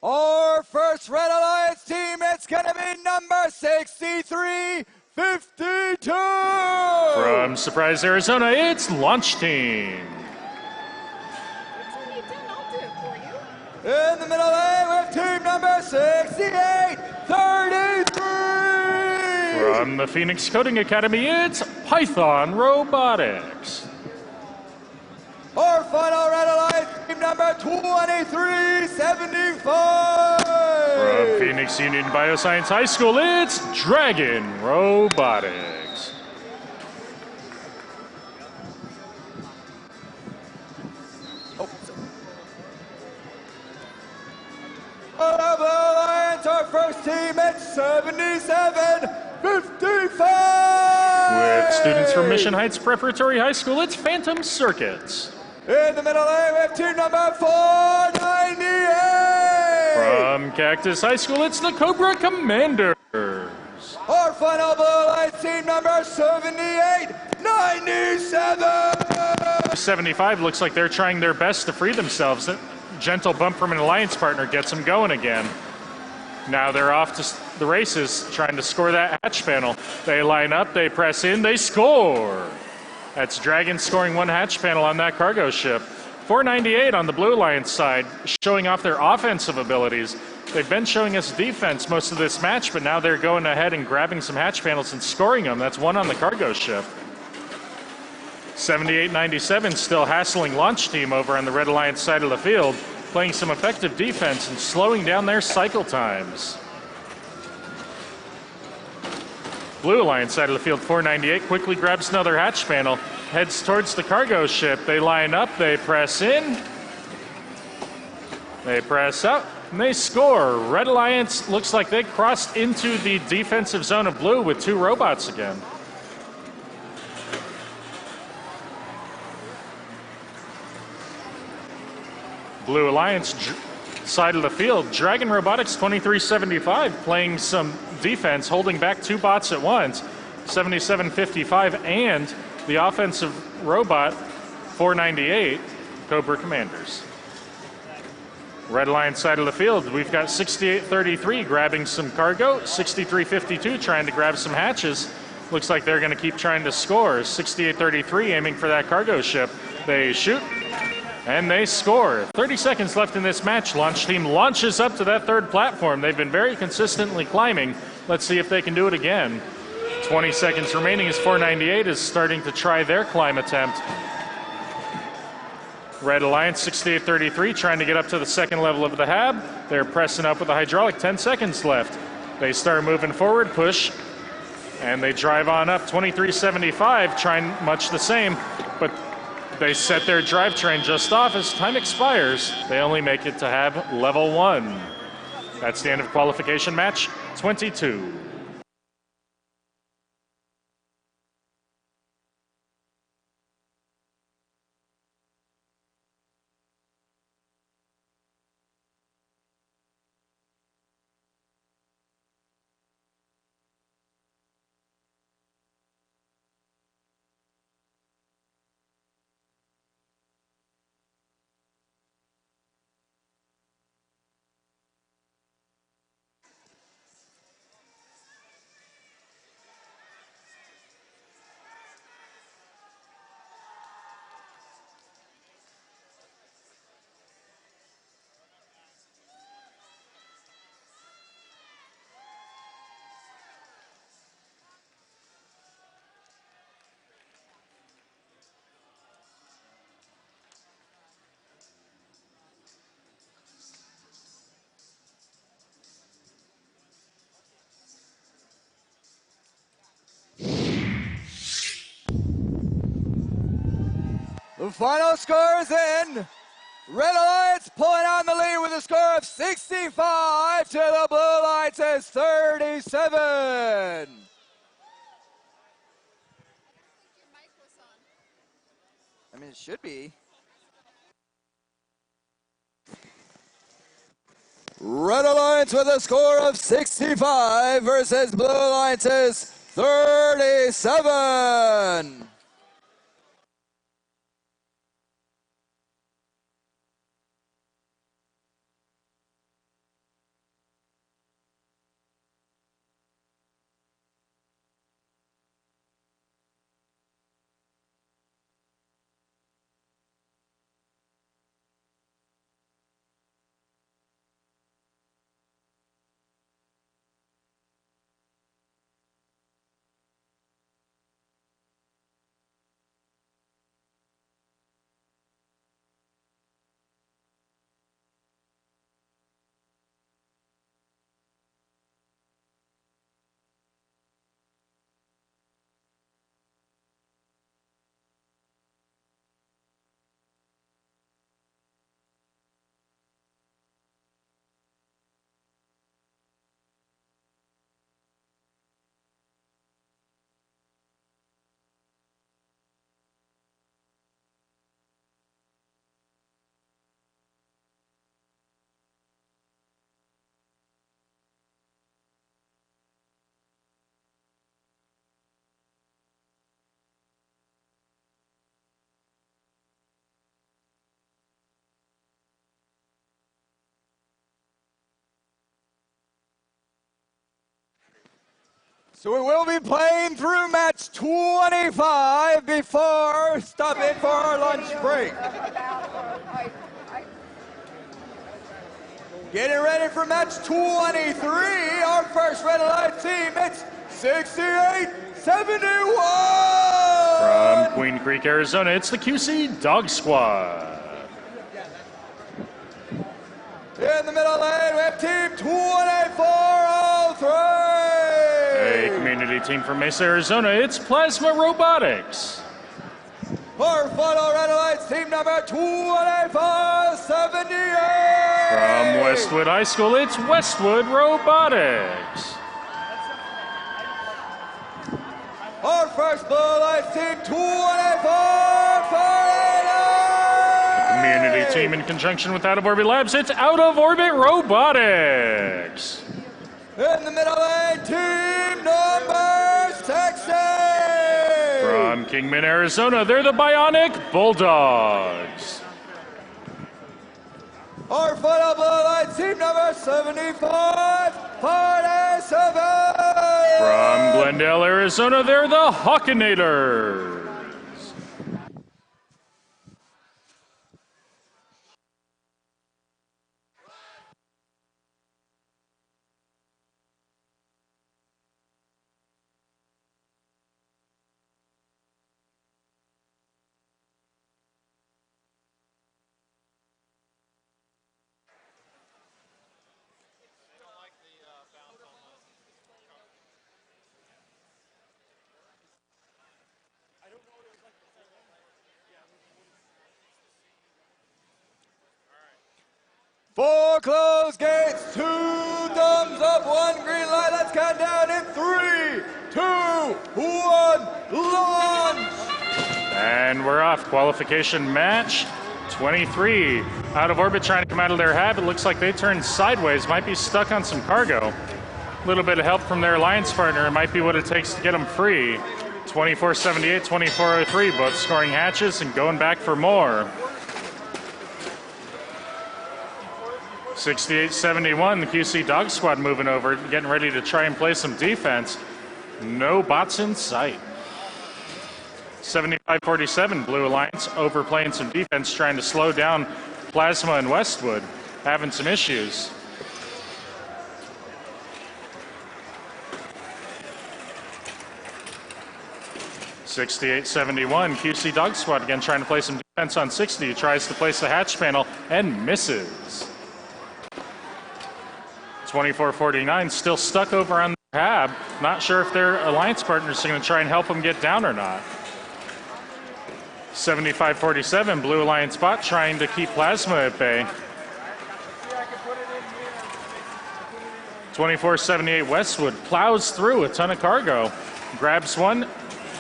[SPEAKER 5] Our first Red Alliance team, it's going to be number 6352.
[SPEAKER 1] From Surprise, Arizona, it's Launch Team.
[SPEAKER 5] In the middle lane, we have team number 6833.
[SPEAKER 1] From the Phoenix Coding Academy, it's Python Robotics.
[SPEAKER 5] Our final Red Alliance team number 2375.
[SPEAKER 1] From Phoenix Union Bioscience High School, it's Dragon Robotics.
[SPEAKER 5] Alliance, our first team at 7755.
[SPEAKER 1] With students from Mission Heights Preparatory High School, it's Phantom Circuits.
[SPEAKER 5] In the middle lane, we have team number 498.
[SPEAKER 1] From Cactus High School, it's the Cobra Commanders.
[SPEAKER 5] Our final Blue Alliance team number 7897.
[SPEAKER 1] 75 looks like they're trying their best to free themselves. A gentle bump from an alliance partner gets them going again. Now they're off to the races, trying to score that hatch panel. They line up, they press in, they score. That's Dragon scoring one hatch panel on that cargo ship. 498 on the Blue Alliance side, showing off their offensive abilities. They've been showing us defense most of this match, but now they're going ahead and grabbing some hatch panels and scoring them. That's one on the cargo ship. 7897 still hassling Launch Team over on the Red Alliance side of the field, playing some effective defense and slowing down their cycle times. Blue Alliance side of the field, 498, quickly grabs another hatch panel, heads towards the cargo ship. They line up, they press in, they press out, and they score. Red Alliance looks like they crossed into the defensive zone of blue with two robots again. Blue Alliance side of the field, Dragon Robotics 2375 playing some defense, holding back two bots at once, 7755 and the offensive robot 498, Cobra Commanders. Red Alliance side of the field, we've got 6833 grabbing some cargo, 6352 trying to grab some hatches. Looks like they're going to keep trying to score. 6833 aiming for that cargo ship. They shoot. And they score. 30 seconds left in this match. Launch Team launches up to that third platform. They've been very consistently climbing. Let's see if they can do it again. 20 seconds remaining as 498 is starting to try their climb attempt. Red Alliance 68-33 trying to get up to the second level of the hab. They're pressing up with the hydraulic, 10 seconds left. They start moving forward, push, and they drive on up 23-75, trying much the same, but they set their drivetrain just off as time expires. They only make it to hab level 1. That's the end of qualification match 22.
[SPEAKER 5] The final score is in. Red Alliance pulling on the lead with a score of 65 to the Blue Alliance's 37. I mean, it should be. Red Alliance with a score of 65 versus Blue Alliance's 37. So we will be playing through match 25 before stopping for our lunch break. Getting ready for match 23, our first Red Alliance team, it's 68-71!
[SPEAKER 1] From Queen Creek, Arizona, it's the QC Dog Squad.
[SPEAKER 5] In the middle lane, we have team 2403!
[SPEAKER 1] A community team from Mesa, Arizona, it's Plasma Robotics.
[SPEAKER 5] Our final Red Alliance team number 2478!
[SPEAKER 1] From Westwood High School, it's Westwood Robotics.
[SPEAKER 5] Our first Blue Alliance team 2449!
[SPEAKER 1] Community team in conjunction with Out of Orbit Labs, it's Out of Orbit Robotics.
[SPEAKER 5] In the middle lane, team numbers Texas!
[SPEAKER 1] From Kingman, Arizona, they're the Bionic Bulldogs.
[SPEAKER 5] Our final Blue Alliance team number 7547!
[SPEAKER 1] From Glendale, Arizona, they're the Hawkinators.
[SPEAKER 5] 4 closed gates, 2 thumbs up, 1 green light. Let's count down in 3, 2, 1, launch!
[SPEAKER 1] And we're off. Qualification match 23. Out of orbit, trying to come out of their hab. It looks like they turned sideways. Might be stuck on some cargo. A little bit of help from their alliance partner. It might be what it takes to get them free. 2478, 2403, both scoring hatches and going back for more. 6871, the QC Dog Squad moving over, getting ready to try and play some defense. No bots in sight. 7547, Blue Alliance overplaying some defense, trying to slow down Plasma and Westwood, having some issues. .6871, QC Dog Squad again trying to play some defense on 60. Tries to place the hatch panel and misses. 2449 still stuck over on the hab. Not sure if their alliance partners are going to try and help them get down or not. 7547, Blue Alliance bot trying to keep Plasma at bay. 2478 Westwood plows through a ton of cargo. Grabs one,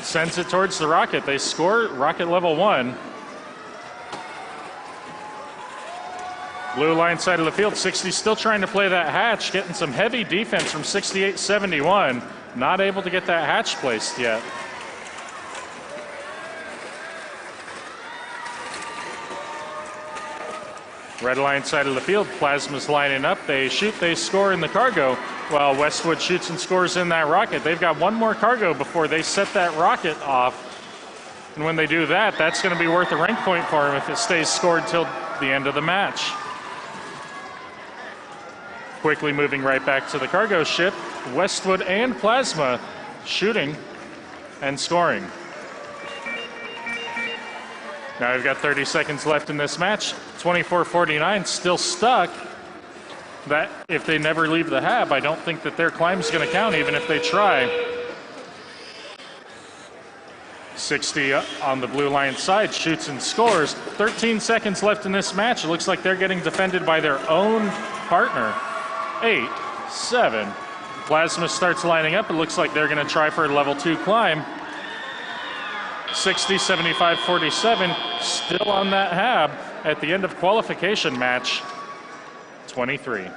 [SPEAKER 1] sends it towards the rocket. They score rocket level 1. Blue Alliance side of the field, 60 still trying to play that hatch, getting some heavy defense from 6871. Not able to get that hatch placed yet. Red Alliance side of the field, Plasma's lining up. They shoot, they score in the cargo, while Westwood shoots and scores in that rocket. They've got one more cargo before they set that rocket off. And when they do that, that's going to be worth a rank point for them if it stays scored till the end of the match. Quickly moving right back to the cargo ship, Westwood and Plasma shooting and scoring. Now we've got 30 seconds left in this match. 2449 still stuck. That if they never leave the hab, I don't think that their climb's going to count even if they try. 60 on the Blue Alliance side, shoots and scores. 13 seconds left in this match. It looks like they're getting defended by their own partner. 8, 7. Plasma starts lining up. It looks like they're going to try for a level 2 climb. 60, 75, 47, still on that hab at the end of qualification match 23.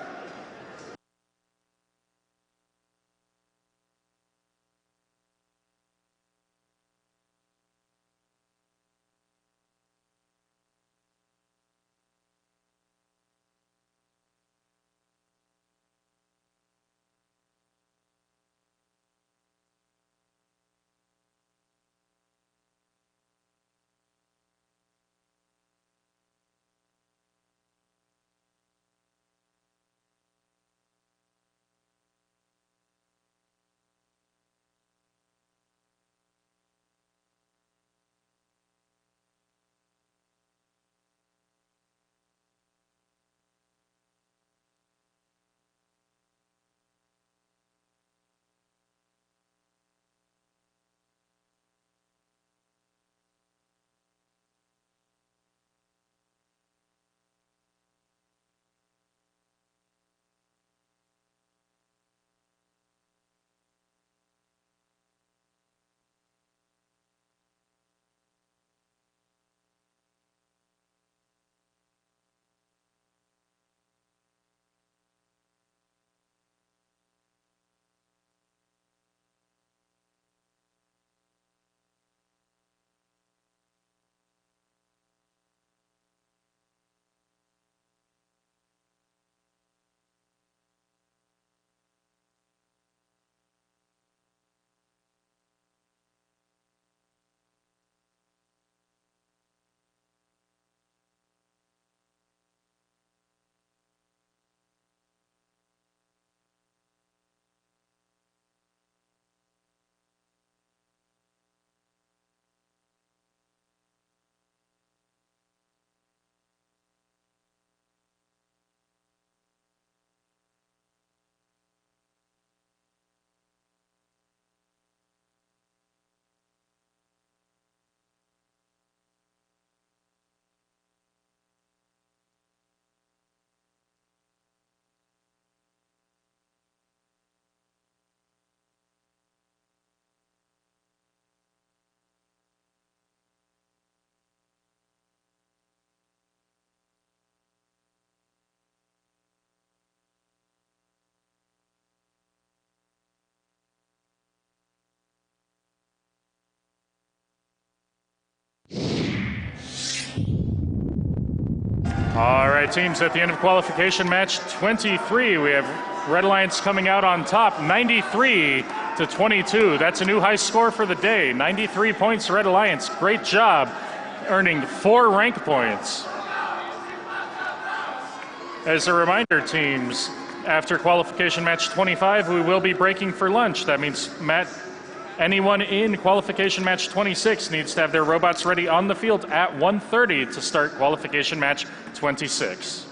[SPEAKER 1] All right, teams, at the end of qualification match 23, we have Red Alliance coming out on top, 93-22. That's a new high score for the day. 93 points, Red Alliance. Great job, earning 4 rank points. As a reminder, teams, after qualification match 25, we will be breaking for lunch. That means anyone in qualification match 26 needs to have their robots ready on the field at 1:30 to start qualification match 26.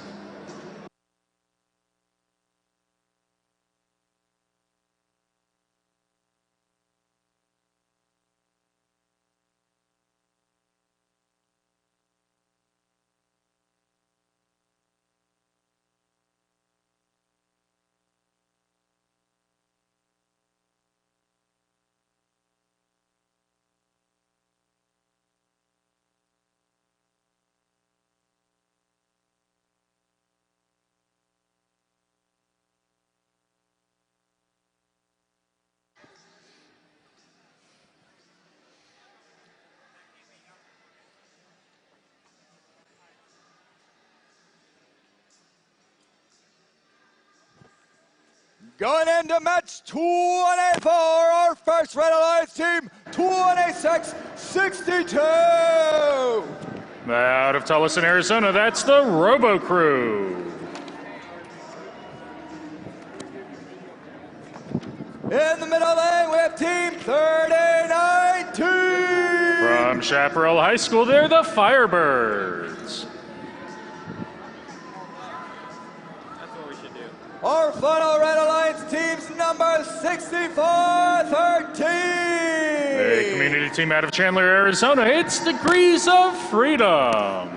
[SPEAKER 5] Going into match 24, our first Red Alliance team, 26-62.
[SPEAKER 1] Out of Tucson, Arizona, that's the Robo Crew.
[SPEAKER 5] In the middle lane, we have team 3019.
[SPEAKER 1] From Chaparral High School, they're the Firebirds.
[SPEAKER 5] Our final Red Alliance team's number 6413.
[SPEAKER 1] A community team out of Chandler, Arizona. It's Degrees of Freedom.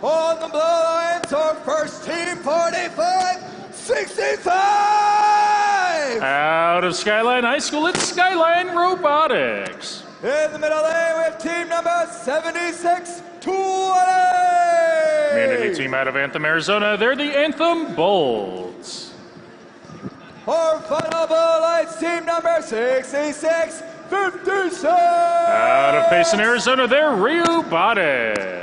[SPEAKER 5] On the Blue Alliance, our first team, 4565.
[SPEAKER 1] Out of Skyline High School, it's Skyline Robotics.
[SPEAKER 5] In the middle lane, we have team number 7620.
[SPEAKER 1] Community team out of Anthem, Arizona. They're the Anthem Bolts.
[SPEAKER 5] Our final Blue Alliance team number 6656.
[SPEAKER 1] Out of Payson, Arizona, they're Robotics.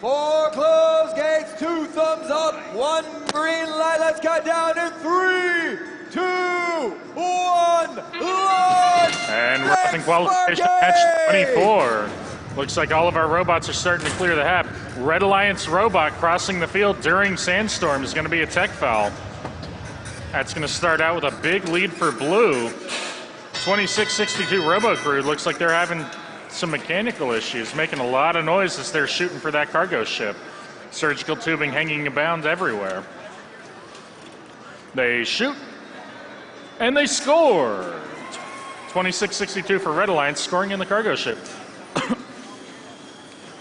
[SPEAKER 5] 4 closed gates, 2 thumbs up, 1 green light. Let's count down in 3, 2, 1, launch!
[SPEAKER 1] And we're in qualification match 24. Looks like all of our robots are starting to clear the hab. Red Alliance robot crossing the field during Sandstorm is going to be a tech foul. That's going to start out with a big lead for blue. 2662 Robo Crew looks like they're having some mechanical issues, making a lot of noise as they're shooting for that cargo ship. Surgical tubing hanging abound everywhere. They shoot, and they score. 2662 for Red Alliance, scoring in the cargo ship.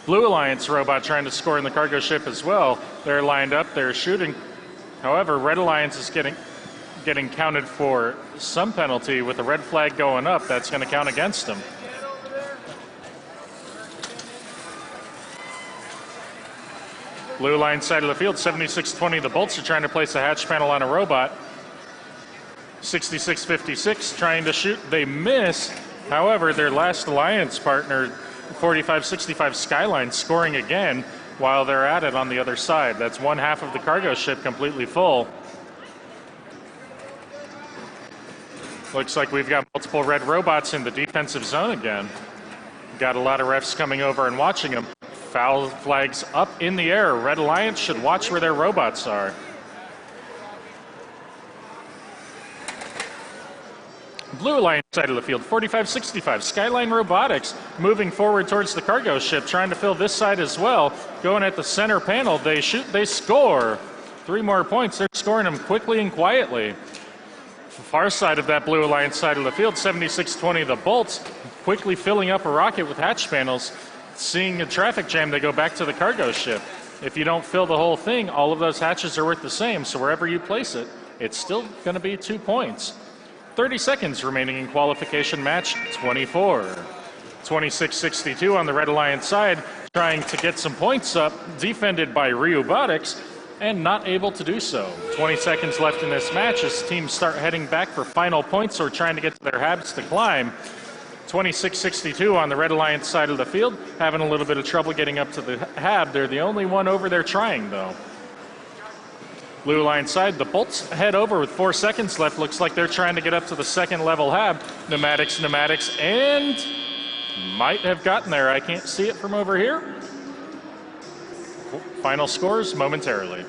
[SPEAKER 1] Blue Alliance robot trying to score in the cargo ship as well. They're lined up, they're shooting. However, Red Alliance is getting counted for some penalty with the red flag going up. That's going to count against them. Blue line side of the field, 7620. The Bolts are trying to place a hatch panel on a robot. 6656 trying to shoot. They miss. However, their last alliance partner, 4565 Skyline, scoring again while they're at it on the other side. That's one half of the cargo ship completely full. Looks like we've got multiple red robots in the defensive zone again. Got a lot of refs coming over and watching them. Foul flags up in the air. Red Alliance should watch where their robots are. Blue Alliance side of the field, 4565. Skyline Robotics moving forward towards the cargo ship, trying to fill this side as well. Going at the center panel, they shoot, they score. 3 more points. They're scoring them quickly and quietly. Far side of that Blue Alliance side of the field, 7620. The Bolts quickly filling up a rocket with hatch panels. Seeing a traffic jam, they go back to the cargo ship. If you don't fill the whole thing, all of those hatches are worth the same, so wherever you place it, it's still going to be 2 points. 30 seconds remaining in qualification match 24. 2662 on the Red Alliance side, trying to get some points up, defended by ROBOTICS, and not able to do so. 20 seconds left in this match as teams start heading back for final points or trying to get to their habs to climb. 2662 on the Red Alliance side of the field, having a little bit of trouble getting up to the hab. They're the only one over there trying, though. Blue Alliance side, the Bolts head over with 4 seconds left. Looks like they're trying to get up to the second level hab. Pneumatics, and might have gotten there. I can't see it from over here. Final scores momentarily.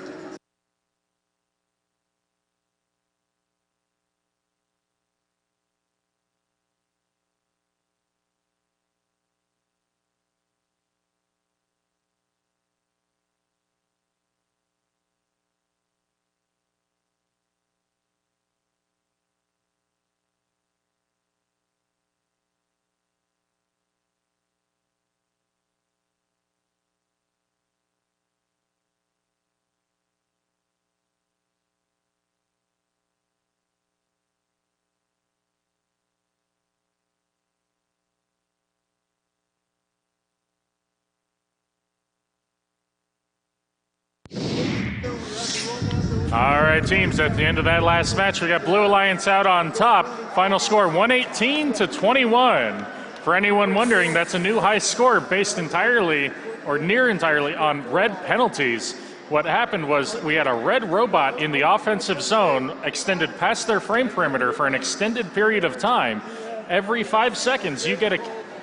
[SPEAKER 1] All right, teams, at the end of that last match, we got Blue Alliance out on top. Final score 118-21. For anyone wondering, that's a new high score based entirely or near entirely on red penalties. What happened was we had a red robot in the offensive zone extended past their frame perimeter for an extended period of time. Every 5 seconds, you get a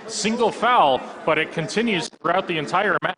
[SPEAKER 1] single foul, but it continues throughout the entire match.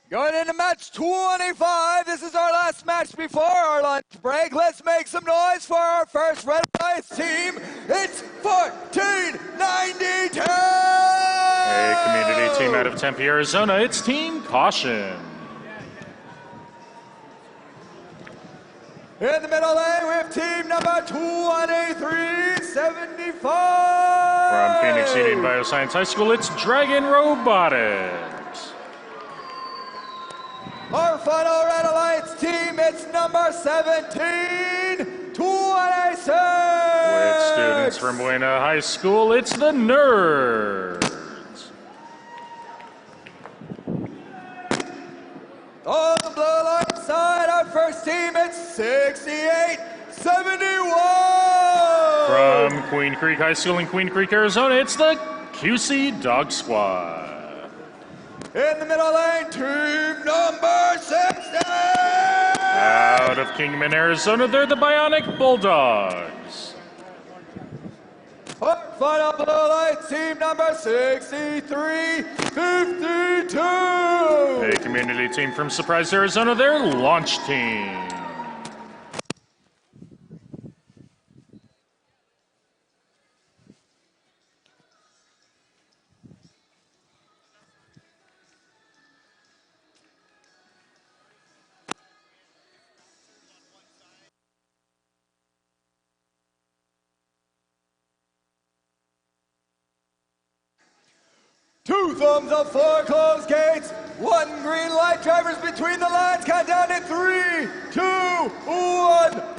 [SPEAKER 5] Going into match 25. This is our last match before our lunch break. Let's make some noise for our first Red Alliance team. It's 1492!
[SPEAKER 1] A community team out of Tempe, Arizona. It's Team Caution.
[SPEAKER 5] In the middle lane, we have team number 2375.
[SPEAKER 1] From Phoenix Union Bioscience High School, it's Dragon Robotics.
[SPEAKER 5] Our final Red Alliance team, it's number 1726.
[SPEAKER 1] With students from Buena High School, it's the Nerds.
[SPEAKER 5] On the blue line side, our first team, it's 6871.
[SPEAKER 1] From Queen Creek High School in Queen Creek, Arizona, it's the QC Dog Squad.
[SPEAKER 5] In the middle lane, team number 60.
[SPEAKER 1] Out of Kingman, Arizona, they're the Bionic Bulldogs.
[SPEAKER 5] Our final blue line, team number 6352.
[SPEAKER 1] A community team from Surprise, Arizona, their Launch Team.
[SPEAKER 5] Two thumbs up, four closed gates, one green light, drivers between the lines, count down in 3, 2, 1,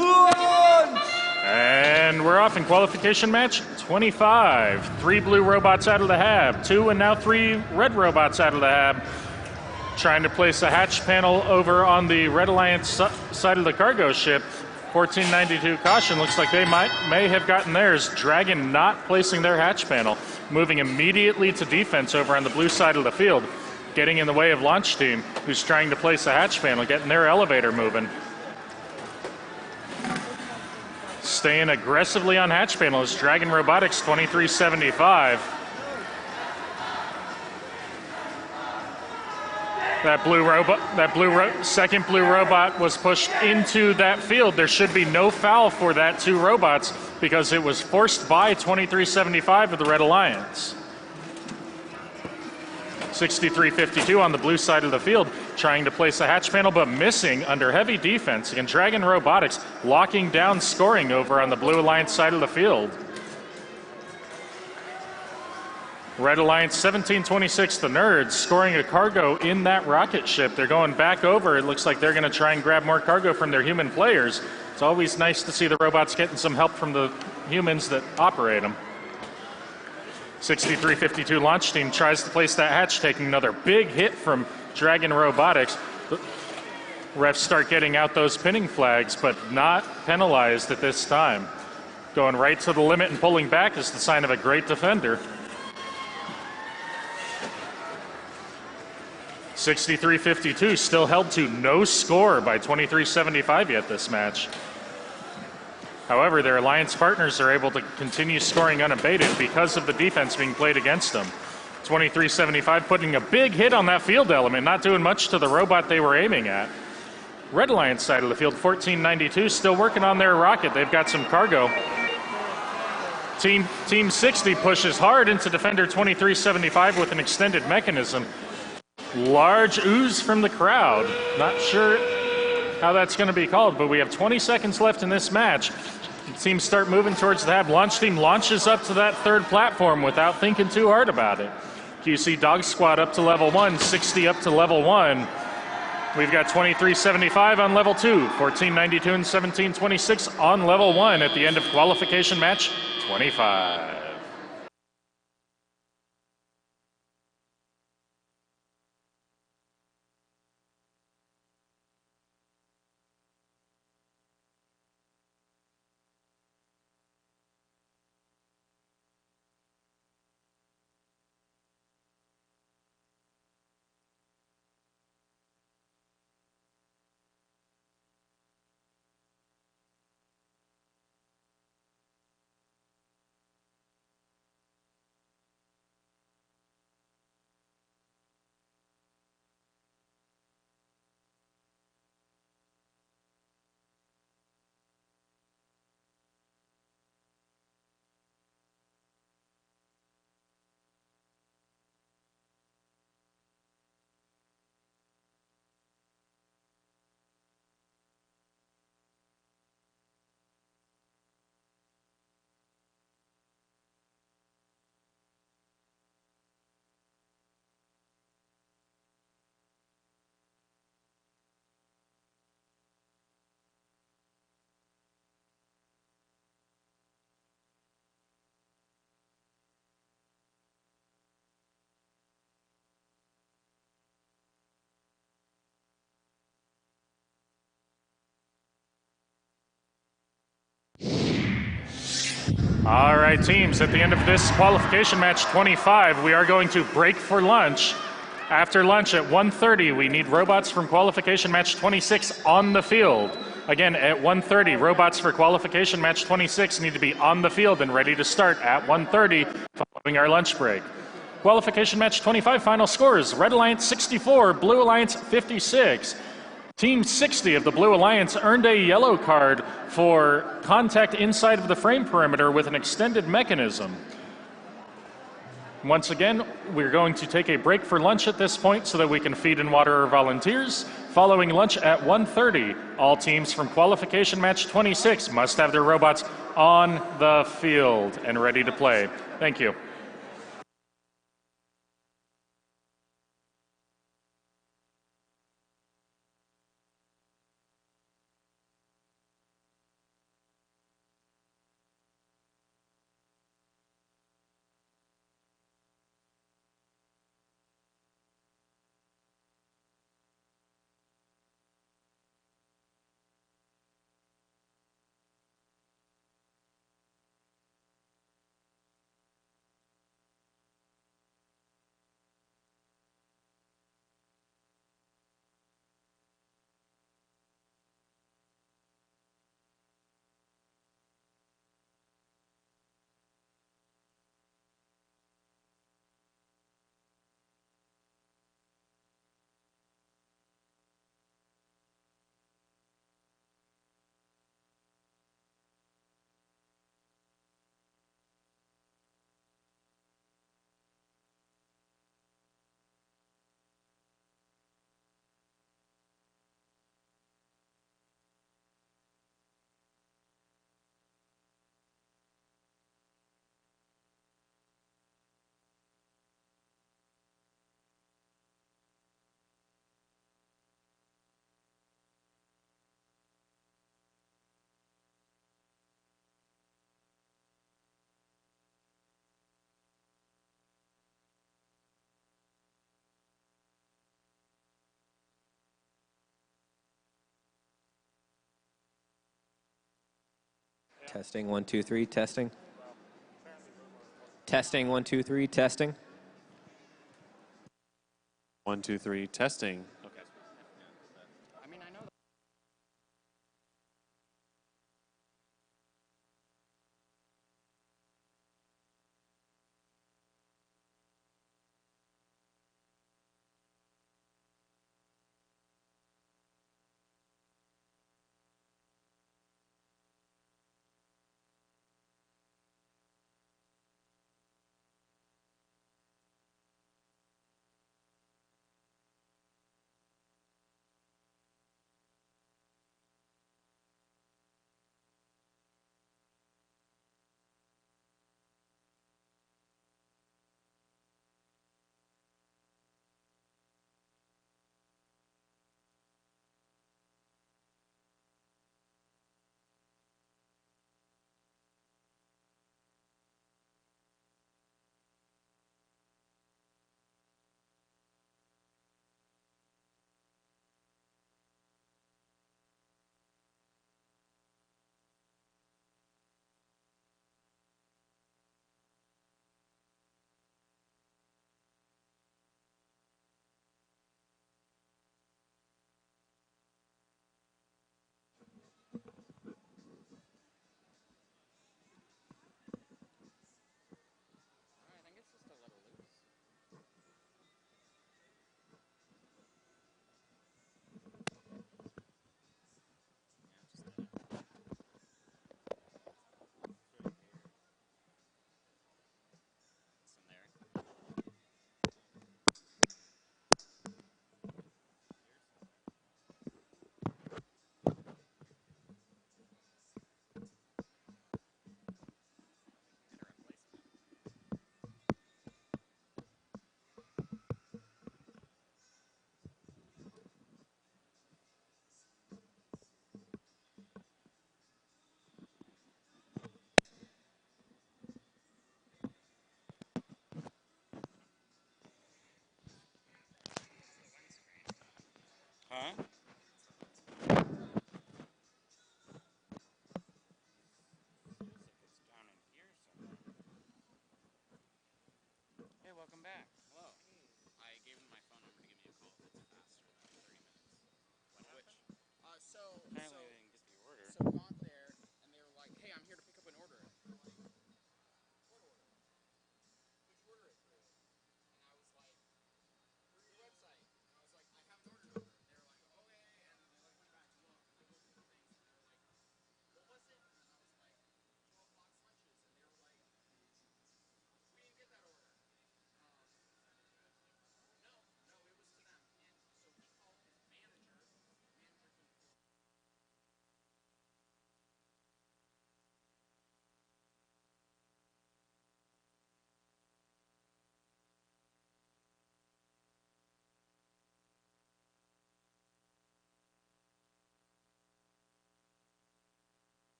[SPEAKER 5] launch!
[SPEAKER 1] And we're off in qualification match 25. 3 blue robots out of the hab, 2 and now 3 red robots out of the hab. Trying to place a hatch panel over on the Red Alliance side of the cargo ship. 1492 Caution, looks like they may have gotten theirs. Dragon not placing their hatch panel, moving immediately to defense over on the blue side of the field, getting in the way of Launch Team, who's trying to place a hatch panel, getting their elevator moving. Staying aggressively on hatch panel is Dragon Robotics 2375. That second blue robot was pushed into that field. There should be no foul for that 2 robots because it was forced by 2375 of the Red Alliance. 6352 on the blue side of the field, trying to place a hatch panel but missing under heavy defense. Again, Dragon Robotics locking down scoring over on the Blue Alliance side of the field. Red Alliance 1726, the Nerds, scoring a cargo in that rocket ship. They're going back over. It looks like they're going to try and grab more cargo from their human players. It's always nice to see the robots getting some help from the humans that operate them. 6352 Launch Team tries to place that hatch, taking another big hit from Dragon Robotics. The refs start getting out those pinning flags, but not penalized at this time. Going right to the limit and pulling back is the sign of a great defender. 6352 still held to no score by 2375 yet this match. However, their alliance partners are able to continue scoring unabated because of the defense being played against them. 2375 putting a big hit on that field element, not doing much to the robot they were aiming at. Red Alliance side of the field, 1492, still working on their rocket. They've got some cargo. Team 60 pushes hard into Defender 2375 with an extended mechanism. Large ooze from the crowd. Not sure how that's going to be called, but we have 20 seconds left in this match. Teams start moving towards the hab. Launch Team launches up to that 3rd platform without thinking too hard about it. QC Dog Squad up to level 1, 60 up to level 1. We've got 2375 on level 2, 1492 and 1726 on level 1 at the end of qualification match 25. All right, teams, at the end of this qualification match 25, we are going to break for lunch. After lunch at 1:30, we need robots from qualification match 26 on the field. Again, at 1:30, robots for qualification match 26 need to be on the field and ready to start at 1:30 following our lunch break. Qualification match 25 final scores: Red Alliance 64, Blue Alliance 56. Team 60 of the Blue Alliance earned a yellow card for contact inside of the frame perimeter with an extended mechanism. Once again, we're going to take a break for lunch at this point so that we can feed and water our volunteers. Following lunch at 1:30, all teams from qualification match 26 must have their robots on the field and ready to play. Thank you.
[SPEAKER 10] Testing, 1, 2, 3, testing. Testing, 1, 2, 3, testing.
[SPEAKER 2] 1, 2, 3, testing. Okay.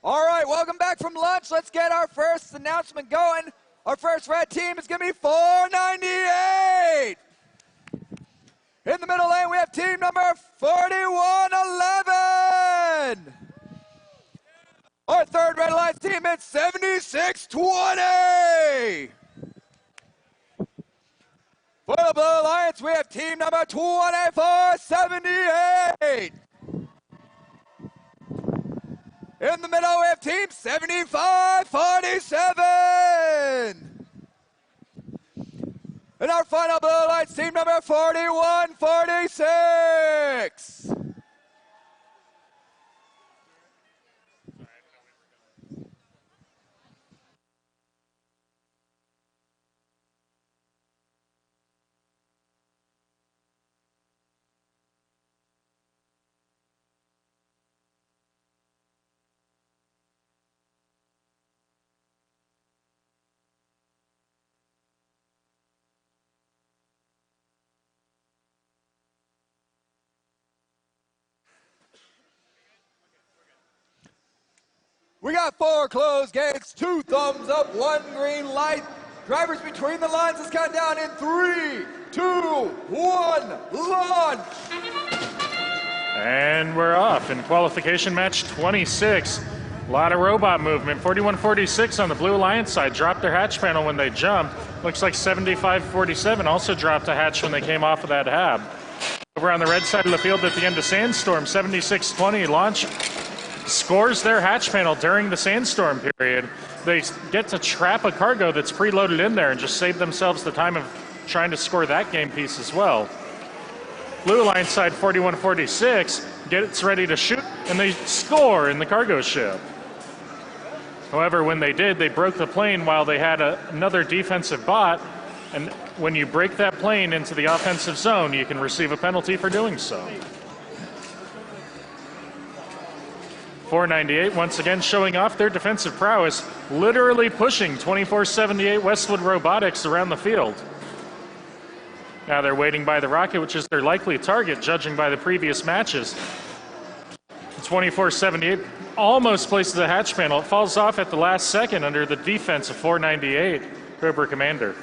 [SPEAKER 5] All right, welcome back from lunch. Let's get our first announcement going. Our first red team is going to be 498. In the middle lane, we have team number 4111. Our third red alliance team is 7620. For the blue alliance, we have team number 2478. In the middle, we have team 7547. And our final blue alliance team number 4146. We got 4 closed gates, 2 thumbs up, 1 green light. Drivers between the lines, let's count down in 3, 2, 1, launch!
[SPEAKER 1] And we're off in qualification match 26. A lot of robot movement. 4146 on the Blue Alliance side dropped their hatch panel when they jumped. Looks like 7547 also dropped a hatch when they came off of that hab. Over on the red side of the field at the end of Sandstorm, 7620 launch scores their hatch panel during the Sandstorm period. They get to trap a cargo that's preloaded in there and just save themselves the time of trying to score that game piece as well. Blue Alliance side 4146 gets ready to shoot, and they score in the cargo ship. However, when they did, they broke the plane while they had another defensive bot, and when you break that plane into the offensive zone, you can receive a penalty for doing so. 498 once again showing off their defensive prowess, literally pushing 2478 Westwood Robotics around the field. Now they're waiting by the rocket, which is their likely target, judging by the previous matches. 2478 almost places a hatch panel. It falls off at the last second under the defense of 498, Cobra Commander.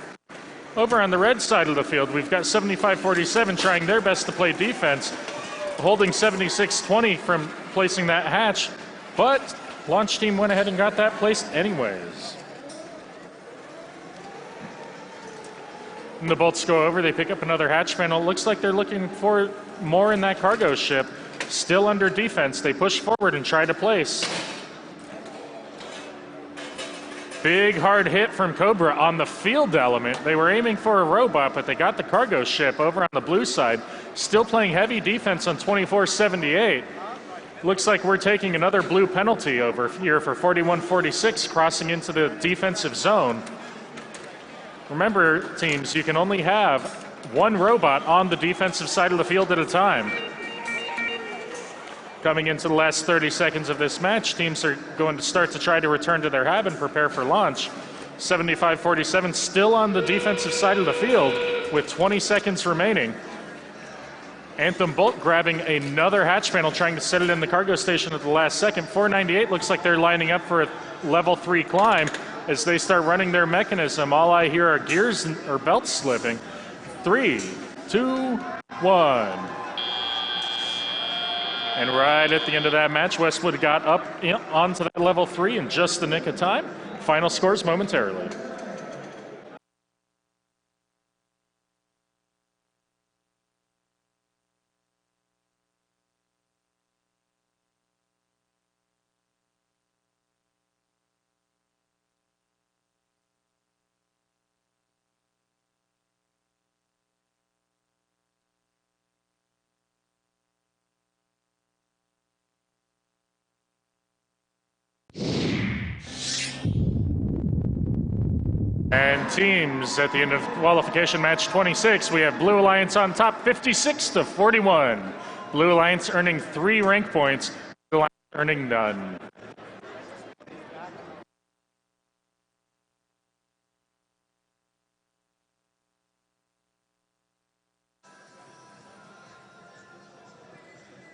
[SPEAKER 1] Over on the red side of the field, we've got 7547 trying their best to play defense, holding 7620 from placing that hatch, but launch team went ahead and got that placed anyways. And the bolts go over, they pick up another hatch panel. It looks like they're looking for more in that cargo ship. Still under defense, they push forward and try to place. Big hard hit from Cobra on the field element. They were aiming for a robot, but they got the cargo ship over on the blue side. Still playing heavy defense on 2478. Looks like we're taking another blue penalty over here for 4146 crossing into the defensive zone. Remember, teams, you can only have 1 robot on the defensive side of the field at a time. Coming into the last 30 seconds of this match, teams are going to start to try to return to their hab and prepare for launch. 7547 still on the defensive side of the field with 20 seconds remaining. Anthem Bolt grabbing another hatch panel, trying to set it in the cargo station at the last second. 498 looks like they're lining up for a level 3 climb as they start running their mechanism. All I hear are gears or belts slipping. 3, 2, 1. And right at the end of that match, Westwood got up onto that level 3 in just the nick of time. Final scores momentarily. And teams at the end of qualification match 26, we have Blue Alliance on top 56-41. Blue Alliance earning 3 rank points, Blue Alliance earning none.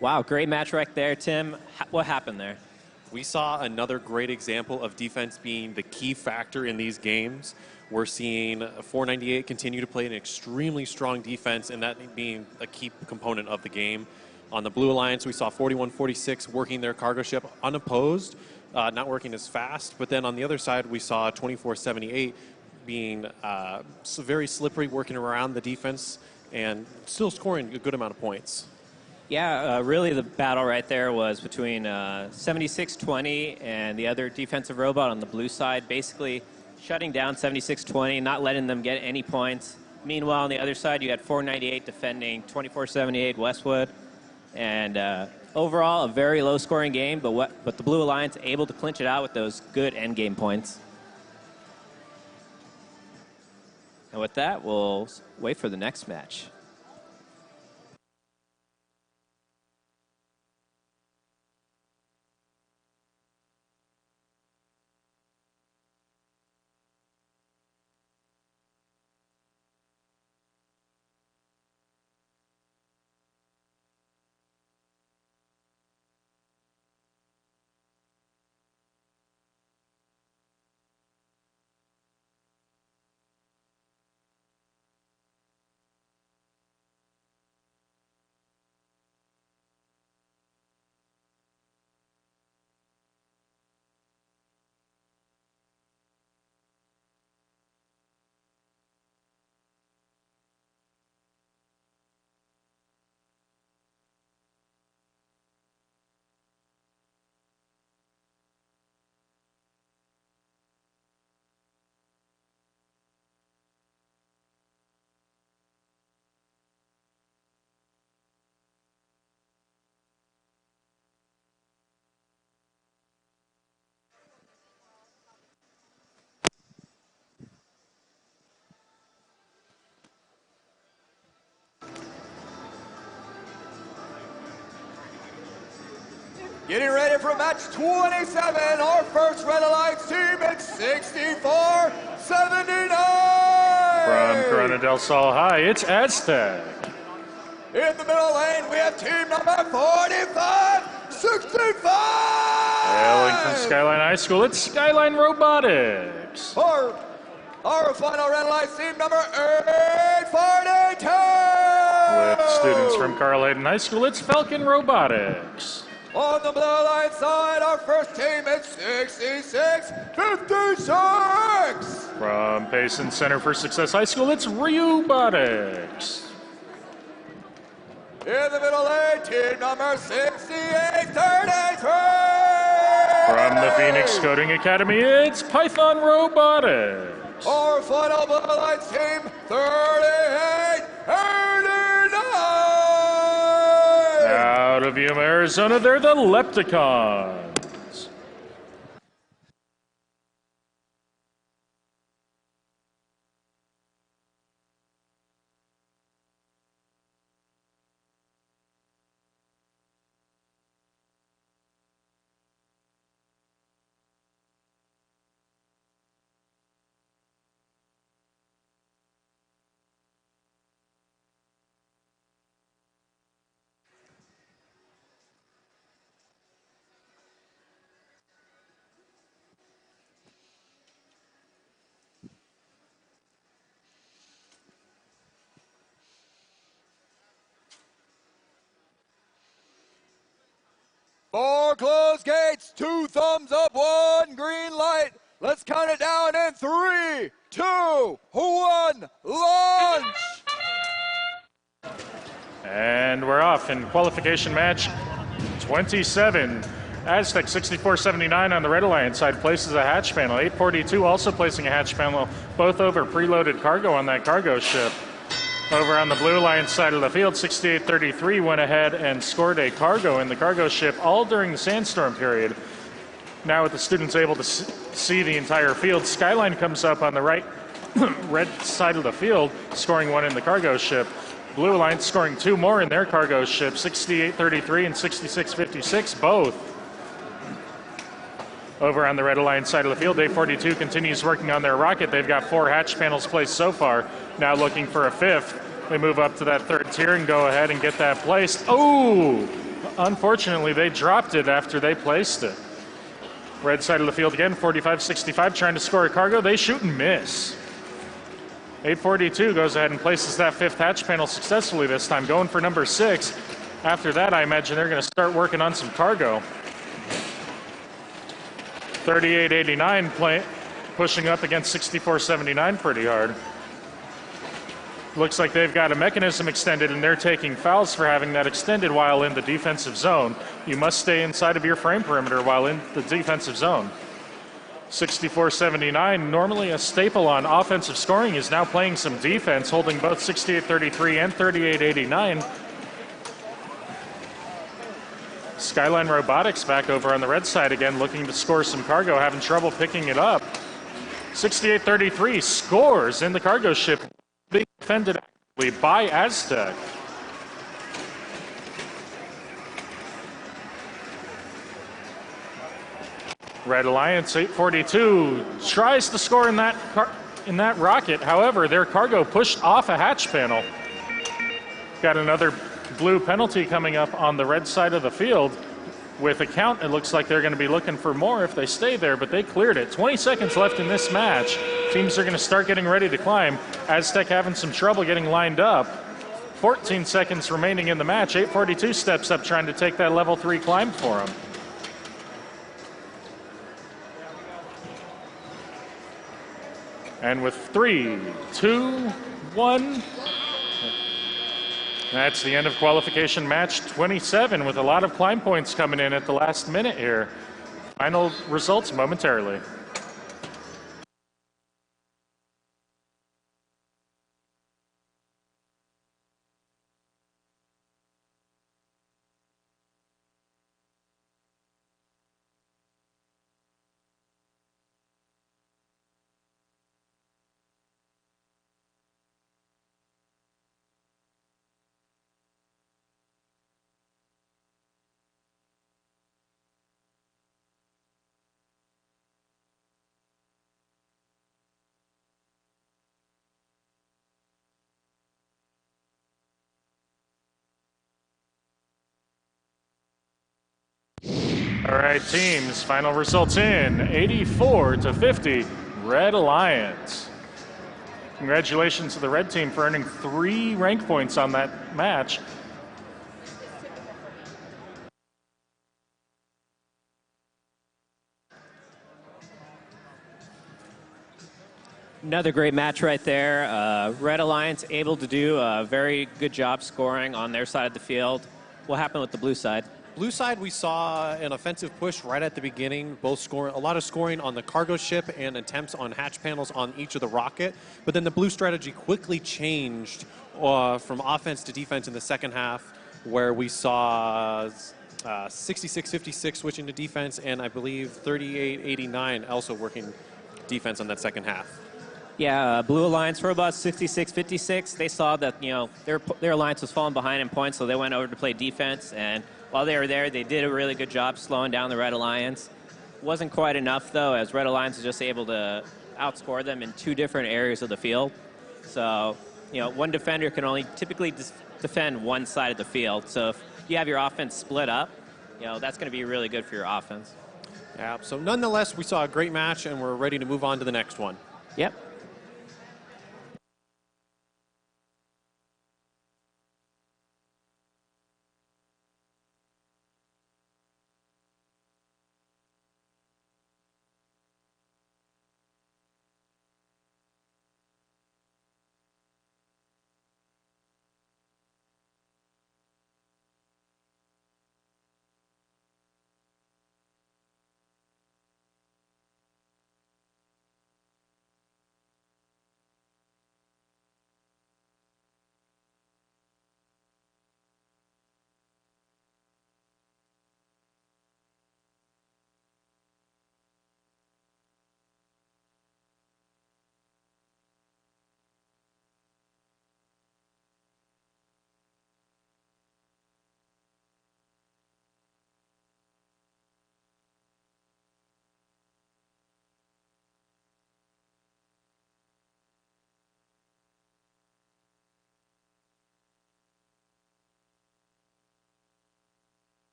[SPEAKER 10] Wow, great match right there, Tim. What happened there?
[SPEAKER 2] We saw another great example of defense being the key factor in these games. We're seeing 498 continue to play an extremely strong defense, and that being a key component of the game. On the Blue Alliance, we saw 4146 working their cargo ship unopposed, not working as fast. But then on the other side, we saw 2478 being very slippery, working around the defense, and still scoring a good amount of points.
[SPEAKER 10] Yeah, really the battle right there was between 7620 and the other defensive robot on the blue side, basically shutting down 7620, not letting them get any points. Meanwhile, on the other side, you had 498 defending 2478 Westwood. And overall, a very low-scoring game, but the Blue Alliance able to clinch it out with those good endgame points. And with that, we'll wait for the next match.
[SPEAKER 5] Getting ready for match 27, our first Red Alliance team at 64-79.
[SPEAKER 1] From Corona del Sol High, it's Aztec.
[SPEAKER 5] In the middle lane, we have team number 45-65.
[SPEAKER 1] Hailing from Skyline High School, it's Skyline Robotics.
[SPEAKER 5] Our final Red Alliance team number 842.
[SPEAKER 1] With students from Carl Hayden High School, it's Falcon Robotics.
[SPEAKER 5] On the Blue Alliance side, our first team is 66-56.
[SPEAKER 1] From Payson Center for Success High School, it's Robotics.
[SPEAKER 5] In the middle lane, team number 68-33.
[SPEAKER 1] From the Phoenix Coding Academy, it's Python Robotics.
[SPEAKER 5] Our final Blue Alliance team, 38-89.
[SPEAKER 1] Out of Yuma, Arizona, they're the Lepticons.
[SPEAKER 5] Four closed gates, 2 thumbs up, 1 green light. Let's count it down in 3, 2, 1, launch!
[SPEAKER 1] And we're off in qualification match 27. Aztec 64-79 on the Red Alliance side places a hatch panel. 842 also placing a hatch panel, both over preloaded cargo on that cargo ship. Over on the Blue Alliance side of the field, 68-33 went ahead and scored a cargo in the cargo ship all during the sandstorm period. Now with the students able to see the entire field, Skyline comes up on the right red side of the field, scoring 1 in the cargo ship. Blue Alliance scoring 2 more in their cargo ship, 68-33 and 66-56 both. Over on the Red Alliance side of the field, 842 continues working on their rocket. They've got 4 hatch panels placed so far, now looking for a 5th. They move up to that 3rd tier and go ahead and get that placed. Oh! Unfortunately, they dropped it after they placed it. Red side of the field again, 45-65, trying to score a cargo. They shoot and miss. 842 goes ahead and places that fifth hatch panel successfully this time, going for number 6. After that, I imagine they're going to start working on some cargo. 3889 pushing up against 6479 pretty hard. Looks like they've got a mechanism extended, and they're taking fouls for having that extended while in the defensive zone. You must stay inside of your frame perimeter while in the defensive zone. 6479, normally a staple on offensive scoring, is now playing some defense, holding both 6833 and 3889. Skyline Robotics back over on the red side again, looking to score some cargo, having trouble picking it up. 6833 scores in the cargo ship, being defended by Aztec. Red Alliance 842 tries to score in that rocket. However, their cargo pushed off a hatch panel. Got another blue penalty coming up on the red side of the field. With a count, it looks like they're going to be looking for more if they stay there, but they cleared it. 20 seconds left in this match. Teams are going to start getting ready to climb. Aztec having some trouble getting lined up. 14 seconds remaining in the match. 842 steps up trying to take that level 3 climb for them. And with 3, 2, 1, that's the end of qualification match 27, with a lot of climb points coming in at the last minute here. Final results momentarily. All right, teams, final results in 84-50, Red Alliance. Congratulations to the red team for earning 3 rank points on that match.
[SPEAKER 10] Another great match right there. Red Alliance able to do a very good job scoring on their side of the field. What happened with the blue side?
[SPEAKER 2] Blue side, we saw an offensive push right at the beginning, both scoring a lot of scoring on the cargo ship and attempts on hatch panels on each of the rocket. But then the blue strategy quickly changed from offense to defense in the second half, where we saw 66-56 switching to defense, and I believe 38-89 also working defense on that second half.
[SPEAKER 10] Yeah, Blue Alliance Robots 66-56. They saw that their alliance was falling behind in points, so they went over to play defense. And while they were there, they did a really good job slowing down the Red Alliance. Wasn't quite enough though, as Red Alliance was just able to outscore them in 2 different areas of the field. So, one defender can only typically defend one side of the field. So if you have your offense split up, that's going to be really good for your offense.
[SPEAKER 2] Yeah. So nonetheless, we saw a great match, and we're ready to move on to the next one.
[SPEAKER 10] Yep.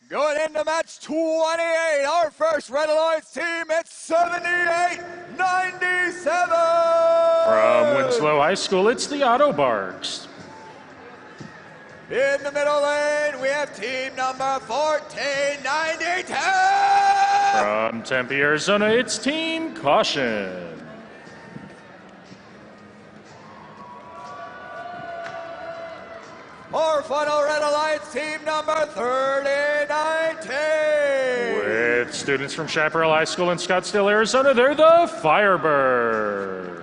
[SPEAKER 5] Going into match 28, our first Red Alliance team at 78-97.
[SPEAKER 1] From Winslow High School, it's the Autobarks.
[SPEAKER 5] In the middle lane, we have team number 1492.
[SPEAKER 1] From Tempe, Arizona, it's Team Caution.
[SPEAKER 5] Our final Red Alliance team number 3019.
[SPEAKER 1] With students from Chaparral High School in Scottsdale, Arizona, they're the Firebirds.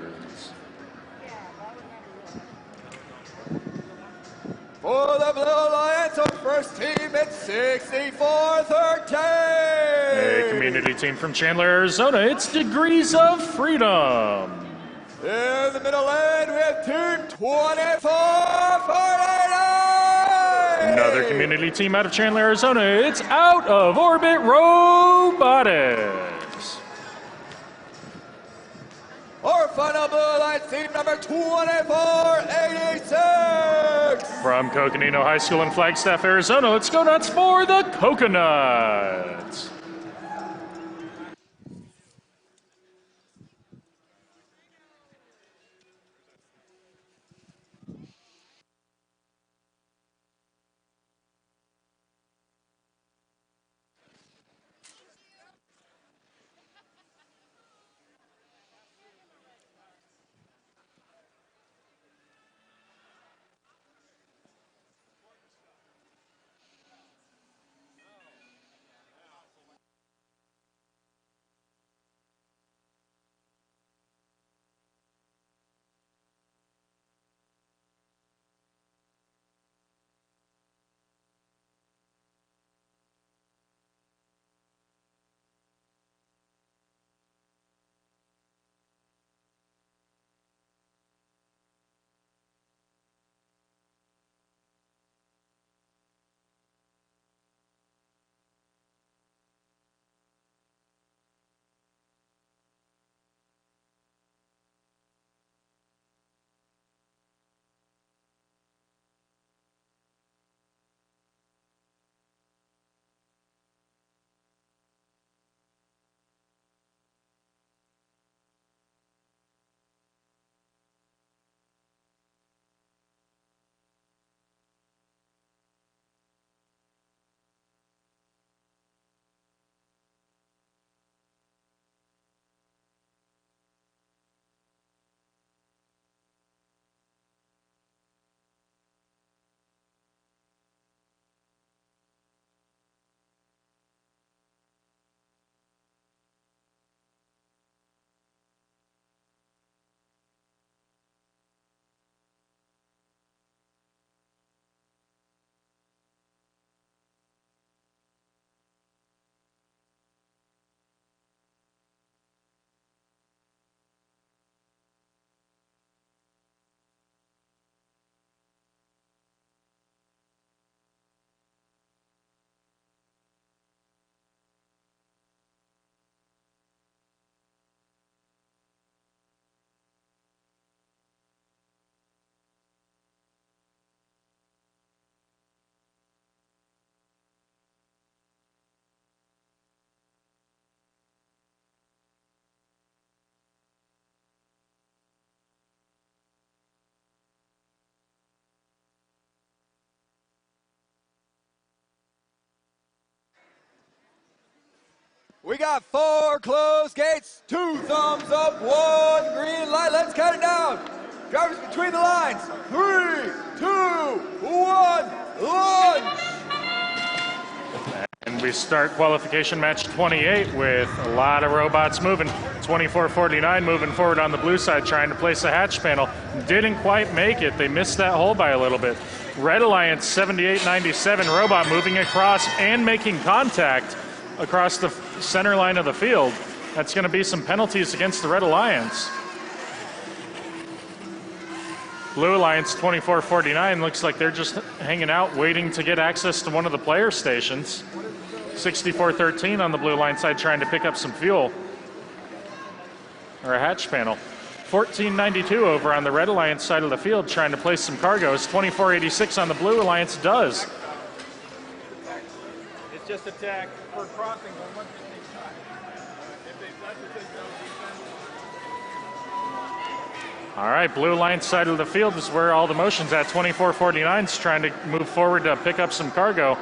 [SPEAKER 5] For the Blue Alliance, our first team at 6413.
[SPEAKER 1] A community team from Chandler, Arizona, it's Degrees of Freedom.
[SPEAKER 5] In the middle lane, we have team 2449.
[SPEAKER 1] Another community team out of Chandler, Arizona, it's Out of Orbit Robotics.
[SPEAKER 5] Our final Blue Alliance team number 2486.
[SPEAKER 1] From Coconino High School in Flagstaff, Arizona, let's go nuts for the Coconuts.
[SPEAKER 5] We got 4 closed gates, 2 thumbs up, 1 green light. Let's count it down. Drivers between the lines. 3, 2, 1, launch.
[SPEAKER 1] And we start qualification match 28 with a lot of robots moving. 2449 moving forward on the blue side, trying to place a hatch panel. Didn't quite make it. They missed that hole by a little bit. Red Alliance 7897 robot moving across and making contact across the center line of the field. That's going to be some penalties against the Red Alliance. Blue Alliance 2449 looks like they're just hanging out, waiting to get access to one of the player stations. 6413 on the blue line side, trying to pick up some fuel or a hatch panel. 1492 over on the Red Alliance side of the field, trying to place some cargoes. 2486 on the Blue Alliance does.
[SPEAKER 8] it's just attack for crossing, but once they touch, if they touch, it says no defense.
[SPEAKER 1] All right, blue line side of the field is where all the motion's at. 24-49's trying to move forward to pick up some cargo.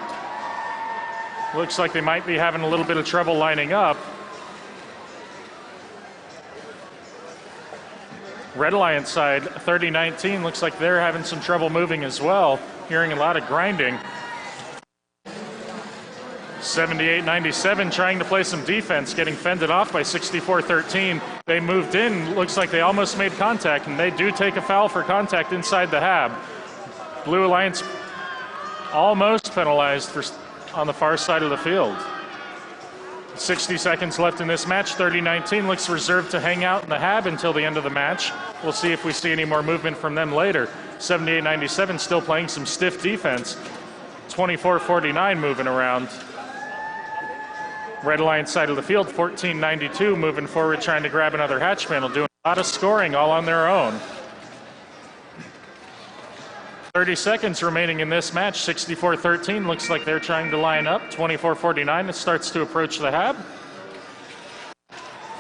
[SPEAKER 1] Looks like they might be having a little bit of trouble lining up. Red Alliance side, 30-19, looks like they're having some trouble moving as well. Hearing a lot of grinding. 78-97 trying to play some defense, getting fended off by 64-13. They moved in, looks like they almost made contact, and they do take a foul for contact inside the hab. Blue Alliance almost penalized on the far side of the field. 60 seconds left in this match. 30-19 looks reserved to hang out in the hab until the end of the match. We'll see if we see any more movement from them later. 78-97 still playing some stiff defense. 24-49 moving around. Red Alliance side of the field, 14-92 moving forward, trying to grab another hatch panel, doing a lot of scoring all on their own. 30 seconds remaining in this match. 64-13 looks like they're trying to line up. 24-49, it starts to approach the hab.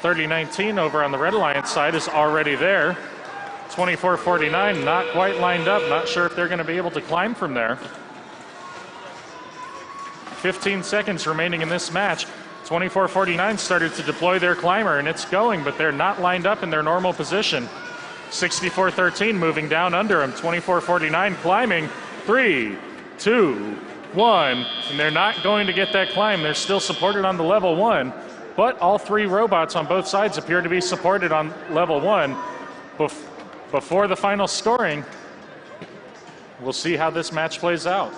[SPEAKER 1] 30-19 over on the Red Alliance side is already there. 24-49 not quite lined up. Not sure if they're going to be able to climb from there. 15 seconds remaining in this match. 24-49 started to deploy their climber, and it's going, but they're not lined up in their normal position. 64-13 moving down under him. 24-49 climbing. 3, 2, 1. And they're not going to get that climb. They're still supported on the level 1. But all three robots on both sides appear to be supported on level 1. Before the final scoring, we'll see how this match plays out.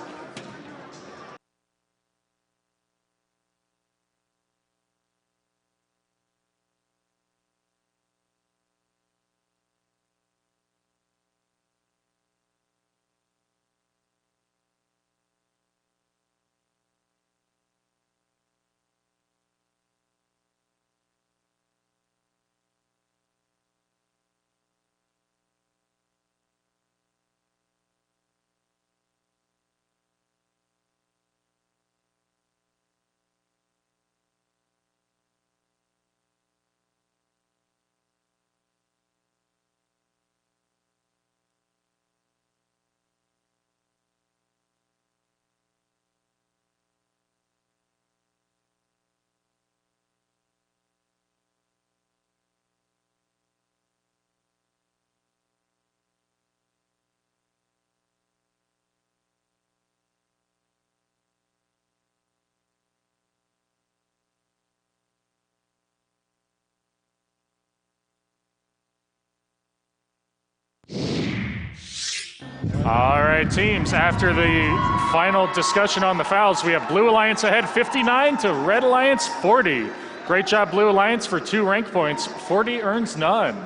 [SPEAKER 1] All right, teams, after the final discussion on the fouls, we have Blue Alliance ahead 59 to Red Alliance 40. Great job, Blue Alliance, for 2 rank points. 40 earns none.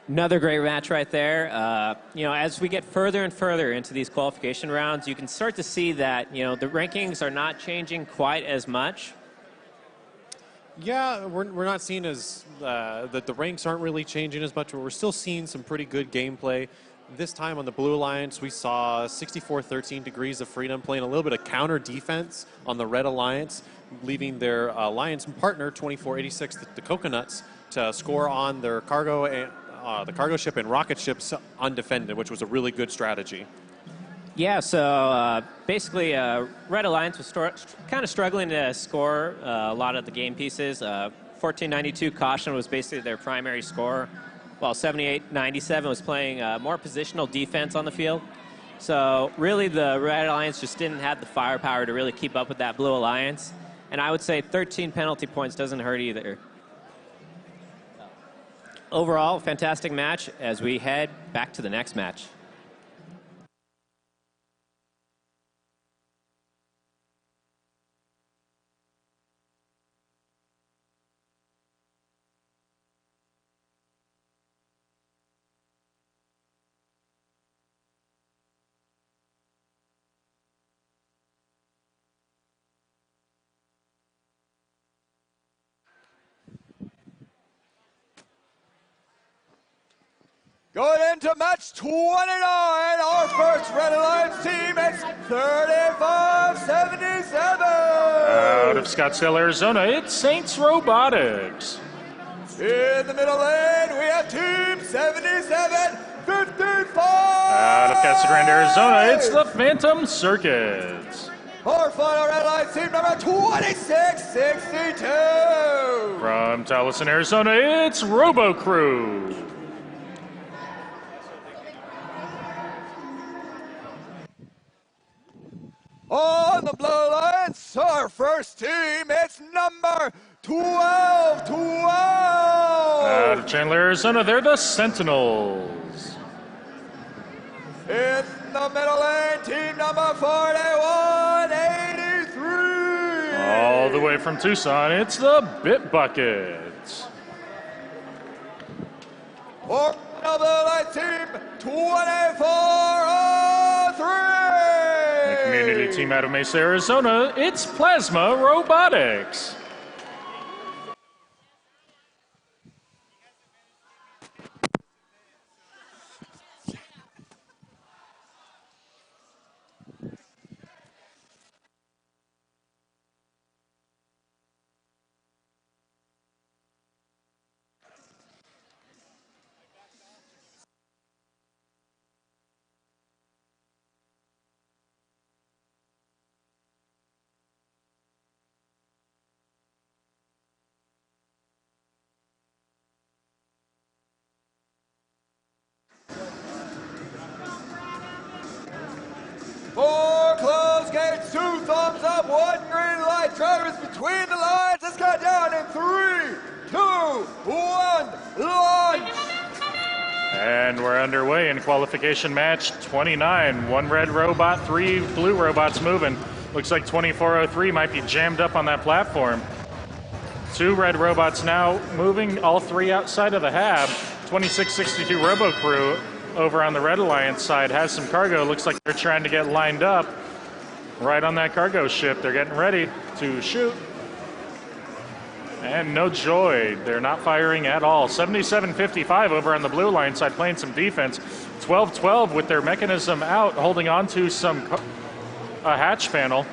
[SPEAKER 10] Another great match right there. As we get further and further into these qualification rounds, you can start to see that, the rankings are not changing quite as much.
[SPEAKER 2] Yeah, we're not seeing as that the ranks aren't really changing as much, but we're still seeing some pretty good gameplay. This time on the Blue Alliance, we saw 64-13 Degrees of Freedom playing a little bit of counter defense on the Red Alliance, leaving their alliance partner 24-86, the Coconuts, to score on their cargo and the cargo ship and rocket ships undefended, which was a really good strategy.
[SPEAKER 10] Yeah, so basically Red Alliance was kind of struggling to score a lot of the game pieces. 1492 Caution was basically their primary score, while 7897 was playing more positional defense on the field. So really the Red Alliance just didn't have the firepower to really keep up with that Blue Alliance. And I would say 13 penalty points doesn't hurt either. Overall, fantastic match as we head back to the next match.
[SPEAKER 5] Going into match 29, our first Red Alliance team is 35-77.
[SPEAKER 1] Out of Scottsdale, Arizona, it's Saints Robotics.
[SPEAKER 5] In the middle lane, we have team 77-55.
[SPEAKER 1] Out of Casa Grande, Arizona, it's the Phantom Circuits.
[SPEAKER 5] Our final Red Alliance team number 2662.
[SPEAKER 1] From Towson, Arizona, it's Robo Crew.
[SPEAKER 5] On the blue alliance, our first team, it's number 1212.
[SPEAKER 1] Out of Chandler, Arizona, they're the Sentinels.
[SPEAKER 5] In the middle lane, team number 4183.
[SPEAKER 1] All the way from Tucson, it's the Bit Buckets.
[SPEAKER 5] For the blue line team, 2403.
[SPEAKER 1] Community team out of Mesa, Arizona, it's Plasma Robotics.
[SPEAKER 5] Four closed gates, 2 thumbs up, 1 green light. Drivers between the lines. Let's go down in 3, 2, 1, launch.
[SPEAKER 1] And we're underway in qualification match 29. 1 red robot, 3 blue robots moving. Looks like 2403 might be jammed up on that platform. 2 red robots now moving, all 3 outside of the hab. 2662 Robo Crew over on the Red Alliance side has some cargo. Looks like they're trying to get lined up right on that cargo ship. They're getting ready to shoot. And no joy. They're not firing at all. 77-55 over on the blue line side playing some defense. 12-12 with their mechanism out, holding on to a hatch panel.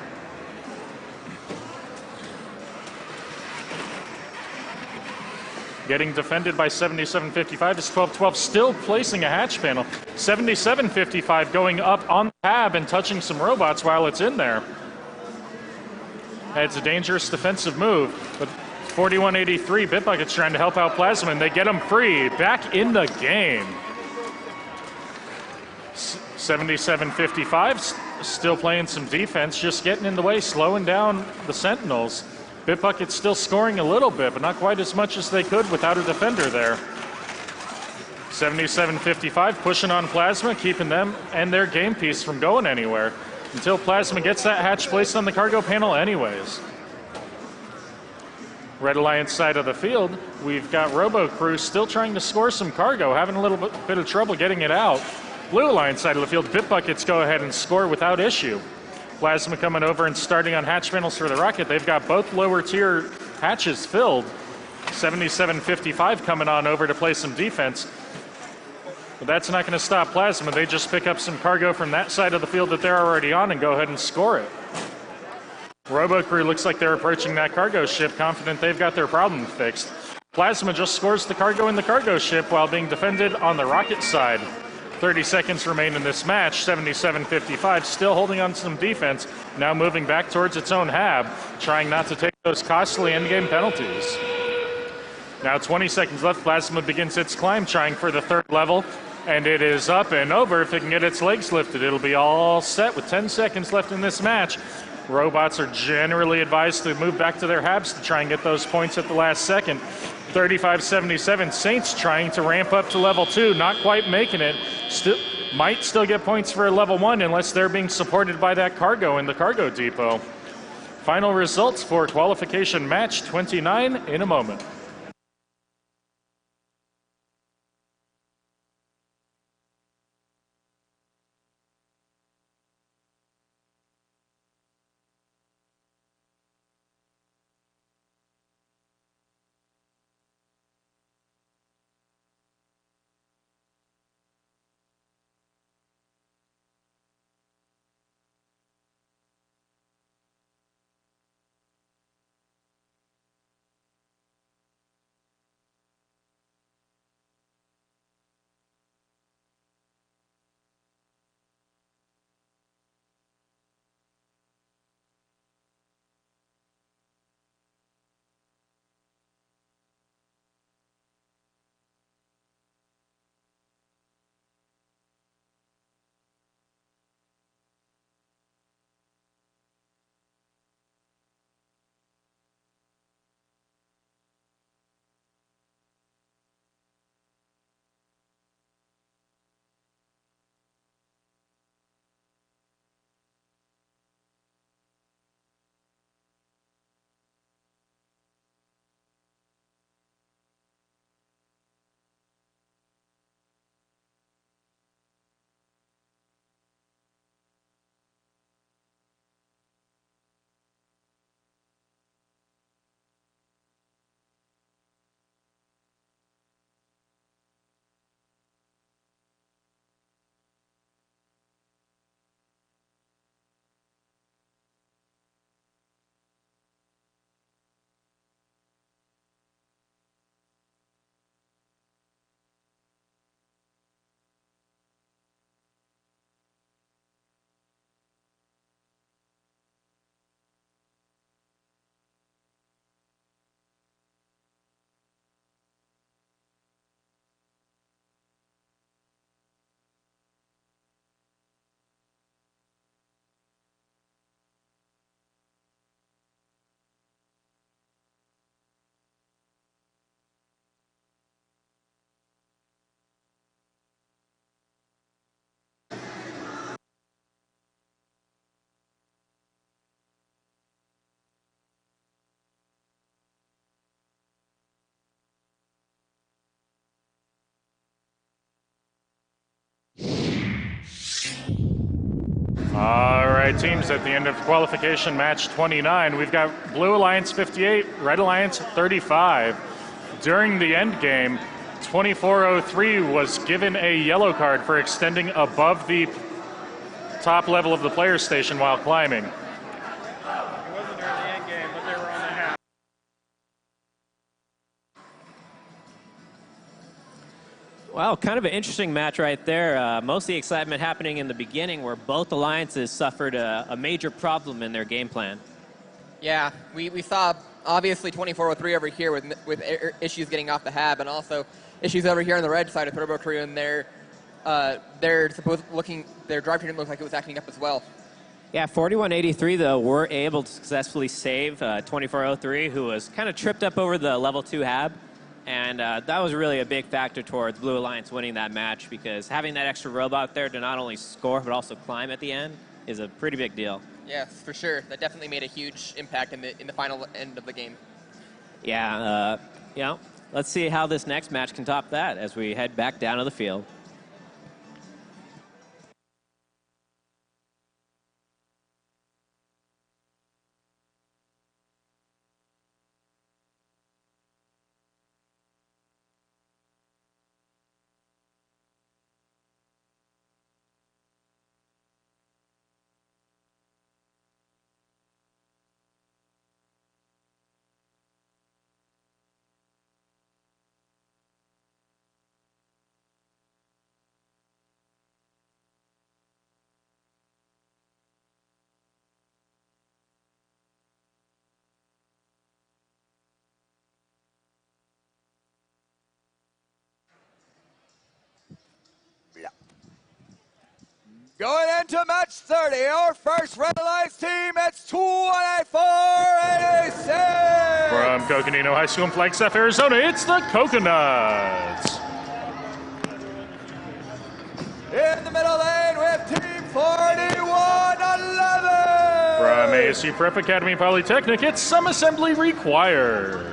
[SPEAKER 1] Getting defended by 77-55 is 12-12, still placing a hatch panel. 77-55 going up on the hab and touching some robots while it's in there. It's a dangerous defensive move, but 41-83, Bitbucket's trying to help out Plasma, and they get him free. Back in the game. 77-55, still playing some defense, just getting in the way, slowing down the Sentinels. Bitbucket's still scoring a little bit, but not quite as much as they could without a defender there. 77-55 pushing on Plasma, keeping them and their game piece from going anywhere until Plasma gets that hatch placed on the cargo panel anyways. Red Alliance side of the field, we've got Robo Crew still trying to score some cargo, having a little bit of trouble getting it out. Blue Alliance side of the field, Bitbuckets go ahead and score without issue. Plasma coming over and starting on hatch panels for the rocket. They've got both lower tier hatches filled. 77-55 coming on over to play some defense. But that's not going to stop Plasma. They just pick up some cargo from that side of the field that they're already on and go ahead and score it. Robo Crew looks like they're approaching that cargo ship, confident they've got their problem fixed. Plasma just scores the cargo in the cargo ship while being defended on the rocket side. 30 seconds remain in this match. 77-55, still holding on to some defense, now moving back towards its own hab, trying not to take those costly endgame penalties. Now 20 seconds left, Plasma begins its climb, trying for the 3rd level, and it is up and over. If it can get its legs lifted, it'll be all set with 10 seconds left in this match. Robots are generally advised to move back to their habs to try and get those points at the last second. 35-77, Saints trying to ramp up to level 2, not quite making it. Might still get points for level 1 unless they're being supported by that cargo in the cargo depot. Final results for qualification match 29 in a moment. All right, teams, at the end of qualification match 29, we've got Blue Alliance 58, Red Alliance 35. During the end game, 2403 was given a yellow card for extending above the top level of the player station while climbing.
[SPEAKER 8] It wasn't during the end game, but they were on the half.
[SPEAKER 10] Well, kind of an interesting match right there. Most of the excitement happening in the beginning where both alliances suffered a major problem in their game plan.
[SPEAKER 7] Yeah, we saw obviously 2403 over here with issues getting off the hab, and also issues over here on the red side of Turbo Crew, and their drive didn't look like it was acting up as well.
[SPEAKER 10] Yeah, 4183 though were able to successfully save 2403, who was kind of tripped up over the level 2 hab. And that was really a big factor towards Blue Alliance winning that match, because having that extra robot there to not only score but also climb at the end is a pretty big deal.
[SPEAKER 7] Yes, for sure. That definitely made a huge impact in the final end of the game.
[SPEAKER 10] Yeah, let's see how this next match can top that as we head back down to the field.
[SPEAKER 5] Going into match 30, our first Red Alliance team, it's 2486.
[SPEAKER 1] From Coconino High School in Flagstaff, Arizona, it's the Coconuts.
[SPEAKER 5] In the middle lane with team 4111.
[SPEAKER 1] From ASU Prep Academy Polytechnic, it's some assembly required.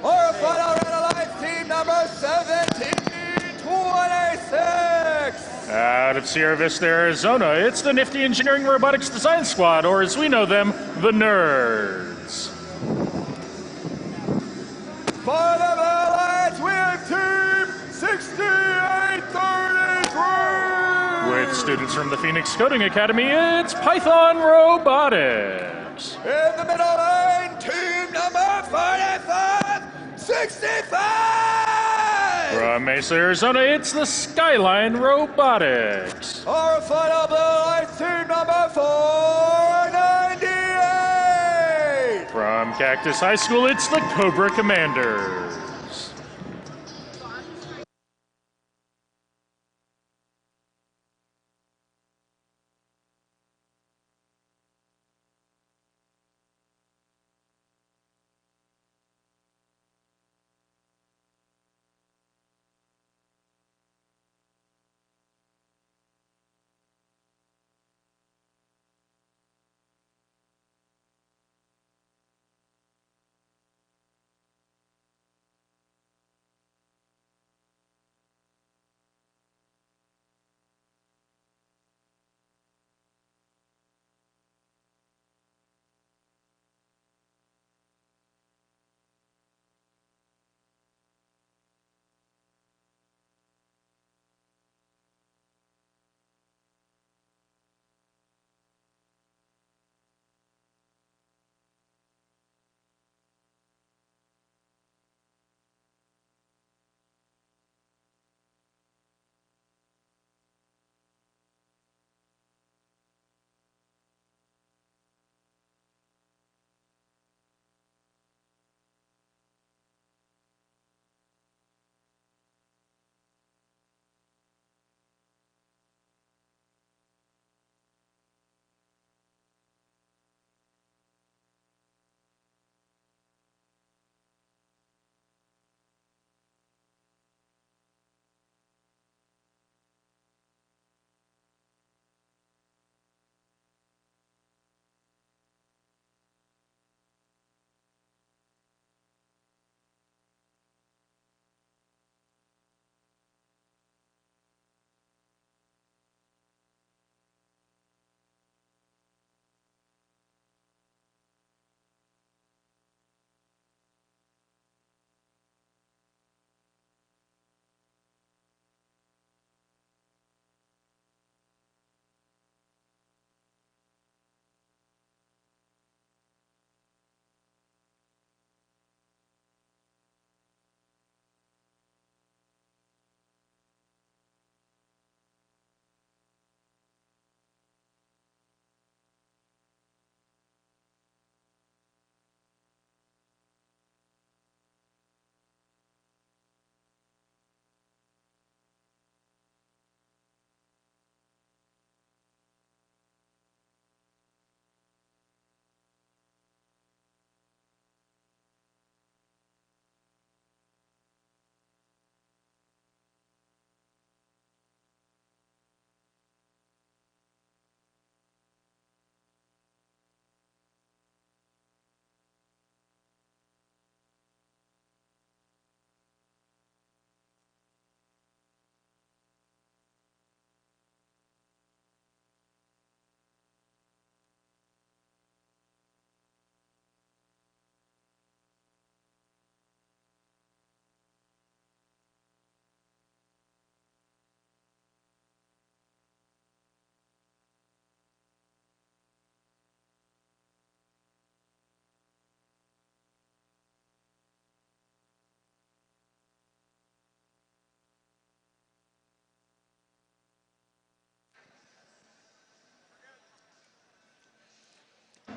[SPEAKER 5] Our final Red Alliance team number 1726.
[SPEAKER 1] Out of Sierra Vista, Arizona, it's the Nifty Engineering Robotics Design Squad, or as we know them, the Nerds.
[SPEAKER 5] For the Red Alliance, we have team 6833.
[SPEAKER 1] With students from the Phoenix Coding Academy, it's Python Robotics.
[SPEAKER 5] In the middle lane, team number 4565.
[SPEAKER 1] From Mesa, Arizona, it's the Skyline Robotics.
[SPEAKER 5] Our final Blue Alliance team number 498.
[SPEAKER 1] From Cactus High School, it's the Cobra Commanders.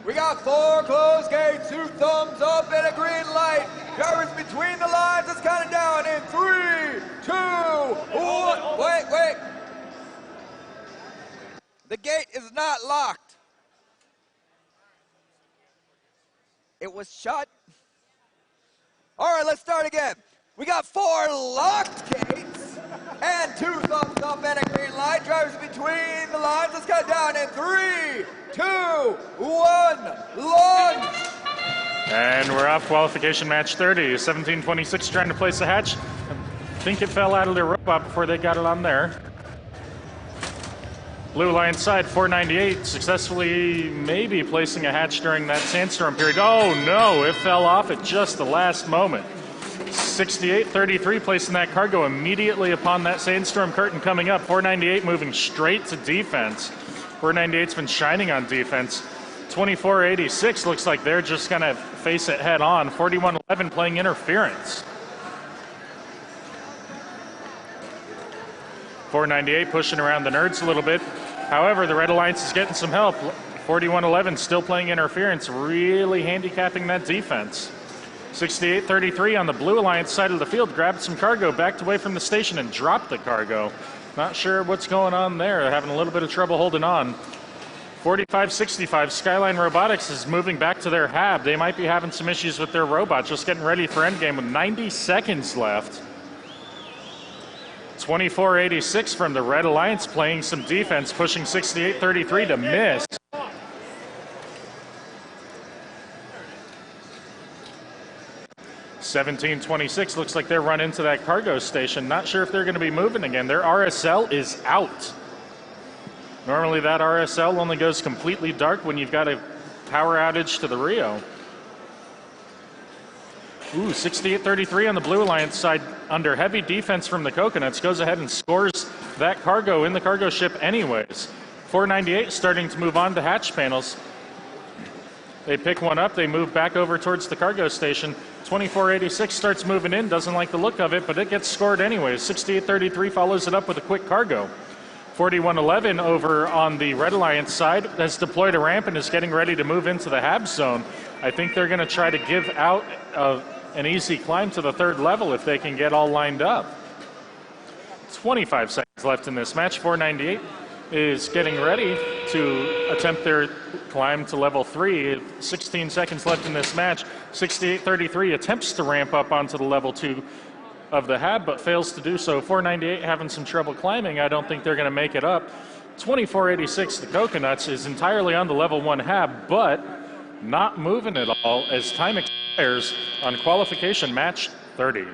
[SPEAKER 5] We got 4 closed gates, 2 thumbs up, and a green light. Drivers between the lines, it's counting down in 3, 2, 1. Wait. The gate is not locked. It was shut. All right, let's start again. We got 4 locked gates and 2 thumbs up and a green light. Drivers between the lines, let's count down in 3, 2, 1, launch.
[SPEAKER 1] And we're off qualification match 30. 1726 trying to place a hatch. I think it fell out of their robot before they got it on there. Blue line side, 498, successfully maybe placing a hatch during that sandstorm period. Oh no, it fell off at just the last moment. 6833 placing that cargo immediately upon that sandstorm curtain coming up. 498 moving straight to defense. 498's been shining on defense. 2486 looks like they're just going to face it head on. 4111 playing interference. 498 pushing around the nerds a little bit. However, the Red Alliance is getting some help. 4111 still playing interference, really handicapping that defense. 6833 on the Blue Alliance side of the field grabbed some cargo, backed away from the station and dropped the cargo. Not sure what's going on there. They're having a little bit of trouble holding on. 4565 Skyline Robotics is moving back to their hab. They might be having some issues with their robot, just getting ready for endgame with 90 seconds left. 2486 from the Red Alliance playing some defense, pushing 6833 to miss. $17.26 looks like they're run into that cargo station. Not sure if they're going to be moving again. Their RSL is out. Normally that RSL only goes completely dark when you've got a power outage to the Rio. Ooh, 6833 on the Blue Alliance side under heavy defense from the Coconuts. Goes ahead and scores that cargo in the cargo ship anyways. 498 starting to move on to hatch panels. They pick one up, they move back over towards the cargo station. 2486 starts moving in, doesn't like the look of it, but it gets scored anyways. 6833 follows it up with a quick cargo. 4111 over on the Red Alliance side has deployed a ramp and is getting ready to move into the hab zone. I think they're going to try to give out an easy climb to the 3rd level if they can get all lined up. 25 seconds left in this match. 498 is getting ready to attempt their climb to level 3. 16 seconds left in this match. 6833 attempts to ramp up onto the level 2 of the hab, but fails to do so. 498 having some trouble climbing. I don't think they're going to make it up. 2486, the Coconuts, is entirely on the level 1 hab, but not moving at all as time expires on qualification match 30.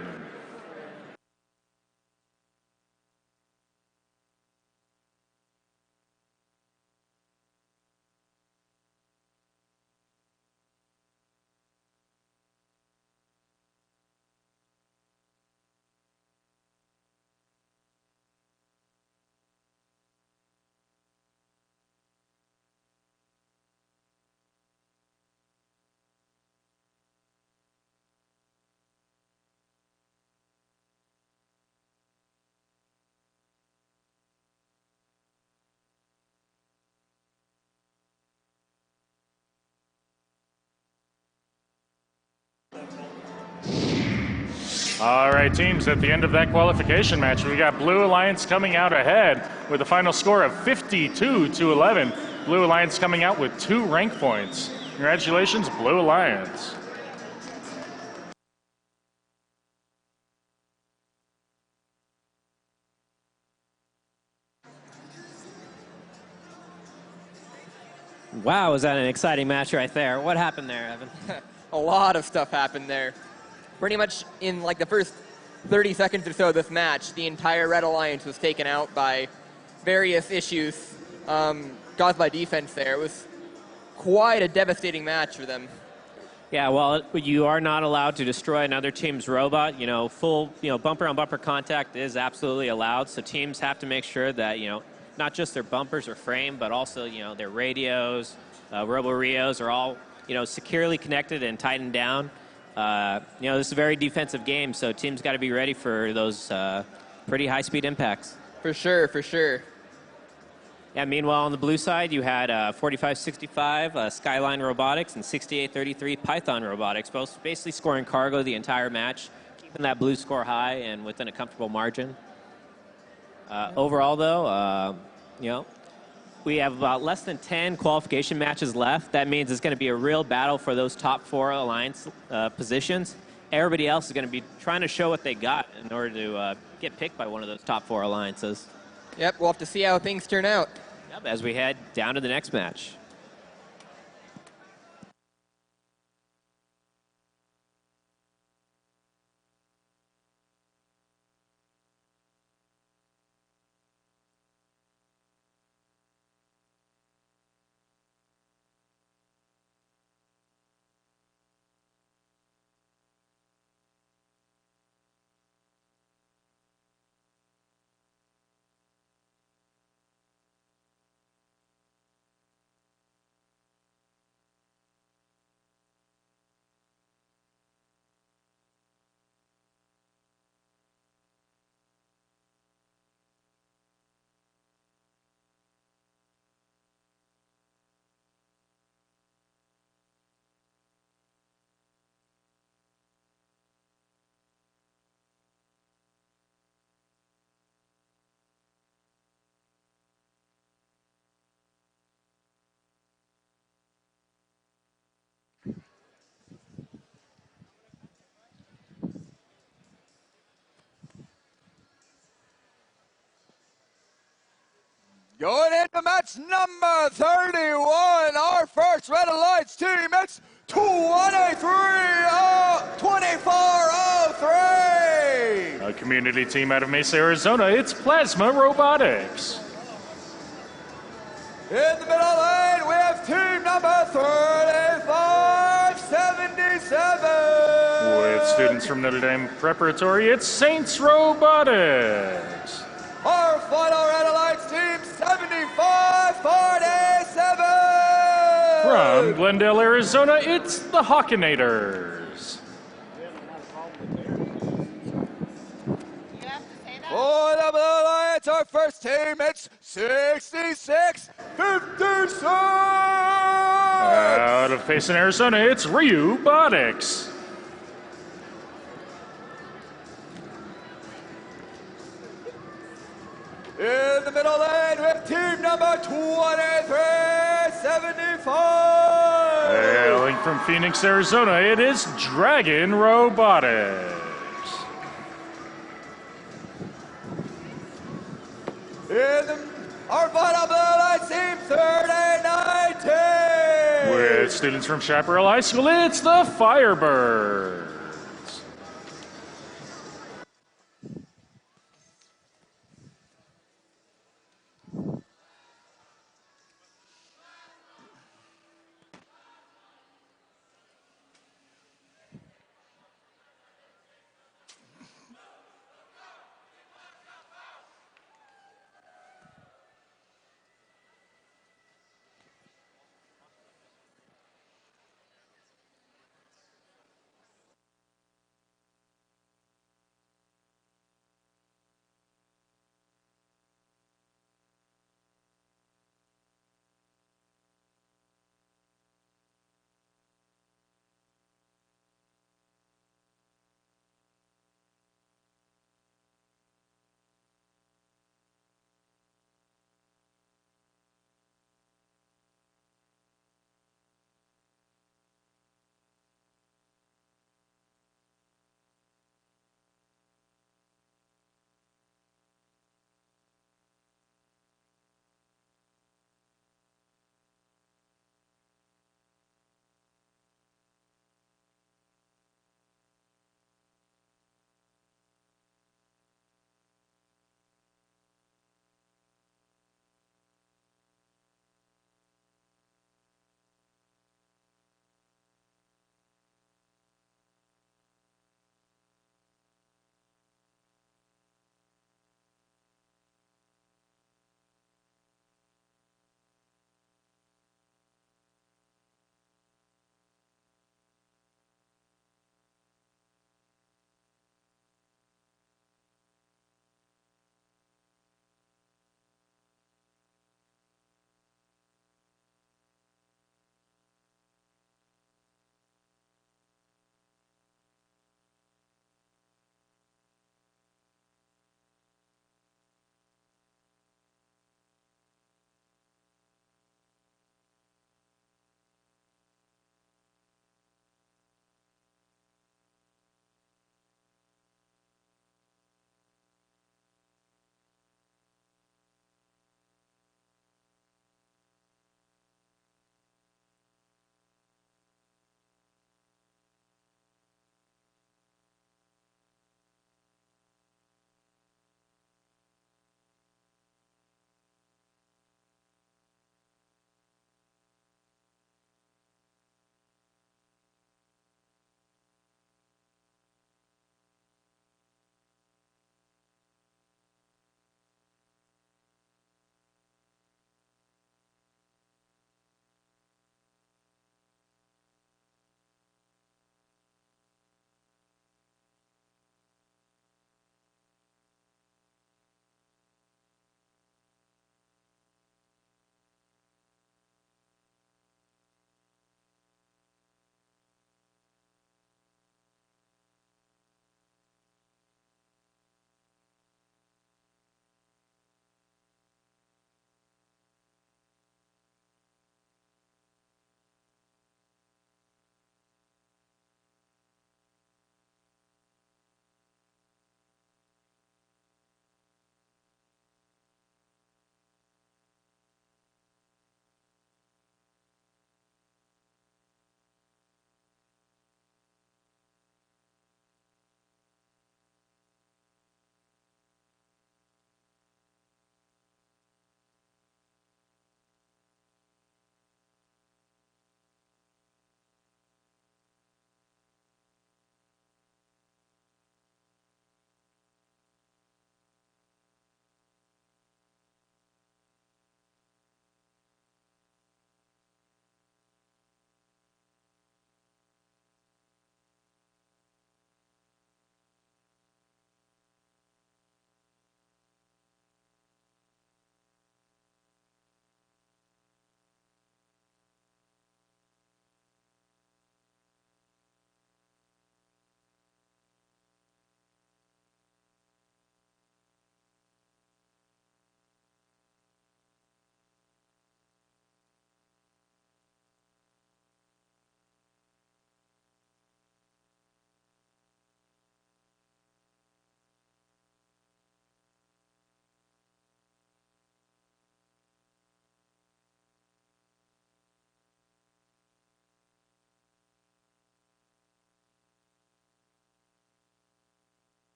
[SPEAKER 1] All right, teams, at the end of that qualification match, we got Blue Alliance coming out ahead with a final score of 52-11. Blue Alliance coming out with 2 rank points. Congratulations, Blue Alliance.
[SPEAKER 10] Wow, was that an exciting match right there? What happened there, Evan?
[SPEAKER 7] A lot of stuff happened there. Pretty much in like the first 30 seconds or so of this match, the entire Red Alliance was taken out by various issues caused by defense there. It was quite a devastating match for them.
[SPEAKER 10] Yeah, well, you are not allowed to destroy another team's robot. You know, full, bumper-on-bumper contact is absolutely allowed, so teams have to make sure that, not just their bumpers are framed, but also, their radios, Robo-Rios are all, securely connected and tightened down. This is a very defensive game, so teams got to be ready for those pretty high-speed impacts.
[SPEAKER 7] For sure, for sure.
[SPEAKER 10] Yeah, meanwhile, on the blue side, you had 45-65 Skyline Robotics and 68-33 Python Robotics, both basically scoring cargo the entire match, keeping that blue score high and within a comfortable margin. Overall, though, you know, we have about less than 10 qualification matches left. That means it's going to be a real battle for those top 4 alliance positions. Everybody else is going to be trying to show what they got in order to get picked by one of those top 4 alliances.
[SPEAKER 9] Yep, we'll have to see how things turn out.
[SPEAKER 10] Yep, as we head down to the next match.
[SPEAKER 5] Going into match number 31, our first Red Alliance team, it's 2403.
[SPEAKER 1] A community team out of Mesa, Arizona, it's Plasma Robotics.
[SPEAKER 5] In the middle lane, we have team number 3577.
[SPEAKER 1] With students from Notre Dame Preparatory, it's Saints Robotics.
[SPEAKER 5] Our final Red Alliance team, 7547.
[SPEAKER 1] From Glendale, Arizona, it's the Hawkinators.
[SPEAKER 5] For the Blue Alliance, our first team, it's 6656.
[SPEAKER 1] Out of Payson, Arizona, it's Robotics.
[SPEAKER 5] In the middle lane, with team number 2375.
[SPEAKER 1] Hailing from Phoenix, Arizona, it is Dragon Robotics.
[SPEAKER 5] Our final Blue Alliance team, 3019.
[SPEAKER 1] With students from Chaparral High School, it's the Firebirds.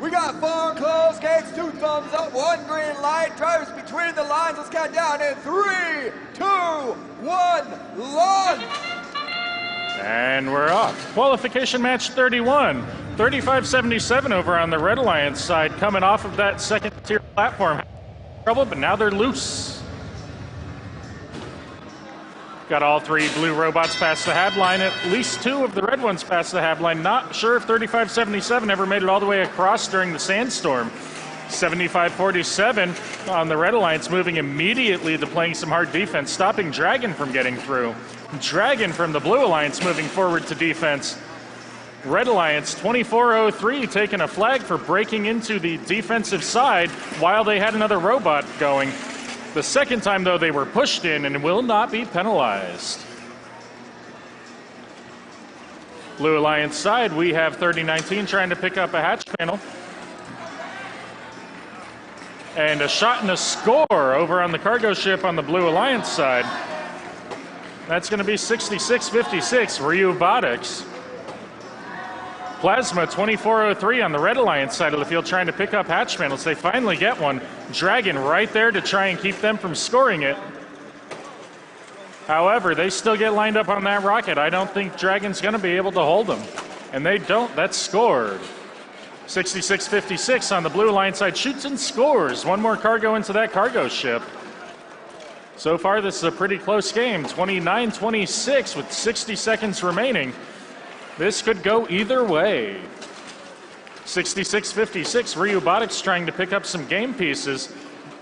[SPEAKER 5] We got 4 closed gates, 2 thumbs up, 1 green light. Drivers between the lines. Let's count down in 3, 2, 1, launch.
[SPEAKER 1] And we're off. Qualification match 31. 35-77 over on the Red Alliance side, coming off of that second tier platform. Trouble, but now they're loose. Got all 3 blue robots past the hab line. At least 2 of the red ones past the hab line. Not sure if 35-77 ever made it all the way across during the sandstorm. 75-47 on the Red Alliance, moving immediately to playing some hard defense, stopping Dragon from getting through. Dragon from the Blue Alliance moving forward to defense. Red Alliance 24-03 taking a flag for breaking into the defensive side while they had another robot going. The second time, though, they were pushed in and will not be penalized. Blue Alliance side, we have 30-19 trying to pick up a hatch panel. And a shot and a score over on the cargo ship on the Blue Alliance side. That's going to be 66-56, ROBOTICS. Plasma 24-03 on the Red Alliance side of the field trying to pick up hatch panels. They finally get one. Dragon right there to try and keep them from scoring it. However, they still get lined up on that rocket. I don't think Dragon's going to be able to hold them. And they don't. That's scored. 66-56 on the Blue Alliance side. Shoots and scores. One more cargo into that cargo ship. So far, this is a pretty close game. 29-26 with 60 seconds remaining. This could go either way. 66-56, ROBOTICS trying to pick up some game pieces.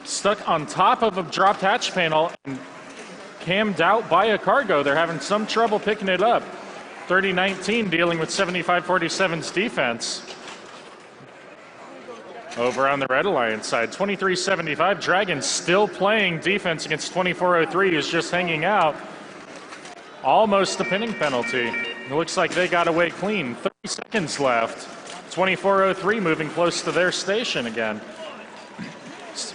[SPEAKER 1] Stuck on top of a dropped hatch panel and cammed out by a cargo. They're having some trouble picking it up. 30-19 dealing with 75-47's defense. Over on the Red Alliance side, 23-75. Dragon still playing defense against 24-03, is just hanging out. Almost a pinning penalty. It looks like they got away clean. 30 seconds left. 24-03 moving close to their station again.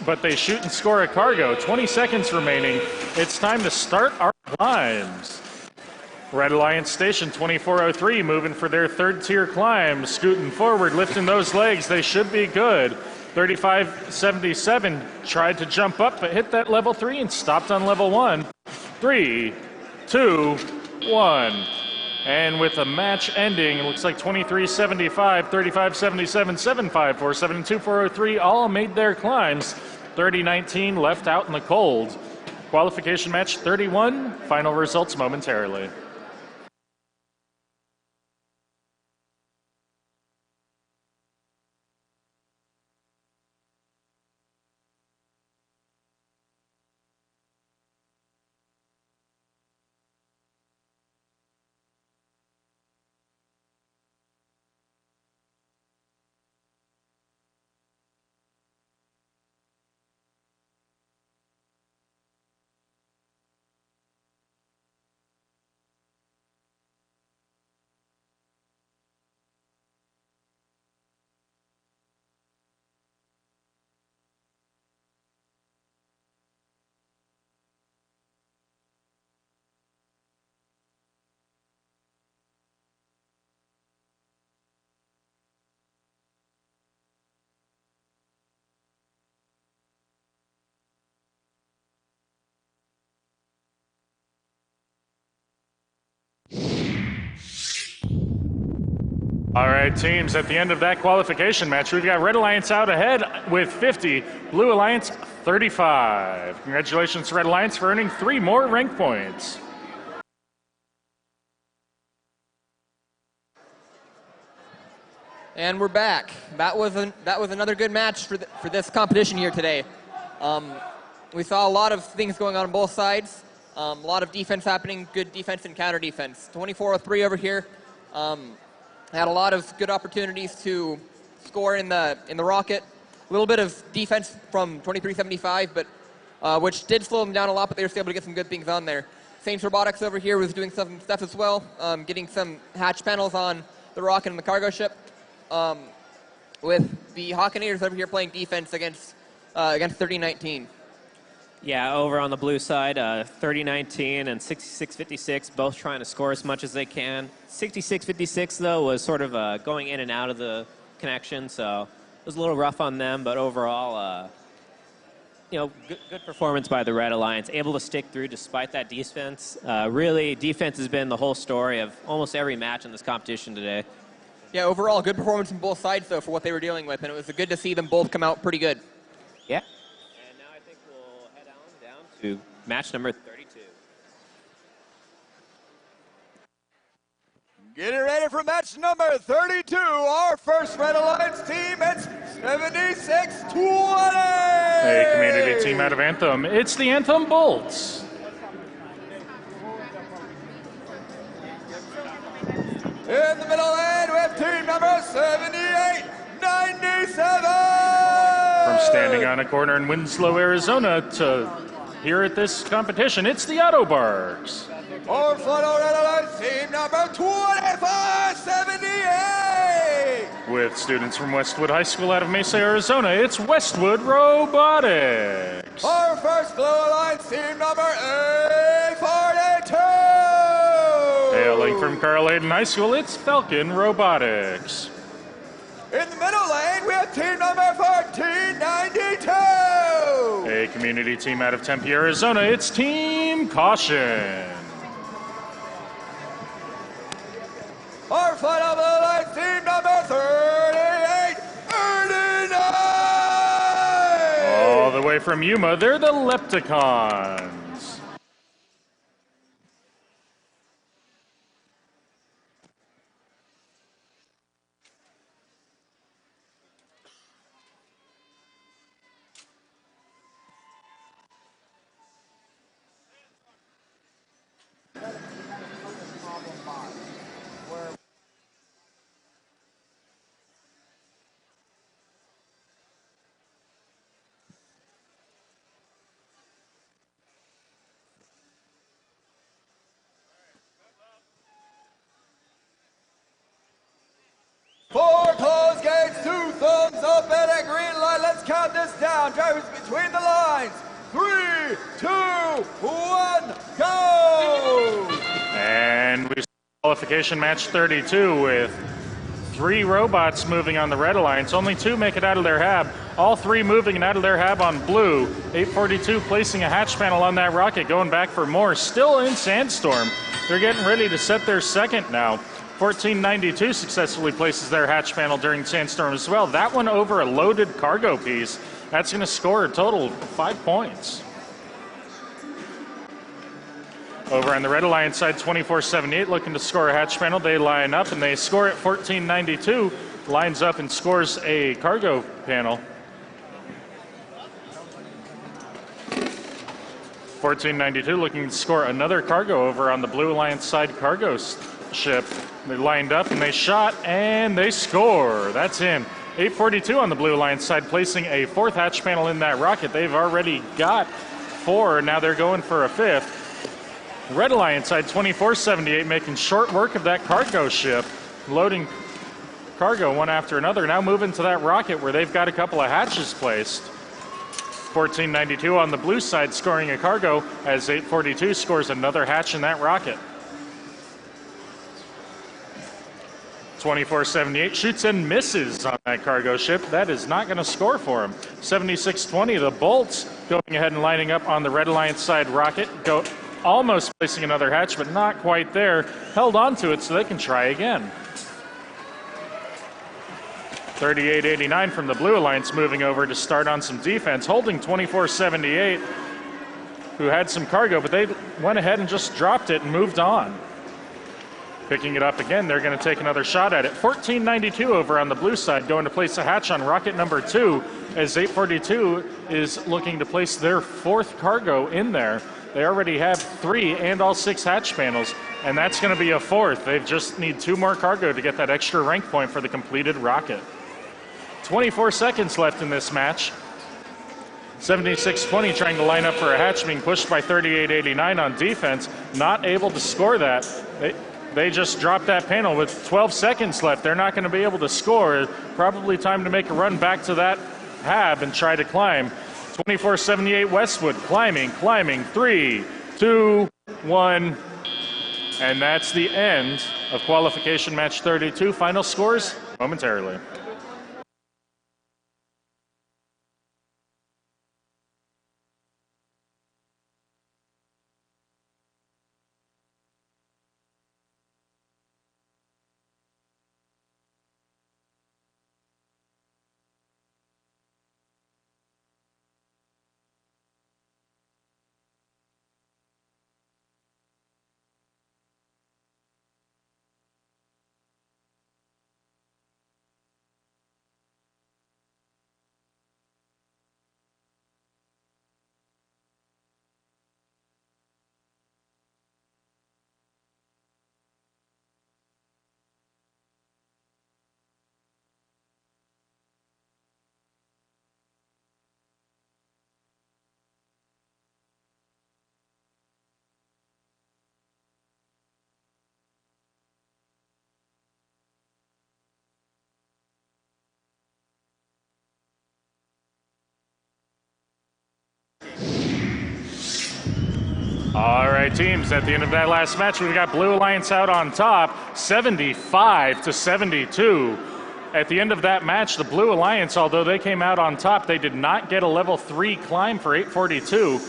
[SPEAKER 1] But they shoot and score a cargo. 20 seconds remaining. It's time to start our climbs. Red Alliance Station 24-03 moving for their 3rd tier climb. Scooting forward, lifting those legs. They should be good. 35-77 tried to jump up but hit that level 3 and stopped on level 1. 3, 2, 1. And with the match ending, it looks like 23-75, 35-77, 7-5-4, 7 and 2, 4-0-3 all made their climbs. 30-19 left out in the cold. Qualification match 31, final results momentarily. All right, teams, at the end of that qualification match, we've got Red Alliance out ahead with 50, Blue Alliance 35. Congratulations to Red Alliance for earning 3 more rank points.
[SPEAKER 7] And we're back. That was another good match for this competition here today. We saw a lot of things going on both sides. A lot of defense happening, good defense and counter defense. 24-03 over here. Had a lot of good opportunities to score in the rocket. A little bit of defense from 23-75, but which did slow them down a lot, but they were still able to get some good things on there. Saints Robotics over here was doing some stuff as well, getting some hatch panels on the rocket and the cargo ship. With the Hawkinators over here playing defense against 30-19.
[SPEAKER 10] Yeah, over on the blue side, 30-19 and 66-56, both trying to score as much as they can. 66-56, though, was sort of going in and out of the connection, so was a little rough on them, but overall, good performance by the Red Alliance, able to stick through despite that defense. Really, defense has been the whole story of almost every match in this competition today.
[SPEAKER 7] Yeah, overall, good performance from both sides, though, for what they were dealing with, and it was good to see them both come out pretty good.
[SPEAKER 10] Yeah. And now I think we'll head on down to match number 32.
[SPEAKER 5] Getting ready for match number 32. Our first Red Alliance team, it's 76-20.
[SPEAKER 1] A community team out of Anthem. It's the Anthem Bolts.
[SPEAKER 5] In the middle lane, we have team number 78-97.
[SPEAKER 1] From standing on a corner in Winslow, Arizona to here at this competition, it's the Autobargs.
[SPEAKER 5] Our final Red Alliance team number 2578.
[SPEAKER 1] With students from Westwood High School out of Mesa, Arizona, it's Westwood Robotics.
[SPEAKER 5] Our first Blue Alliance team number 842.
[SPEAKER 1] Hailing from Carl Hayden High School, it's Falcon Robotics.
[SPEAKER 5] In the middle lane, we have team number 1492.
[SPEAKER 1] A community team out of Tempe, Arizona, it's Team Caution.
[SPEAKER 5] Our final Blue Alliance team number 3889.
[SPEAKER 1] All the way from Yuma, they're the Lepticons.
[SPEAKER 5] Four closed gates, 2 thumbs up and a green light. Let's count this down. Drivers between the lines. 3, 2, 1, go!
[SPEAKER 1] And we qualification match 32 with 3 robots moving on the Red Alliance. Only 2 make it out of their hab. All 3 moving out of their hab on blue. 842 placing a hatch panel on that rocket, going back for more. Still in Sandstorm. They're getting ready to set their second now. 1492 successfully places their hatch panel during Sandstorm as well. That one over a loaded cargo piece. That's going to score a total of 5 points. Over on the Red Alliance side, 2478 looking to score a hatch panel. They line up and they score it. 1492 lines up and scores a cargo panel. 1492 looking to score another cargo over on the Blue Alliance side cargo ship. They lined up and they shot and they score. That's in. 842 on the Blue Alliance side placing a 4th hatch panel in that rocket. They've already got 4. Now they're going for a 5th. Red Alliance side 2478 making short work of that cargo ship, loading cargo one after another. Now moving to that rocket where they've got a couple of hatches placed. 1492 on the blue side scoring a cargo as 842 scores another hatch in that rocket. 2478 shoots and misses on that cargo ship. That is not going to score for him. 7620, the Bolts going ahead and lining up on the Red Alliance side rocket. Almost placing another hatch, but not quite there. Held on to it so they can try again. 3889 from the Blue Alliance moving over to start on some defense, holding 2478, who had some cargo, but they went ahead and just dropped it and moved on. Picking it up again, they're going to take another shot at it. 1492 over on the blue side, going to place a hatch on rocket number 2, as 842 is looking to place their 4th cargo in there. They already have 3 and all 6 hatch panels, and that's going to be a 4th. They just need 2 more cargo to get that extra rank point for the completed rocket. 24 seconds left in this match. 7620 trying to line up for a hatch, being pushed by 3889 on defense. Not able to score that. They just dropped that panel with 12 seconds left. They're not going to be able to score. Probably time to make a run back to that hab and try to climb. 2478 Westwood climbing. 3, 2, 1. And that's the end of qualification match 32. Final scores momentarily. All right, teams, at the end of that last match, we've got Blue Alliance out on top, 75-72. At the end of that match, the Blue Alliance, although they came out on top, they did not get a level 3 climb for 842.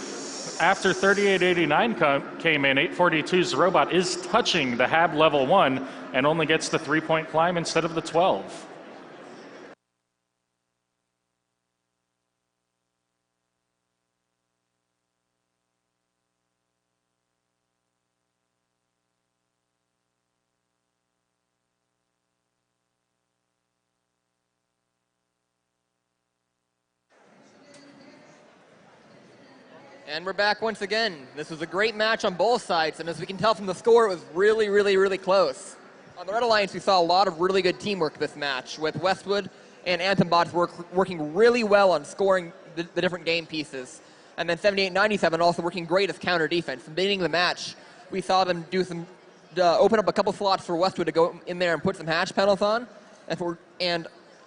[SPEAKER 1] After 3889 came in, 842's robot is touching the HAB level 1 and only gets the 3-point climb instead of the 12.
[SPEAKER 7] And we're back once again. This was a great match on both sides, and as we can tell from the score, it was really, really, really close. On the Red Alliance, we saw a lot of really good teamwork this match, with Westwood and Anthem bots working really well on scoring the different game pieces. And then 7897 also working great as counter defense. From beginning of the match, we saw them do some open up a couple slots for Westwood to go in there and put some hatch panels on. And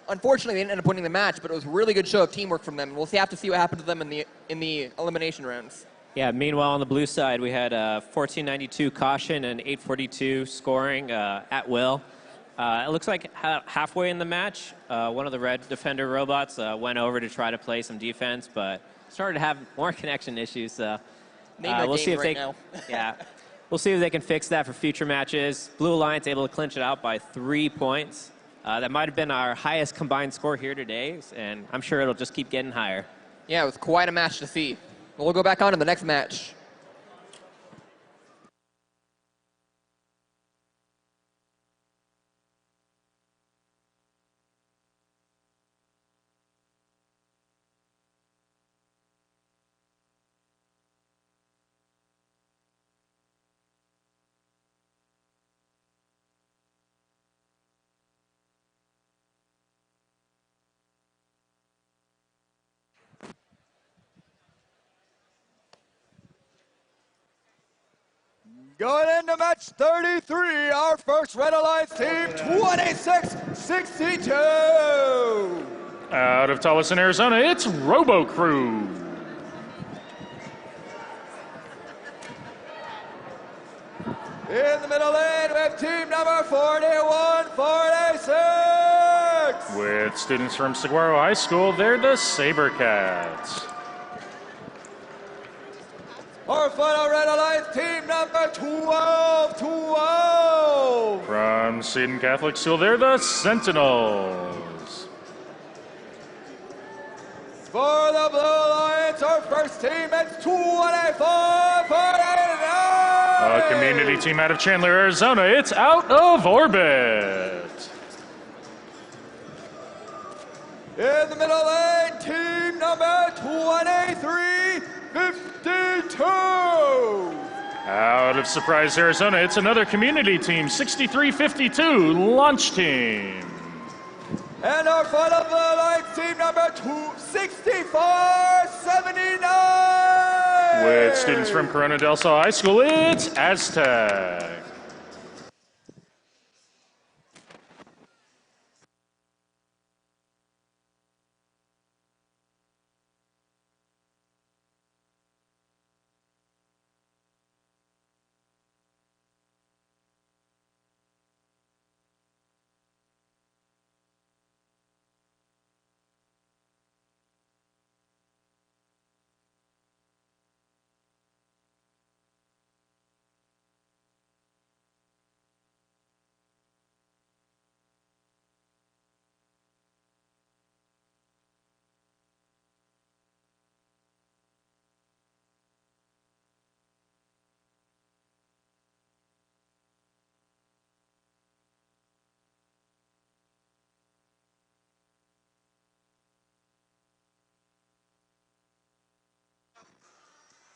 [SPEAKER 7] unfortunately, they didn't end up winning the match, but it was a really good show of teamwork from them. We'll have to see what happened to them in the elimination rounds.
[SPEAKER 10] Yeah, meanwhile, on the blue side, we had 1492 caution and 842 scoring at will. It looks like halfway in the match, one of the red defender robots went over to try to play some defense, but started to have more connection issues. We'll see if we'll see if they can fix that for future matches. Blue Alliance able to clinch it out by 3 points. That might have been our highest combined score here today, and I'm sure it'll just keep getting higher.
[SPEAKER 7] Yeah, it was quite a match to see. We'll go back on to the next match.
[SPEAKER 5] Going into match 33, our first Red Alliance team, 26-62.
[SPEAKER 1] Out of Tolleson, Arizona, it's Robo Crew.
[SPEAKER 5] In the middle lane, we have team number 4146.
[SPEAKER 1] With students from Saguaro High School, they're the Sabercats.
[SPEAKER 5] Our final Red Alliance team number 1212.
[SPEAKER 1] From Seton Catholic School, they're the Sentinels.
[SPEAKER 5] For the Blue Alliance, our first team, it's 2449.
[SPEAKER 1] A community team out of Chandler, Arizona, it's Out of Orbit.
[SPEAKER 5] In the middle lane, team number 2352.
[SPEAKER 1] Out of Surprise, Arizona, it's another community team, 6352, Launch Team.
[SPEAKER 5] And our final Blue Alliance team number 6479.
[SPEAKER 1] With students from Corona del Sol High School, it's Aztec.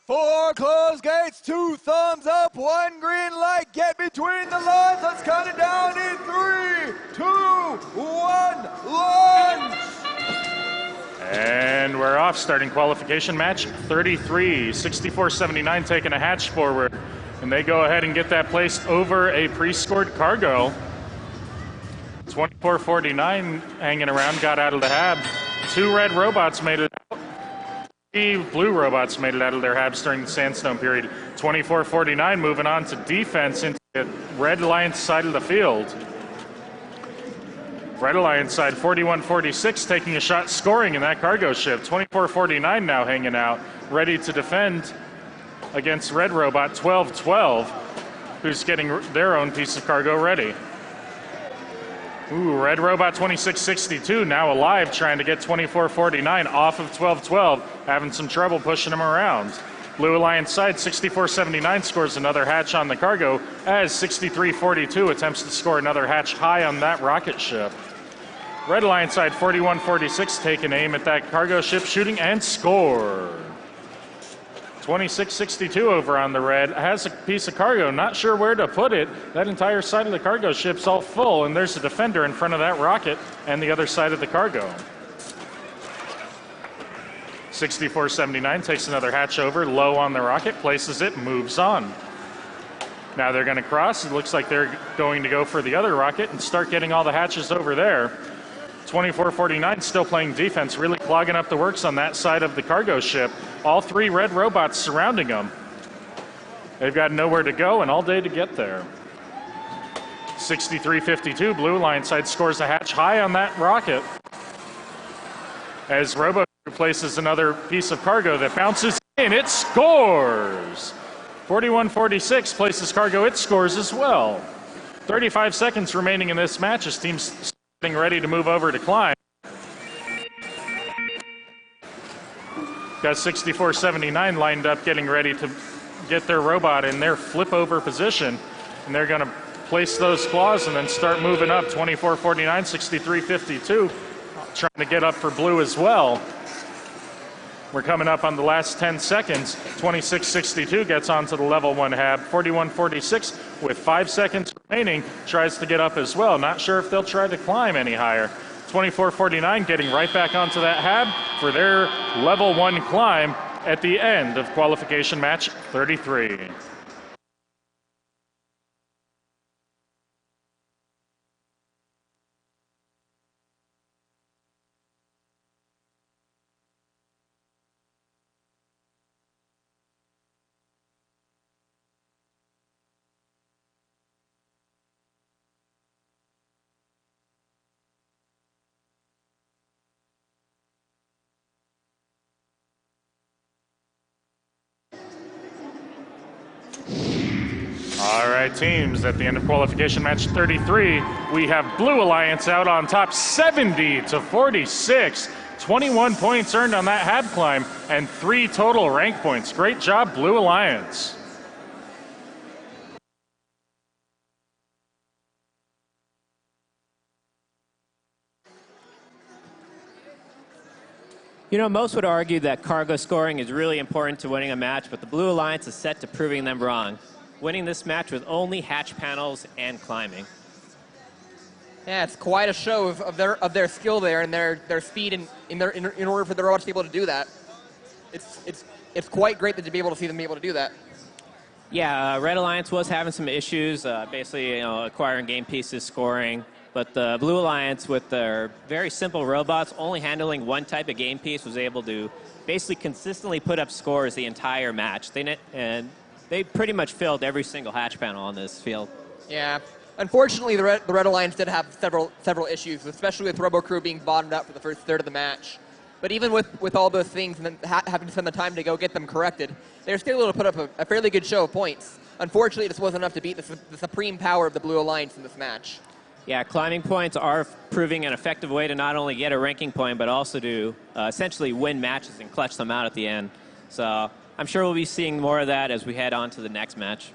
[SPEAKER 5] Four closed gates, 2 thumbs up, 1 green light. Get between the lines. Let's count it down in 3, 2, 1, launch.
[SPEAKER 1] And we're off, starting qualification match 33, 64-79 taking a hatch forward. And they go ahead and get that placed over a pre-scored cargo. 24-49 hanging around, got out of the hab. 2 red robots made it out. Blue robots made it out of their habs during the sandstone period. 24-49 moving on to defense into the Red Alliance side of the field. Red Alliance side 41-46 taking a shot scoring in that cargo ship. 24-49 now hanging out, ready to defend against Red Robot 12-12, who's getting their own piece of cargo ready. Ooh, Red Robot 26-62 now alive, trying to get 24-49 off of 12-12, having some trouble pushing him around. Blue Alliance side 64-79 scores another hatch on the cargo, as 63-42 attempts to score another hatch high on that rocket ship. Red Alliance side 41-46 taking aim at that cargo ship, shooting and score. 26-62 over on the red, has a piece of cargo, not sure where to put it. That entire side of the cargo ship's all full, and there's a defender in front of that rocket and the other side of the cargo. 64-79 takes another hatch over, low on the rocket, places it, moves on. Now they're going to cross. It looks like they're going to go for the other rocket and start getting all the hatches over there. 24-49 still playing defense, really clogging up the works on that side of the cargo ship. All three red robots surrounding them. They've got nowhere to go and all day to get there. 63-52, Blue Alliance side scores a hatch high on that rocket as Robo places another piece of cargo that bounces in. It scores! 41-46 places cargo, it scores as well. 35 seconds remaining in this match as teams getting ready to move over to climb. Got 64-79 lined up, getting ready to get their robot in their flip over position. And they're going to place those claws and then start moving up. 24-49, 63-52, trying to get up for Blue as well. We're coming up on the last 10 seconds. 26-62 gets onto the level 1 hab. 41-46 with 5 seconds remaining tries to get up as well. Not sure if they'll try to climb any higher. 24-49 getting right back onto that hab for their level 1 climb at the end of qualification match 33. All right, teams, at the end of qualification match 33, we have Blue Alliance out on top 70-46. 21 points earned on that hab climb and 3 total rank points. Great job, Blue Alliance.
[SPEAKER 10] You know, most would argue that cargo scoring is really important to winning a match, but the Blue Alliance is set to proving them wrong, winning this match with only hatch panels and climbing.
[SPEAKER 7] Yeah, it's quite a show of their skill there and their speed in order for the robots to be able to do that. It's quite great to be able to see them be able to do that.
[SPEAKER 10] Yeah, Red Alliance was having some issues, basically acquiring game pieces, scoring. But the Blue Alliance, with their very simple robots, only handling one type of game piece, was able to basically consistently put up scores the entire match. They pretty much filled every single hatch panel on this field.
[SPEAKER 7] Yeah. Unfortunately, the Red Alliance did have several issues, especially with Robo Crew being bottomed out for the first third of the match. But even with all those things and then having to spend the time to go get them corrected, they were still able to put up a fairly good show of points. Unfortunately, this wasn't enough to beat the supreme power of the Blue Alliance in this match.
[SPEAKER 10] Yeah, climbing points are proving an effective way to not only get a ranking point, but also to essentially win matches and clutch them out at the end. So I'm sure we'll be seeing more of that as we head on to the next match.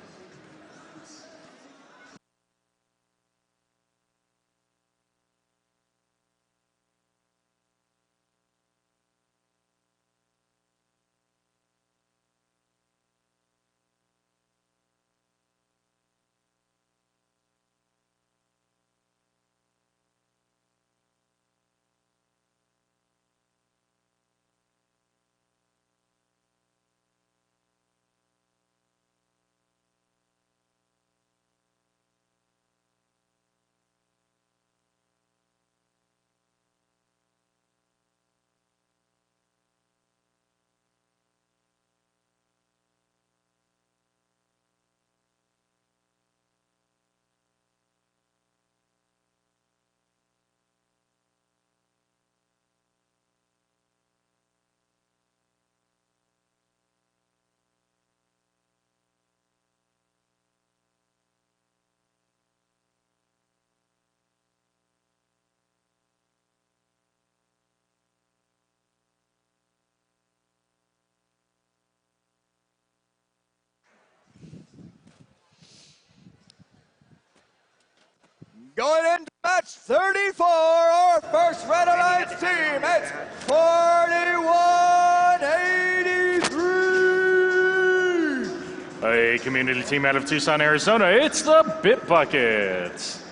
[SPEAKER 5] Going into match 34, our first Red Alliance team, it's 4183.
[SPEAKER 1] A community team out of Tucson, Arizona, it's the Bit Buckets.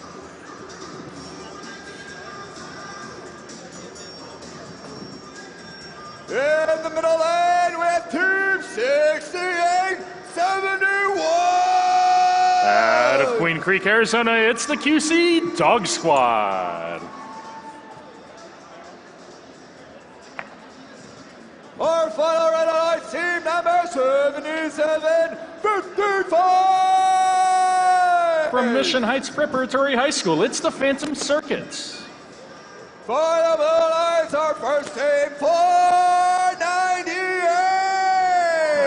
[SPEAKER 5] In the middle lane, we have Team 6871.
[SPEAKER 1] Out of Queen Creek, Arizona, it's the QC Dog Squad.
[SPEAKER 5] Our final Red Alliance team, number 7755.
[SPEAKER 1] From Mission Heights Preparatory High School, it's the Phantom Circuits.
[SPEAKER 5] For the Blue Alliance, our first team, 498.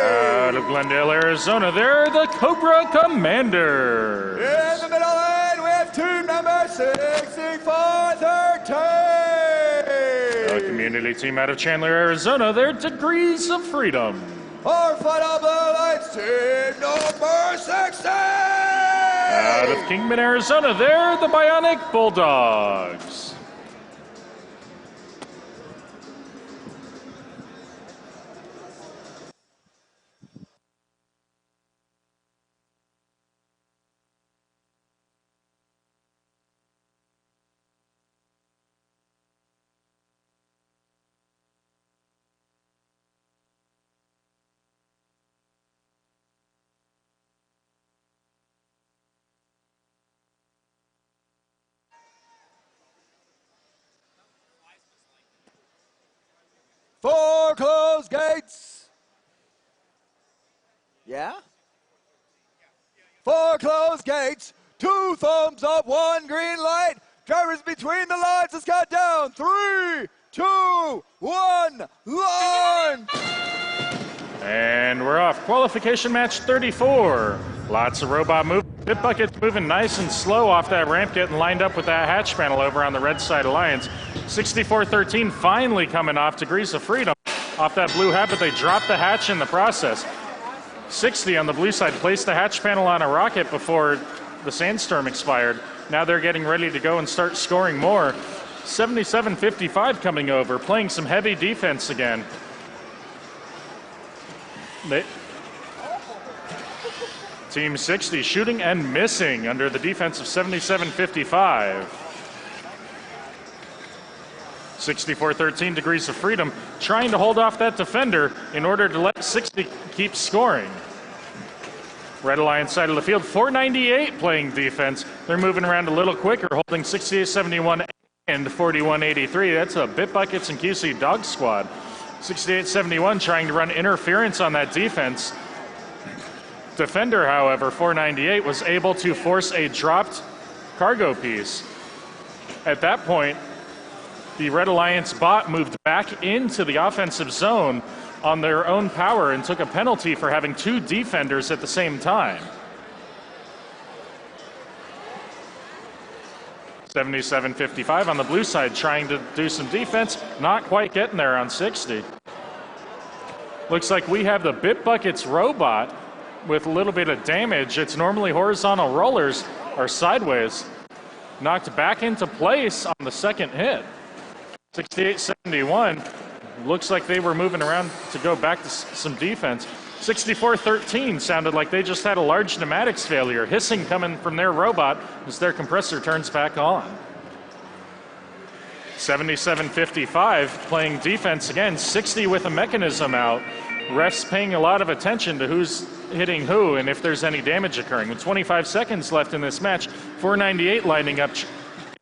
[SPEAKER 1] Out of Glendale, Arizona, they're the Cobra Commanders.
[SPEAKER 5] In the middle lane, we have team number 6413.
[SPEAKER 1] A community team out of Chandler, Arizona, they're Degrees of Freedom.
[SPEAKER 5] Our final Blue Alliance team, number 60.
[SPEAKER 1] Out of Kingman, Arizona, they're the Bionic Bulldogs.
[SPEAKER 5] Four closed gates. Yeah? Four closed gates. 2 thumbs up, 1 green light. Drivers between the lines. Let's count down. 3, 2, 1, line.
[SPEAKER 1] And we're off. Qualification match 34. Lots of robot movement. Bit Bucket's moving nice and slow off that ramp, getting lined up with that hatch panel over on the Red Side Alliance. 6413 finally coming off Degrees of Freedom. Off that blue hat, but they dropped the hatch in the process. 60 on the blue side placed the hatch panel on a rocket before the sandstorm expired. Now they're getting ready to go and start scoring more. 7755 coming over, playing some heavy defense again. Team 60 shooting and missing under the defense of 7755. 6413 Degrees of Freedom trying to hold off that defender in order to let 60 keep scoring. Red Alliance side of the field, 498 playing defense. They're moving around a little quicker, holding 6871 and 4183. That's a Bit Buckets and QC Dog Squad. 6871 trying to run interference on that defense. Defender, however, 498 was able to force a dropped cargo piece. At that point, the Red Alliance bot moved back into the offensive zone on their own power and took a penalty for having 2 defenders at the same time. 7755 on the blue side trying to do some defense, not quite getting there on 60. Looks like we have the Bit Buckets robot with a little bit of damage. It's normally horizontal rollers or sideways. Knocked back into place on the second hit. 6871 looks like they were moving around to go back to some defense. 6413 sounded like they just had a large pneumatics failure. Hissing coming from their robot as their compressor turns back on. 7755 playing defense again, 60 with a mechanism out. Refs paying a lot of attention to who's hitting who and if there's any damage occurring. With 25 seconds left in this match, 498 lining up,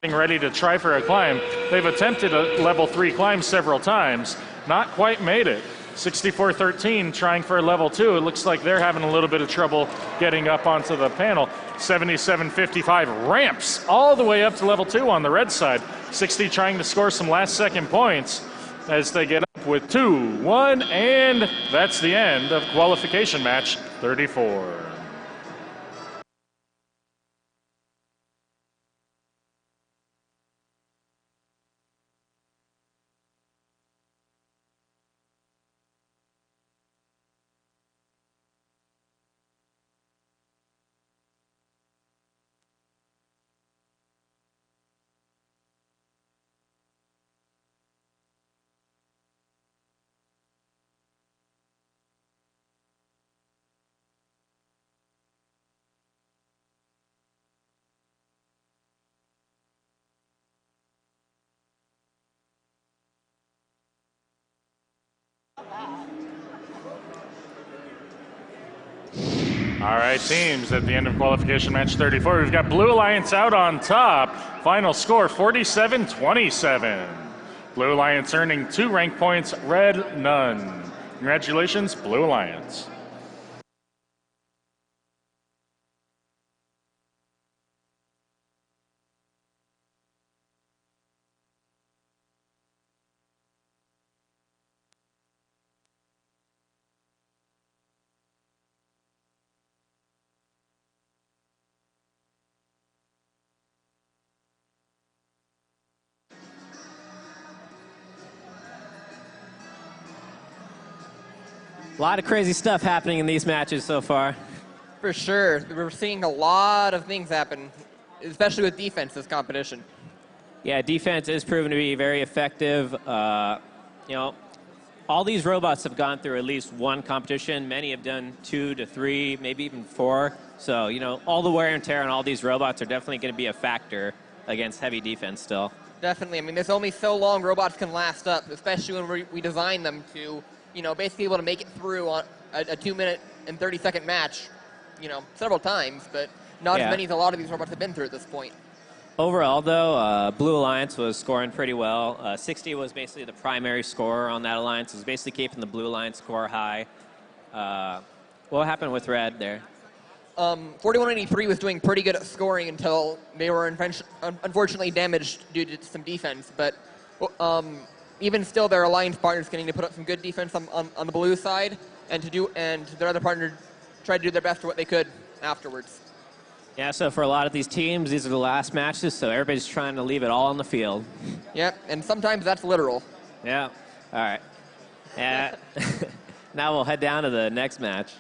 [SPEAKER 1] getting ready to try for a climb. They've attempted a level 3 climb several times, not quite made it. 6413 trying for a level 2. It looks like they're having a little bit of trouble getting up onto the panel. 7755 ramps all the way up to level 2 on the red side. 60 trying to score some last second points as they get up with 2-1, and that's the end of qualification match 34. All right, teams, at the end of qualification match 34, we've got Blue Alliance out on top. Final score 47-27. Blue Alliance earning 2 rank points, Red none. Congratulations, Blue Alliance.
[SPEAKER 10] A lot of crazy stuff happening in these matches so far.
[SPEAKER 7] For sure. We're seeing a lot of things happen, especially with defense this competition.
[SPEAKER 10] Yeah, defense is proven to be very effective. You know, all these robots have gone through at least one competition. Many have done 2 to 3, maybe even 4. So, you know, all the wear and tear on all these robots are definitely going to be a factor against heavy defense still.
[SPEAKER 7] Definitely. I mean, there's only so long robots can last up, especially when we design them to, you know, basically able to make it through on a 2-minute and 30-second match, you know, several times, but not as many as a lot of these robots have been through at this point.
[SPEAKER 10] Overall, though, Blue Alliance was scoring pretty well. 60 was basically the primary scorer on that alliance. It was basically keeping the Blue Alliance score high. What happened with Red there?
[SPEAKER 7] 4183 was doing pretty good at scoring until they were unfortunately damaged due to some defense, but even still, their alliance partners getting to put up some good defense on the blue side, and their other partner tried to do their best for what they could afterwards.
[SPEAKER 10] Yeah, so for a lot of these teams, these are the last matches, so everybody's trying to leave it all on the field.
[SPEAKER 7] Yep, and sometimes that's literal.
[SPEAKER 10] Yeah, all right. Now we'll head down to the next match.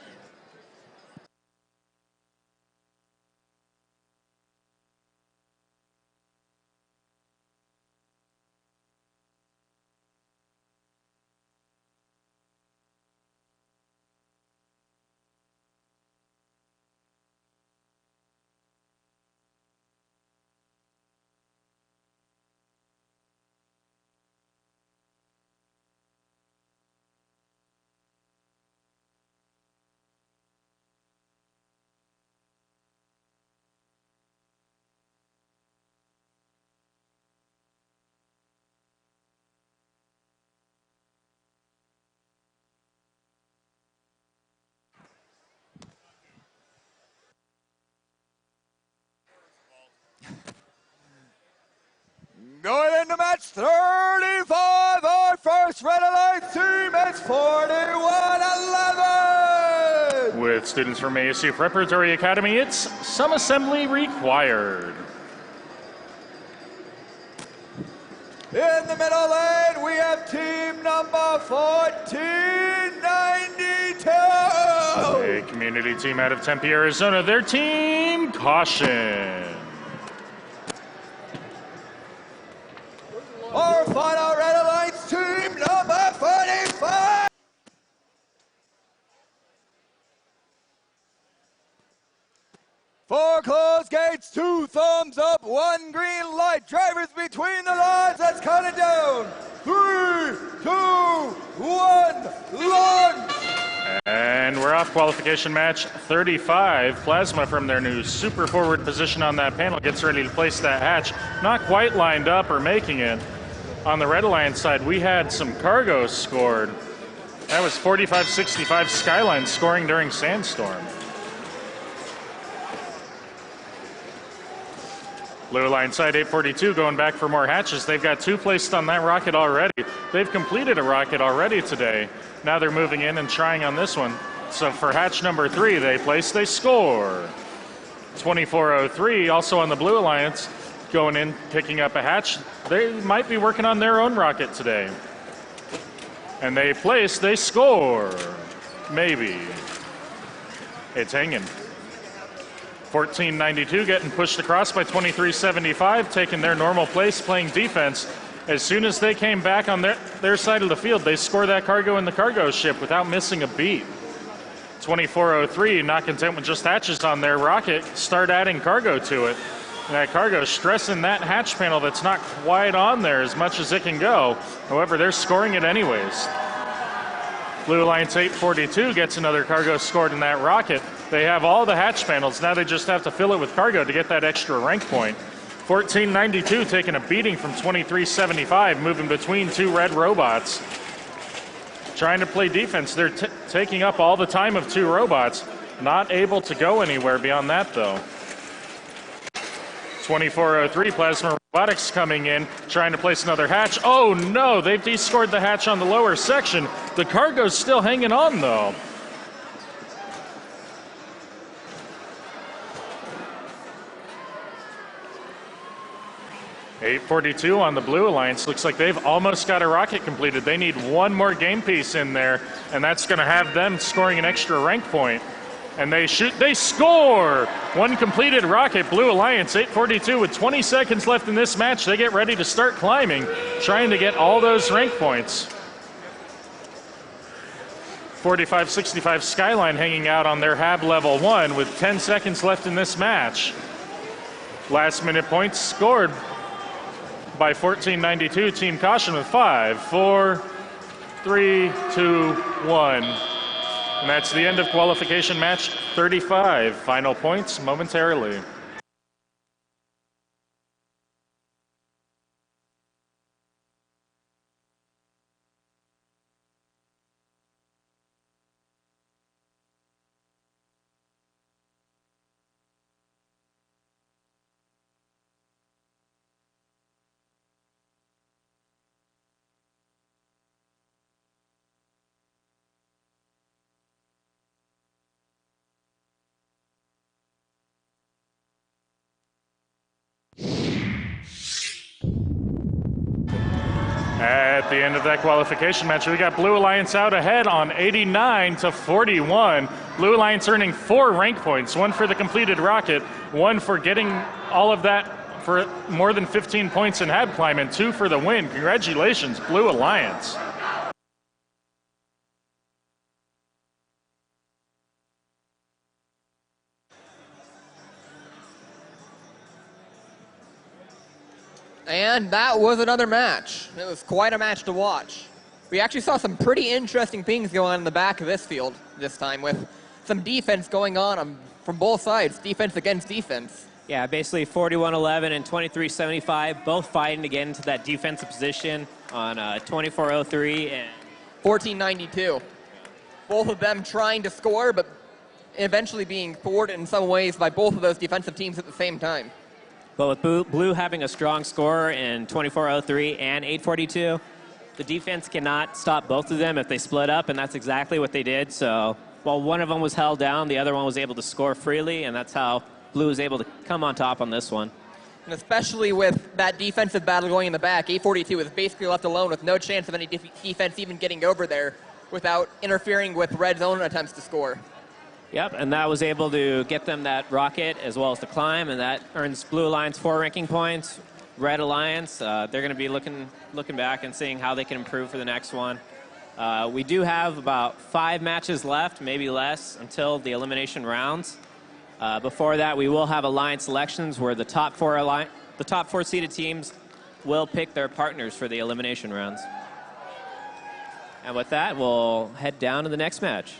[SPEAKER 5] Going into match 35, our first Red Alliance team is 41-11.
[SPEAKER 1] With students from ASU Preparatory Academy, it's some assembly required.
[SPEAKER 5] In the middle lane, we have team number 1492.
[SPEAKER 1] A community team out of Tempe, Arizona. Their team, Caution.
[SPEAKER 5] Our final Red Alliance team number 45. Four closed gates, 2 thumbs up, 1 green light. Drivers between the lines, let's count it down. 3, 2, 1, launch!
[SPEAKER 1] And we're off. Qualification match 35. Plasma from their new super forward position on that panel gets ready to place that hatch. Not quite lined up or making it. On the Red Alliance side, we had some cargo scored. That was 45-65 Skyline scoring during Sandstorm. Blue Alliance side 842 going back for more hatches. They've got 2 placed on that rocket already. They've completed a rocket already today. Now they're moving in and trying on this one. So for hatch number 3, they score. 2403 also on the Blue Alliance going in, picking up a hatch. They might be working on their own rocket today. And they score. Maybe. It's hanging. 1492 getting pushed across by 2375, taking their normal place, playing defense. As soon as they came back on their side of the field, they score that cargo in the cargo ship without missing a beat. 2403, not content with just hatches on their rocket, start adding cargo to it. And that cargo stressing that hatch panel that's not quite on there as much as it can go. However, they're scoring it anyways. Blue Alliance 842 gets another cargo scored in that rocket. They have all the hatch panels. Now they just have to fill it with cargo to get that extra rank point. 1492 taking a beating from 2375, moving between two red robots. Trying to play defense. They're taking up all the time of two robots. Not able to go anywhere beyond that, though. 2403, Plasma Robotics coming in, trying to place another hatch. Oh no, they've descored the hatch on the lower section. The cargo's still hanging on, though. .842 on the Blue Alliance. Looks like they've almost got a rocket completed. They need one more game piece in there, and that's going to have them scoring an extra rank point. And they score! One completed rocket, Blue Alliance, 842 with 20 seconds left in this match. They get ready to start climbing, trying to get all those rank points. 4565 Skyline hanging out on their HAB level 1 with 10 seconds left in this match. Last minute points scored by 1492, Team Caution with 5, 4, 3, 2, 1. And that's the end of qualification match 35. Final points momentarily. At the end of that qualification match, we got Blue Alliance out ahead on 89 to 41. Blue Alliance earning 4 rank points, 1 for the completed rocket, 1 for getting all of that for more than 15 points in HAB climb, and 2 for the win. Congratulations, Blue Alliance.
[SPEAKER 7] And that was another match. It was quite a match to watch. We actually saw some pretty interesting things going on in the back of this field this time, with some defense going on from both sides, defense against defense.
[SPEAKER 10] Yeah, basically 4111 and 2375, both fighting to get into that defensive position on 2403 and
[SPEAKER 7] 1492. Both of them trying to score, but eventually being thwarted in some ways by both of those defensive teams at the same time.
[SPEAKER 10] But with Blue having a strong score in 2403 and 842, the defense cannot stop both of them if they split up, and that's exactly what they did. So while one of them was held down, the other one was able to score freely, and that's how Blue was able to come on top on this one.
[SPEAKER 7] And especially with that defensive battle going in the back, 842 was basically left alone with no chance of any defense even getting over there without interfering with Red's own attempts to score.
[SPEAKER 10] Yep, and that was able to get them that rocket as well as the climb, and that earns Blue Alliance 4 ranking points. Red Alliance, they're going to be looking back and seeing how they can improve for the next one. We do have about 5 matches left, maybe less, until the elimination rounds. Before that, we will have alliance selections where the top 4 seeded teams will pick their partners for the elimination rounds. And with that, we'll head down to the next match.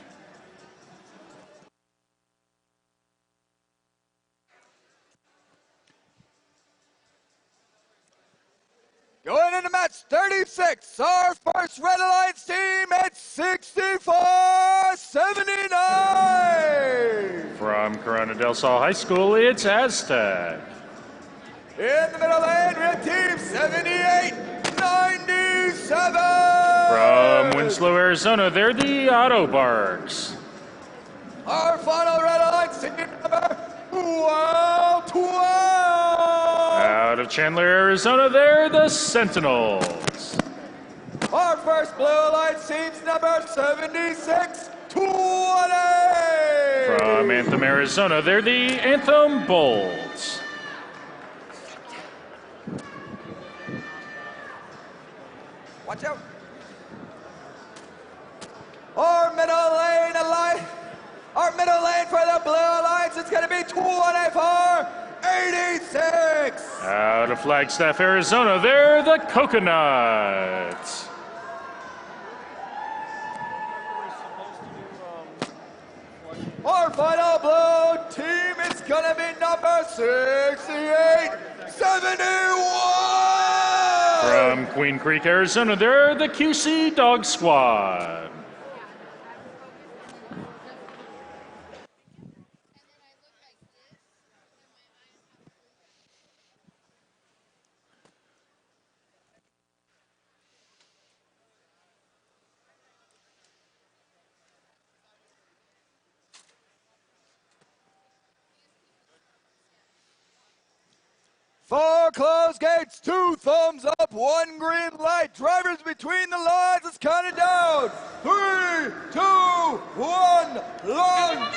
[SPEAKER 5] Going into match 36, our first Red Alliance team at 64-79.
[SPEAKER 1] From Corona del Sol High School, it's Aztec.
[SPEAKER 5] In the middle lane, we have team 78-97.
[SPEAKER 1] From Winslow, Arizona, they're the Autobarks.
[SPEAKER 5] Our final Red Alliance team number 12.
[SPEAKER 1] Out of Chandler, Arizona, they're the Sentinels.
[SPEAKER 5] Our first Blue Alliance team's number 76-20.
[SPEAKER 1] From Anthem, Arizona, they're the Anthem Bolts.
[SPEAKER 5] Watch out. Our middle lane for the Blue Alliance is going to be 24-86.
[SPEAKER 1] Out of Flagstaff, Arizona, they're the Coconuts.
[SPEAKER 5] Our our final blue team is gonna be number 6871!
[SPEAKER 1] From Queen Creek, Arizona, they're the QC Dog Squad.
[SPEAKER 5] Four closed gates, 2 thumbs up, 1 green light. Drivers between the lines, let's count it down. 3, 2, 1, launch!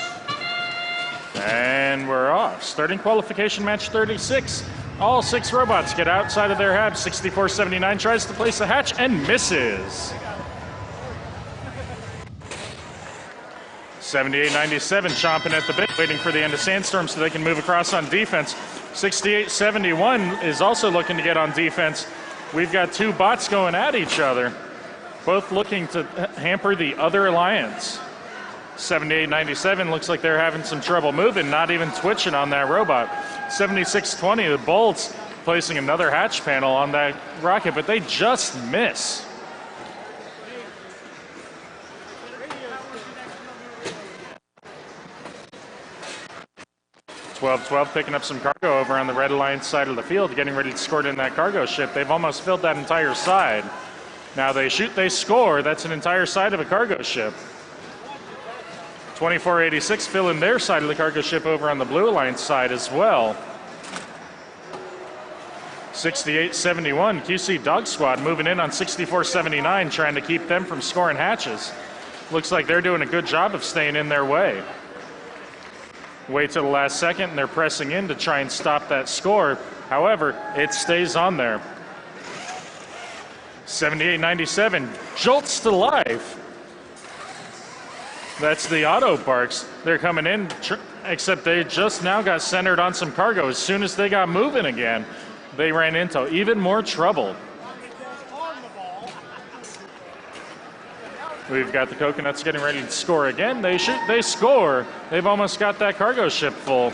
[SPEAKER 1] And we're off. Starting qualification match 36. All 6 robots get outside of their hab. 6479 tries to place a hatch and misses. 7897 chomping at the bit, waiting for the end of Sandstorm so they can move across on defense. 6871 is also looking to get on defense. We've got 2 bots going at each other, both looking to hamper the other alliance. 7897 looks like they're having some trouble moving, not even twitching on that robot. 7620, the Bolts placing another hatch panel on that rocket, but they just miss. 12-12 picking up some cargo over on the Red Alliance side of the field, getting ready to score it in that cargo ship. They've almost filled that entire side. Now they shoot, they score. That's an entire side of a cargo ship. 2486 filling their side of the cargo ship over on the Blue Alliance side as well. 6871, QC Dog Squad moving in on 6479, trying to keep them from scoring hatches. Looks like they're doing a good job of staying in their way. Wait till the last second, and they're pressing in to try and stop that score. However, it stays on there. 7897 jolts to life. That's the auto parks. They're coming in, except they just now got centered on some cargo. As soon as they got moving again, they ran into even more trouble. We've got the Coconuts getting ready to score again. They shoot, they score. They've almost got that cargo ship full.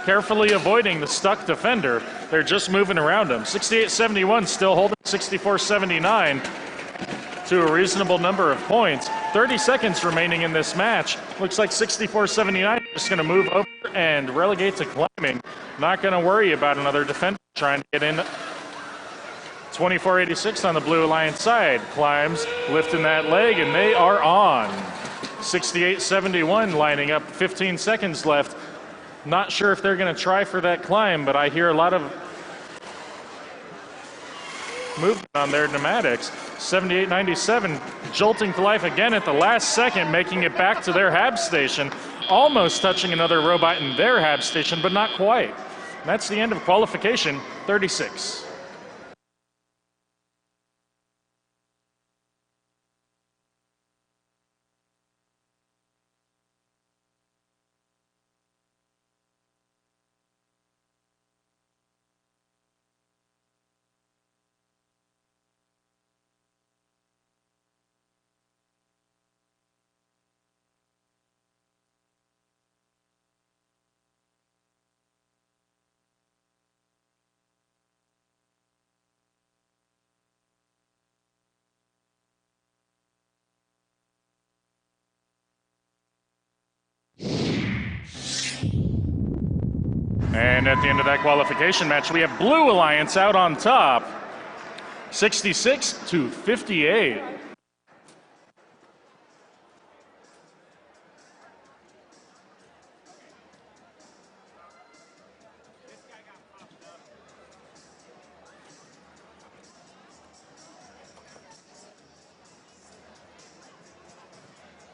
[SPEAKER 1] Carefully avoiding the stuck defender. They're just moving around them. 6871 still holding 6479 to a reasonable number of points. 30 seconds remaining in this match. Looks like 6479 is just going to move over and relegate to climbing. Not going to worry about another defender trying to get in. 2486 on the Blue Alliance side. Climbs, lifting that leg, and they are on. 6871 lining up, 15 seconds left. Not sure if they're going to try for that climb, but I hear a lot of movement on their pneumatics. 7897 jolting to life again at the last second, making it back to their hab station. Almost touching another robot in their hab station, but not quite. And that's the end of qualification 36. And at the end of that qualification match, we have Blue Alliance out on top, 66-58.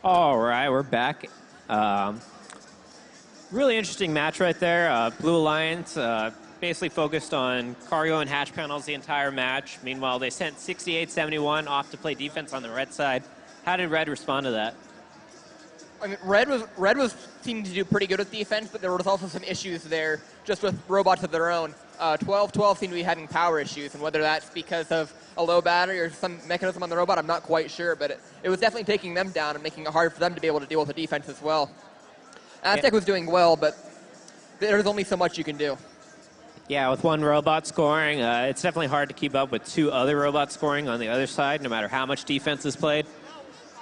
[SPEAKER 10] All right, we're back. Really interesting match right there. Blue Alliance basically focused on cargo and hatch panels the entire match. Meanwhile, they sent 6871 off to play defense on the red side. How did Red respond to that?
[SPEAKER 7] I mean, Red was seeming to do pretty good with defense, but there was also some issues there just with robots of their own. 12-12 seemed to be having power issues, and whether that's because of a low battery or some mechanism on the robot, I'm not quite sure, but it was definitely taking them down and making it hard for them to be able to deal with the defense as well. Aztec was doing well, but there's only so much you can do.
[SPEAKER 10] Yeah, with one robot scoring, it's definitely hard to keep up with two other robots scoring on the other side, no matter how much defense is played.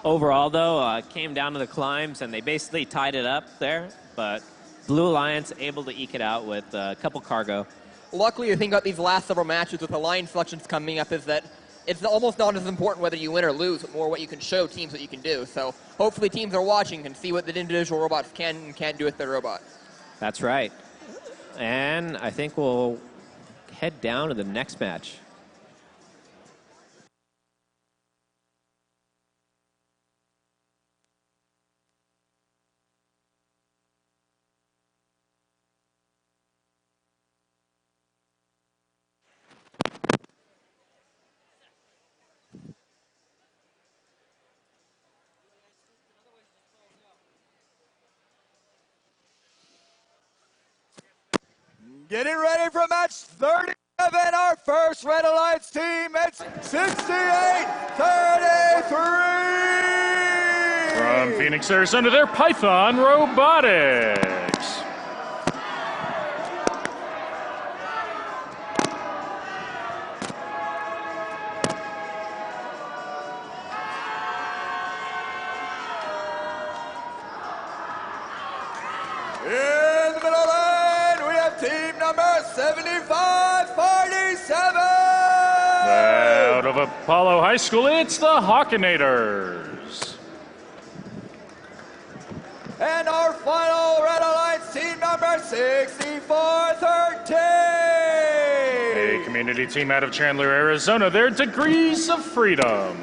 [SPEAKER 10] Overall, though, it came down to the climbs, and they basically tied it up there, but Blue Alliance able to eke it out with a couple cargo.
[SPEAKER 7] Luckily, the thing about these last several matches with alliance selections coming up is that it's almost not as important whether you win or lose, but more what you can show teams what you can do. So hopefully teams are watching and see what the individual robots can and can't do with their robot.
[SPEAKER 10] That's right. And I think we'll head down to the next match.
[SPEAKER 5] Getting ready for match 37, our first Red Alliance team. It's 68-33.
[SPEAKER 1] From Phoenix, Arizona, they're Python Robotics.
[SPEAKER 5] In the middle lane, we have team number 7547.
[SPEAKER 1] Out of Apollo High School, it's the Hawkinators.
[SPEAKER 5] And our final Red Alliance team number 6413.
[SPEAKER 1] A community team out of Chandler, Arizona, they're Degrees of Freedom.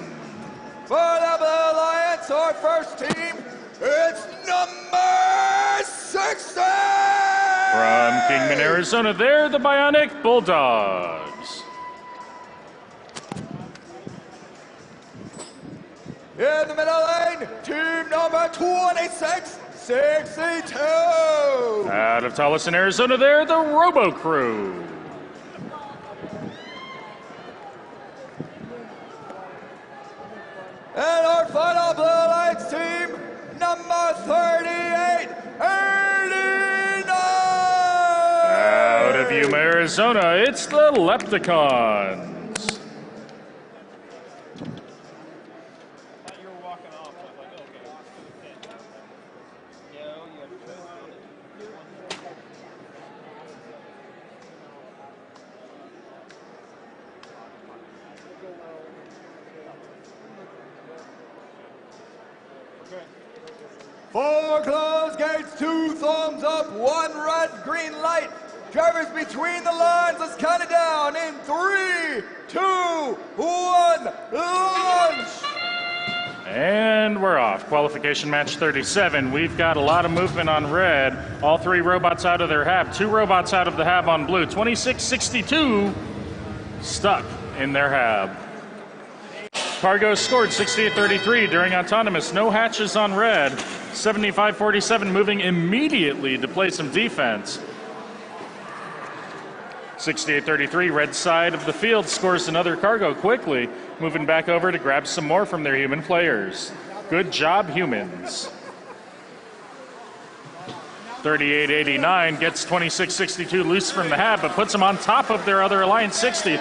[SPEAKER 5] For the Blue Alliance, our first team, it's number 60.
[SPEAKER 1] From Kingman, Arizona, they're the Bionic Bulldogs.
[SPEAKER 5] In the middle lane, team number 2662.
[SPEAKER 1] Out of Tolleson, Arizona, they're the Robo Crew.
[SPEAKER 5] And our final Blue Alliance team, number 3889.
[SPEAKER 1] Out of Yuma, Arizona, it's the Lepticons.
[SPEAKER 5] Four closed gates, 2 thumbs up, 1 red, green light. Drivers between the lines, let's count it down in 3, 2, 1, launch!
[SPEAKER 1] And we're off. Qualification match 37. We've got a lot of movement on red. All 3 robots out of their hab. 2 robots out of the hab on blue. 2662 stuck in their hab. Cargo scored 68-33 during autonomous. No hatches on red. 75-47 moving immediately to play some defense. 68-33, red side of the field scores another cargo quickly, moving back over to grab some more from their human players. Good job, humans. 38-89 gets 26-62 loose from the hab, but puts them on top of their other Alliance 60.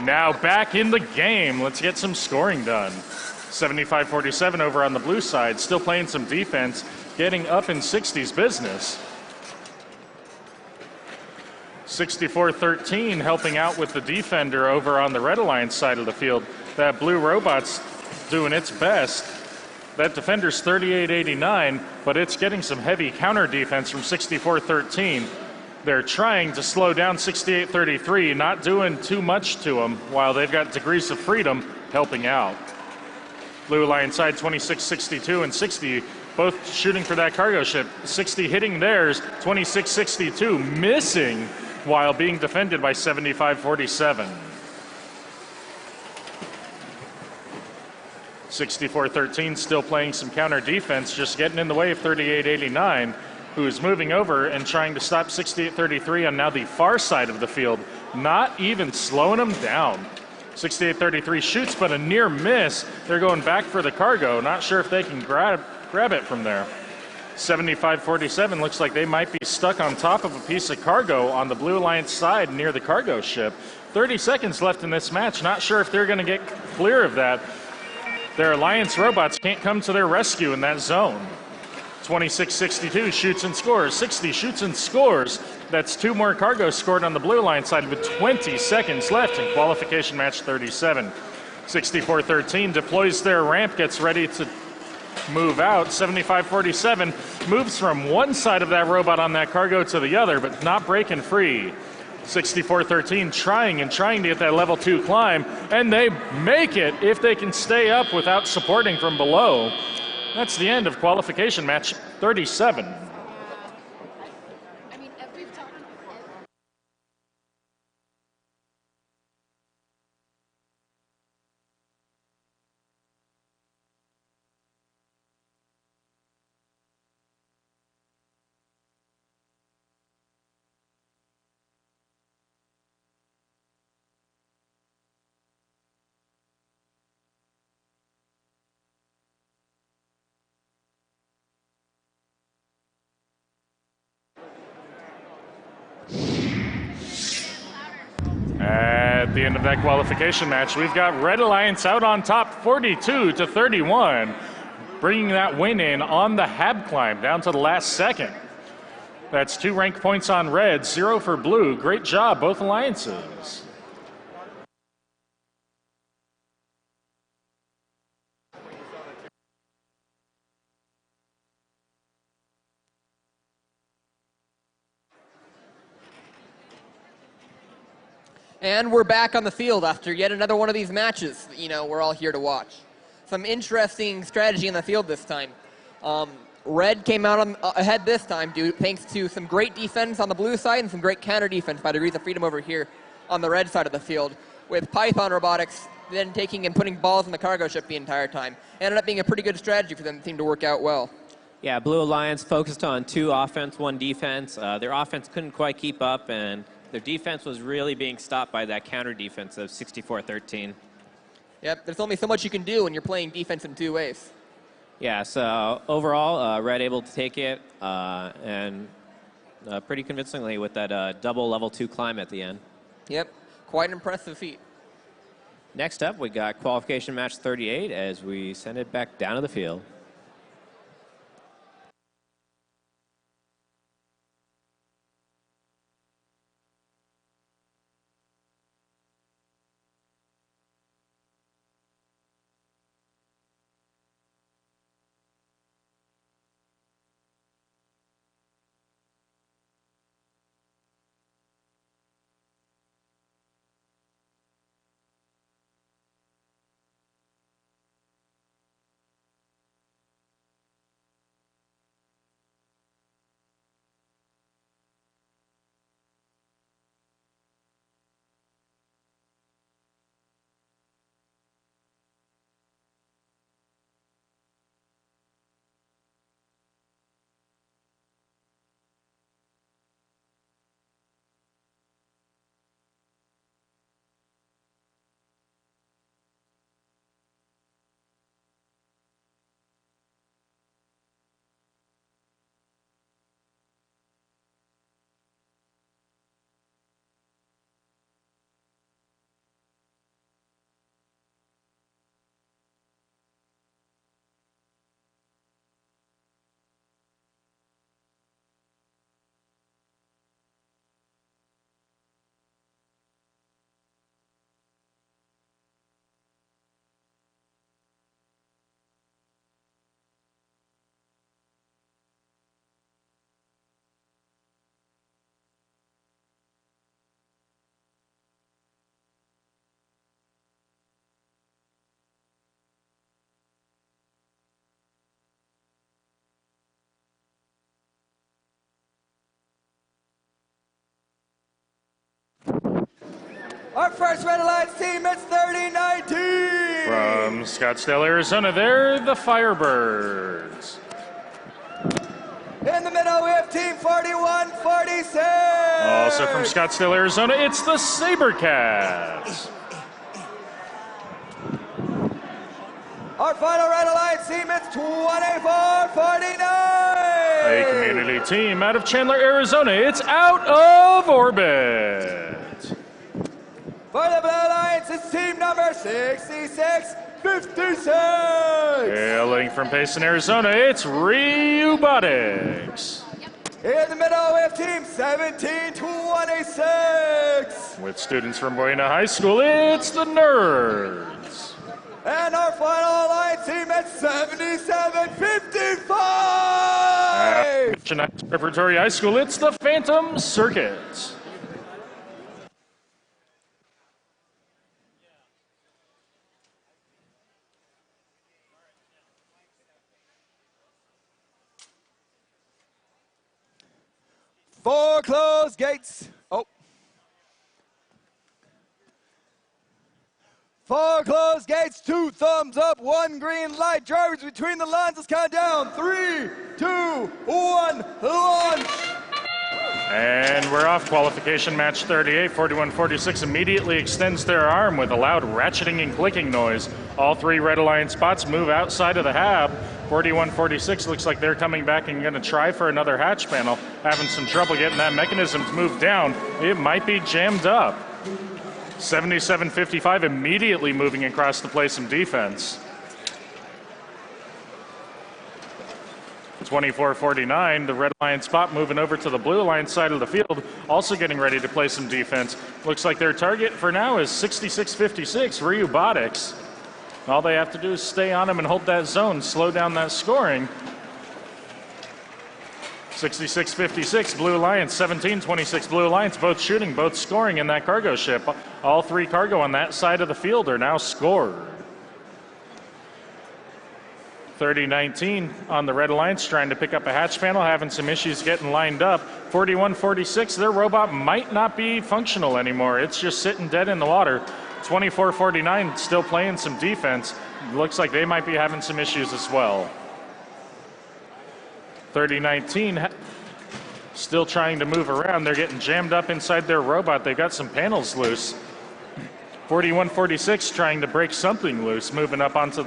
[SPEAKER 1] Now back in the game. Let's get some scoring done. 75-47 over on the blue side, still playing some defense, getting up in 60's business. 64-13 helping out with the defender over on the Red Alliance side of the field. That blue robot's doing its best. That defender's 38-89, but it's getting some heavy counter defense from 64-13. They're trying to slow down 68-33, not doing too much to them, while they've got Degrees of Freedom helping out. Blue Alliance side 26-62 and 60 both shooting for that cargo ship. 60 hitting theirs, 26-62 missing while being defended by 75-47. 64-13 still playing some counter defense, just getting in the way of 38-89, who is moving over and trying to stop 68-33 on now the far side of the field, not even slowing them down. 68-33 shoots, but a near miss. They're going back for the cargo. Not sure if they can grab it from there. 75-47 looks like they might be stuck on top of a piece of cargo on the Blue Alliance side near the cargo ship. 30 seconds left in this match. Not sure if they're going to get clear of that. Their Alliance robots can't come to their rescue in that zone. 26-62 shoots and scores. 60 shoots and scores. That's 2 more cargo scored on the Blue Alliance side with 20 seconds left in qualification match 37. 64-13 deploys their ramp, gets ready to move out. 75-47 moves from one side of that robot on that cargo to the other, but not breaking free. 64-13 trying to get that level 2 climb, and they make it if they can stay up without supporting from below. That's the end of qualification match 37. At the end of that qualification match, we've got Red Alliance out on top 42-31, bringing that win in on the Hab climb down to the last second. That's 2 rank points on Red, 0 for Blue. Great job, both alliances.
[SPEAKER 7] And we're back on the field after yet another one of these matches that, we're all here to watch. Some interesting strategy in the field this time. Red came out ahead this time thanks to some great defense on the blue side and some great counter defense by Degrees of Freedom over here on the red side of the field, with Python Robotics then taking and putting balls in the cargo ship the entire time. Ended up being a pretty good strategy for them. It seemed to work out well.
[SPEAKER 10] Yeah, Blue Alliance focused on 2 offense, 1 defense. Their offense couldn't quite keep up, and their defense was really being stopped by that counter defense of 64-13.
[SPEAKER 7] Yep, there's only so much you can do when you're playing defense in 2 ways.
[SPEAKER 10] Yeah, so overall, Red able to take it, and pretty convincingly with that double level 2 climb at the end.
[SPEAKER 7] Yep, quite an impressive feat.
[SPEAKER 10] Next up, we got qualification match 38 as we send it back down to the field.
[SPEAKER 5] Our first Red Alliance team is 3019.
[SPEAKER 1] From Scottsdale, Arizona, they're the Firebirds.
[SPEAKER 5] In the middle, we have team 4146.
[SPEAKER 1] Also from Scottsdale, Arizona, it's the Sabercats.
[SPEAKER 5] Our final Red Alliance team, it's 24-49.
[SPEAKER 1] A community team out of Chandler, Arizona. It's out of orbit.
[SPEAKER 5] For the Blue Alliance, it's team number 6656.
[SPEAKER 1] Hailing from Payson, Arizona, it's ROBOTICS.
[SPEAKER 5] In the middle, we have team 1726.
[SPEAKER 1] With students from Buena High School, it's the Nerds.
[SPEAKER 5] And our final Alliance team at 7755.
[SPEAKER 1] Preparatory High School, it's the Phantom Circuit.
[SPEAKER 5] Four closed gates. Oh. Four closed gates, 2 thumbs up, 1 green light. Drivers between the lines, let's count down. 3, 2, 1, launch.
[SPEAKER 1] And we're off. Qualification match 38. 41-46 immediately extends their arm with a loud ratcheting and clicking noise. All 3 Red Alliance spots move outside of the hab. 41-46 looks like they're coming back and going to try for another hatch panel. Having some trouble getting that mechanism to move down. It might be jammed up. 77-55 immediately moving across to play some defense. 24-49, the Red Alliance spot moving over to the Blue Alliance side of the field, also getting ready to play some defense. Looks like their target for now is 66-56, ROBOTICS. All they have to do is stay on him and hold that zone, slow down that scoring. 66-56, Blue Alliance, 17-26, Blue Alliance, both shooting, both scoring in that cargo ship. All 3 cargo on that side of the field are now scored. 30-19 on the Red Alliance, trying to pick up a hatch panel, having some issues getting lined up. 41-46, their robot might not be functional anymore. It's just sitting dead in the water. 24-49, still playing some defense. Looks like they might be having some issues as well. 30-19, still trying to move around. They're getting jammed up inside their robot. They've got some panels loose. 41-46 trying to break something loose, moving up onto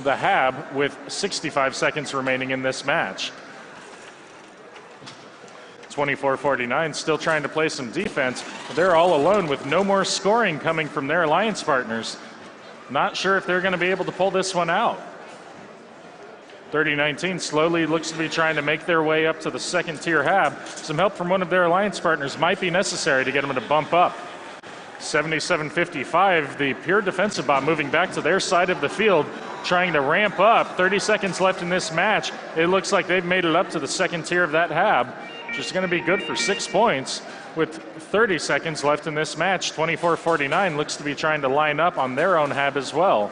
[SPEAKER 1] the hab with 65 seconds remaining in this match. 24-49 still trying to play some defense. They're all alone with no more scoring coming from their alliance partners. Not sure if they're going to be able to pull this one out. 30-19 slowly looks to be trying to make their way up to the second tier hab. Some help from one of their alliance partners might be necessary to get them to bump up. 77-55, the pure defensive bot moving back to their side of the field, trying to ramp up. 30 seconds left in this match. It looks like they've made it up to the second tier of that hab, which is going to be good for 6 points. With 30 seconds left in this match, 24-49 looks to be trying to line up on their own hab as well.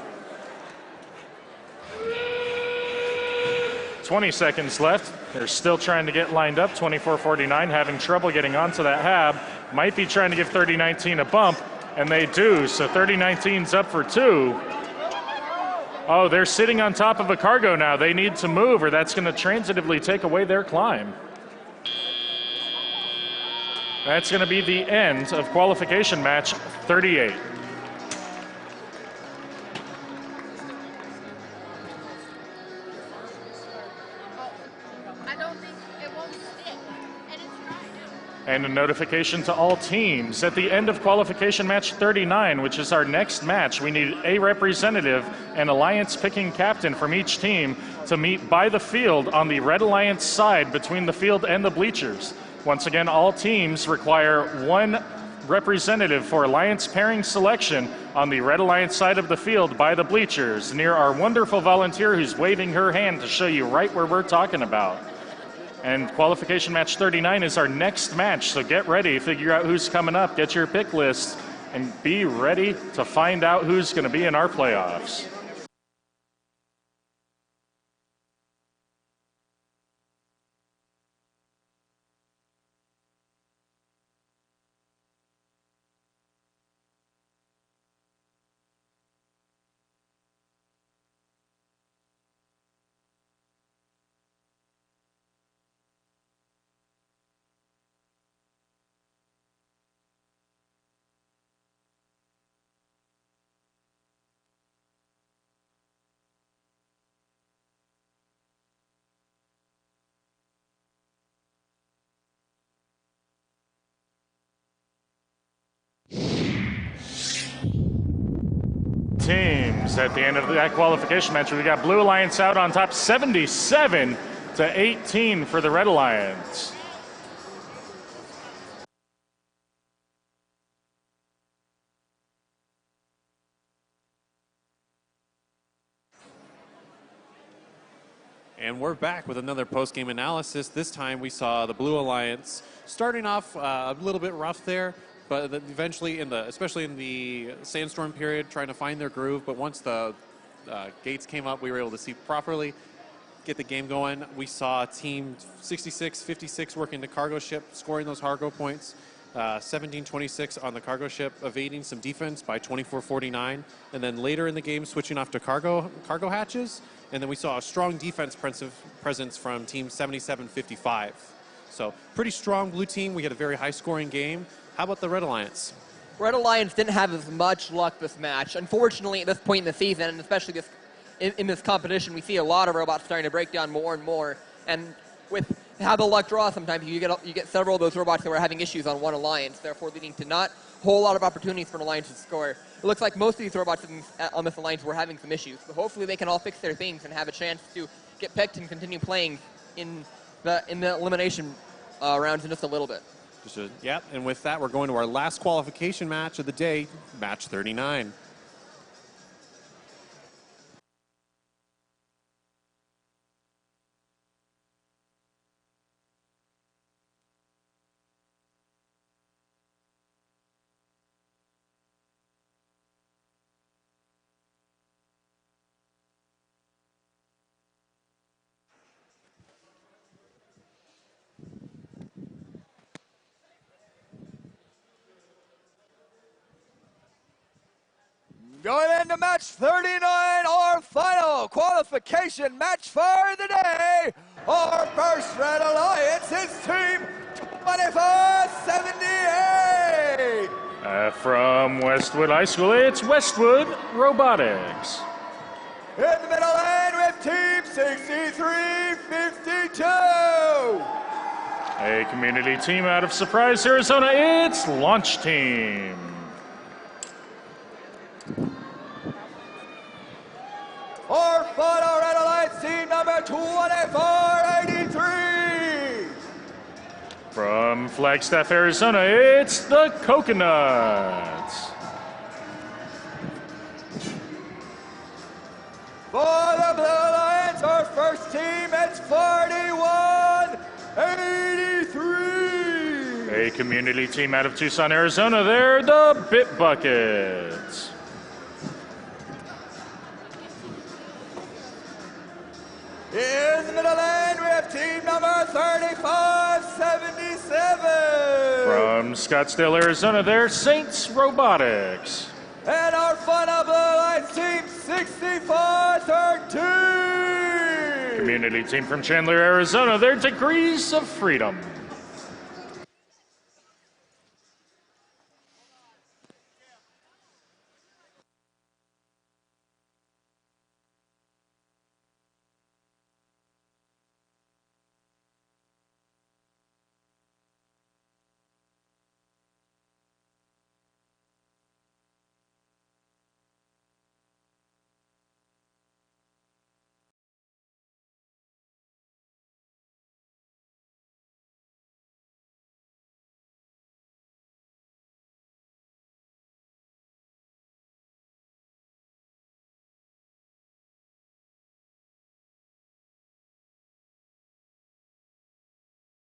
[SPEAKER 1] 20 seconds left. They're still trying to get lined up. 24-49 having trouble getting onto that hab. Might be trying to give 30-19 a bump, and they do. So 30-19's up for 2. Oh, they're sitting on top of a cargo now. They need to move, or that's going to transitively take away their climb. That's going to be the end of qualification match 38. And a notification to all teams. At the end of qualification match 39, which is our next match, we need a representative and alliance picking captain from each team to meet by the field on the Red Alliance side between the field and the bleachers. Once again, all teams require 1 representative for alliance pairing selection on the Red Alliance side of the field by the bleachers, near our wonderful volunteer who's waving her hand to show you right where we're talking about. And qualification match 39 is our next match, so get ready, figure out who's coming up, get your pick list, and be ready to find out who's going to be in our playoffs. Teams at the end of that qualification match. We got Blue Alliance out on top 77-18 for the Red Alliance.
[SPEAKER 2] And we're back with another post-game analysis. This time we saw the Blue Alliance starting off a little bit rough there, but eventually, especially in the sandstorm period, trying to find their groove. But once the gates came up, we were able to see properly, get the game going. We saw Team 66-56 working the cargo ship, scoring those cargo points. 17-26 on the cargo ship, evading some defense by 24-49. And then later in the game, switching off to cargo hatches. And then we saw a strong defense presence from Team 77-55. So pretty strong blue team. We had a very high-scoring game. How about the Red Alliance?
[SPEAKER 7] Red Alliance didn't have as much luck this match. Unfortunately, at this point in the season, and especially in this competition, we see a lot of robots starting to break down more and more. And with how the luck draws, sometimes you get several of those robots that were having issues on one alliance, therefore leading to not a whole lot of opportunities for an alliance to score. It looks like most of these robots on this alliance were having some issues, but hopefully they can all fix their things and have a chance to get picked and continue playing in the elimination rounds in just a little bit.
[SPEAKER 2] Yeah, and with that, we're going to our last qualification match of the day, match 39.
[SPEAKER 5] Going into match 39, our final qualification match for the day. Our first Red Alliance is Team 2478.
[SPEAKER 1] From Westwood High School, it's Westwood Robotics.
[SPEAKER 5] In the middle lane with Team 6352.
[SPEAKER 1] A community team out of Surprise, Arizona, it's Launch Team.
[SPEAKER 5] Our final Red Alliance team number 2483.
[SPEAKER 1] From Flagstaff, Arizona, it's the Coconuts.
[SPEAKER 5] For the Blue Alliance, our first team, it's 4183.
[SPEAKER 1] A community team out of Tucson, Arizona, they're the Bit Buckets.
[SPEAKER 5] In the middle lane, we have team number 3577.
[SPEAKER 1] From Scottsdale, Arizona, they're Saints Robotics.
[SPEAKER 5] And our final Blue Alliance team, 6413.
[SPEAKER 1] Community team from Chandler, Arizona, they're Degrees of Freedom.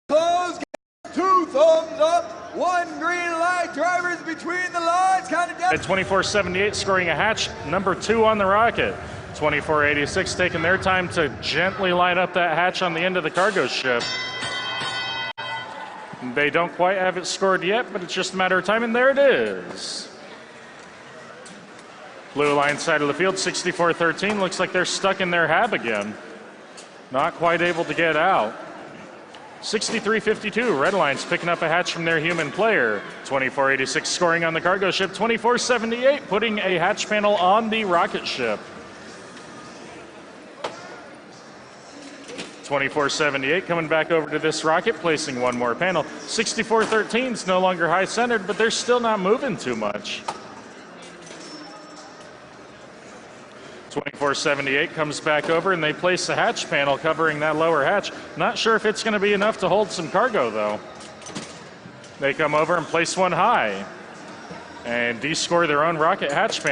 [SPEAKER 5] Close, 2 thumbs up, 1 green light, drivers between the lines, counted down.
[SPEAKER 1] At 2478, scoring a hatch, number 2 on the rocket. 2486 taking their time to gently line up that hatch on the end of the cargo ship. They don't quite have it scored yet, but it's just a matter of time, and there it is. Blue Alliance side of the field, 6413, looks like they're stuck in their hab again. Not quite able to get out. 63-52, Red Alliance picking up a hatch from their human player. 24-86 scoring on the cargo ship. 24-78 putting a hatch panel on the rocket ship. 24-78 coming back over to this rocket, placing one more panel. 64-13 is no longer high-centered, but they're still not moving too much. 2478 comes back over, and they place the hatch panel covering that lower hatch. Not sure if it's going to be enough to hold some cargo, though. They come over and place one high and descore their own rocket hatch panel.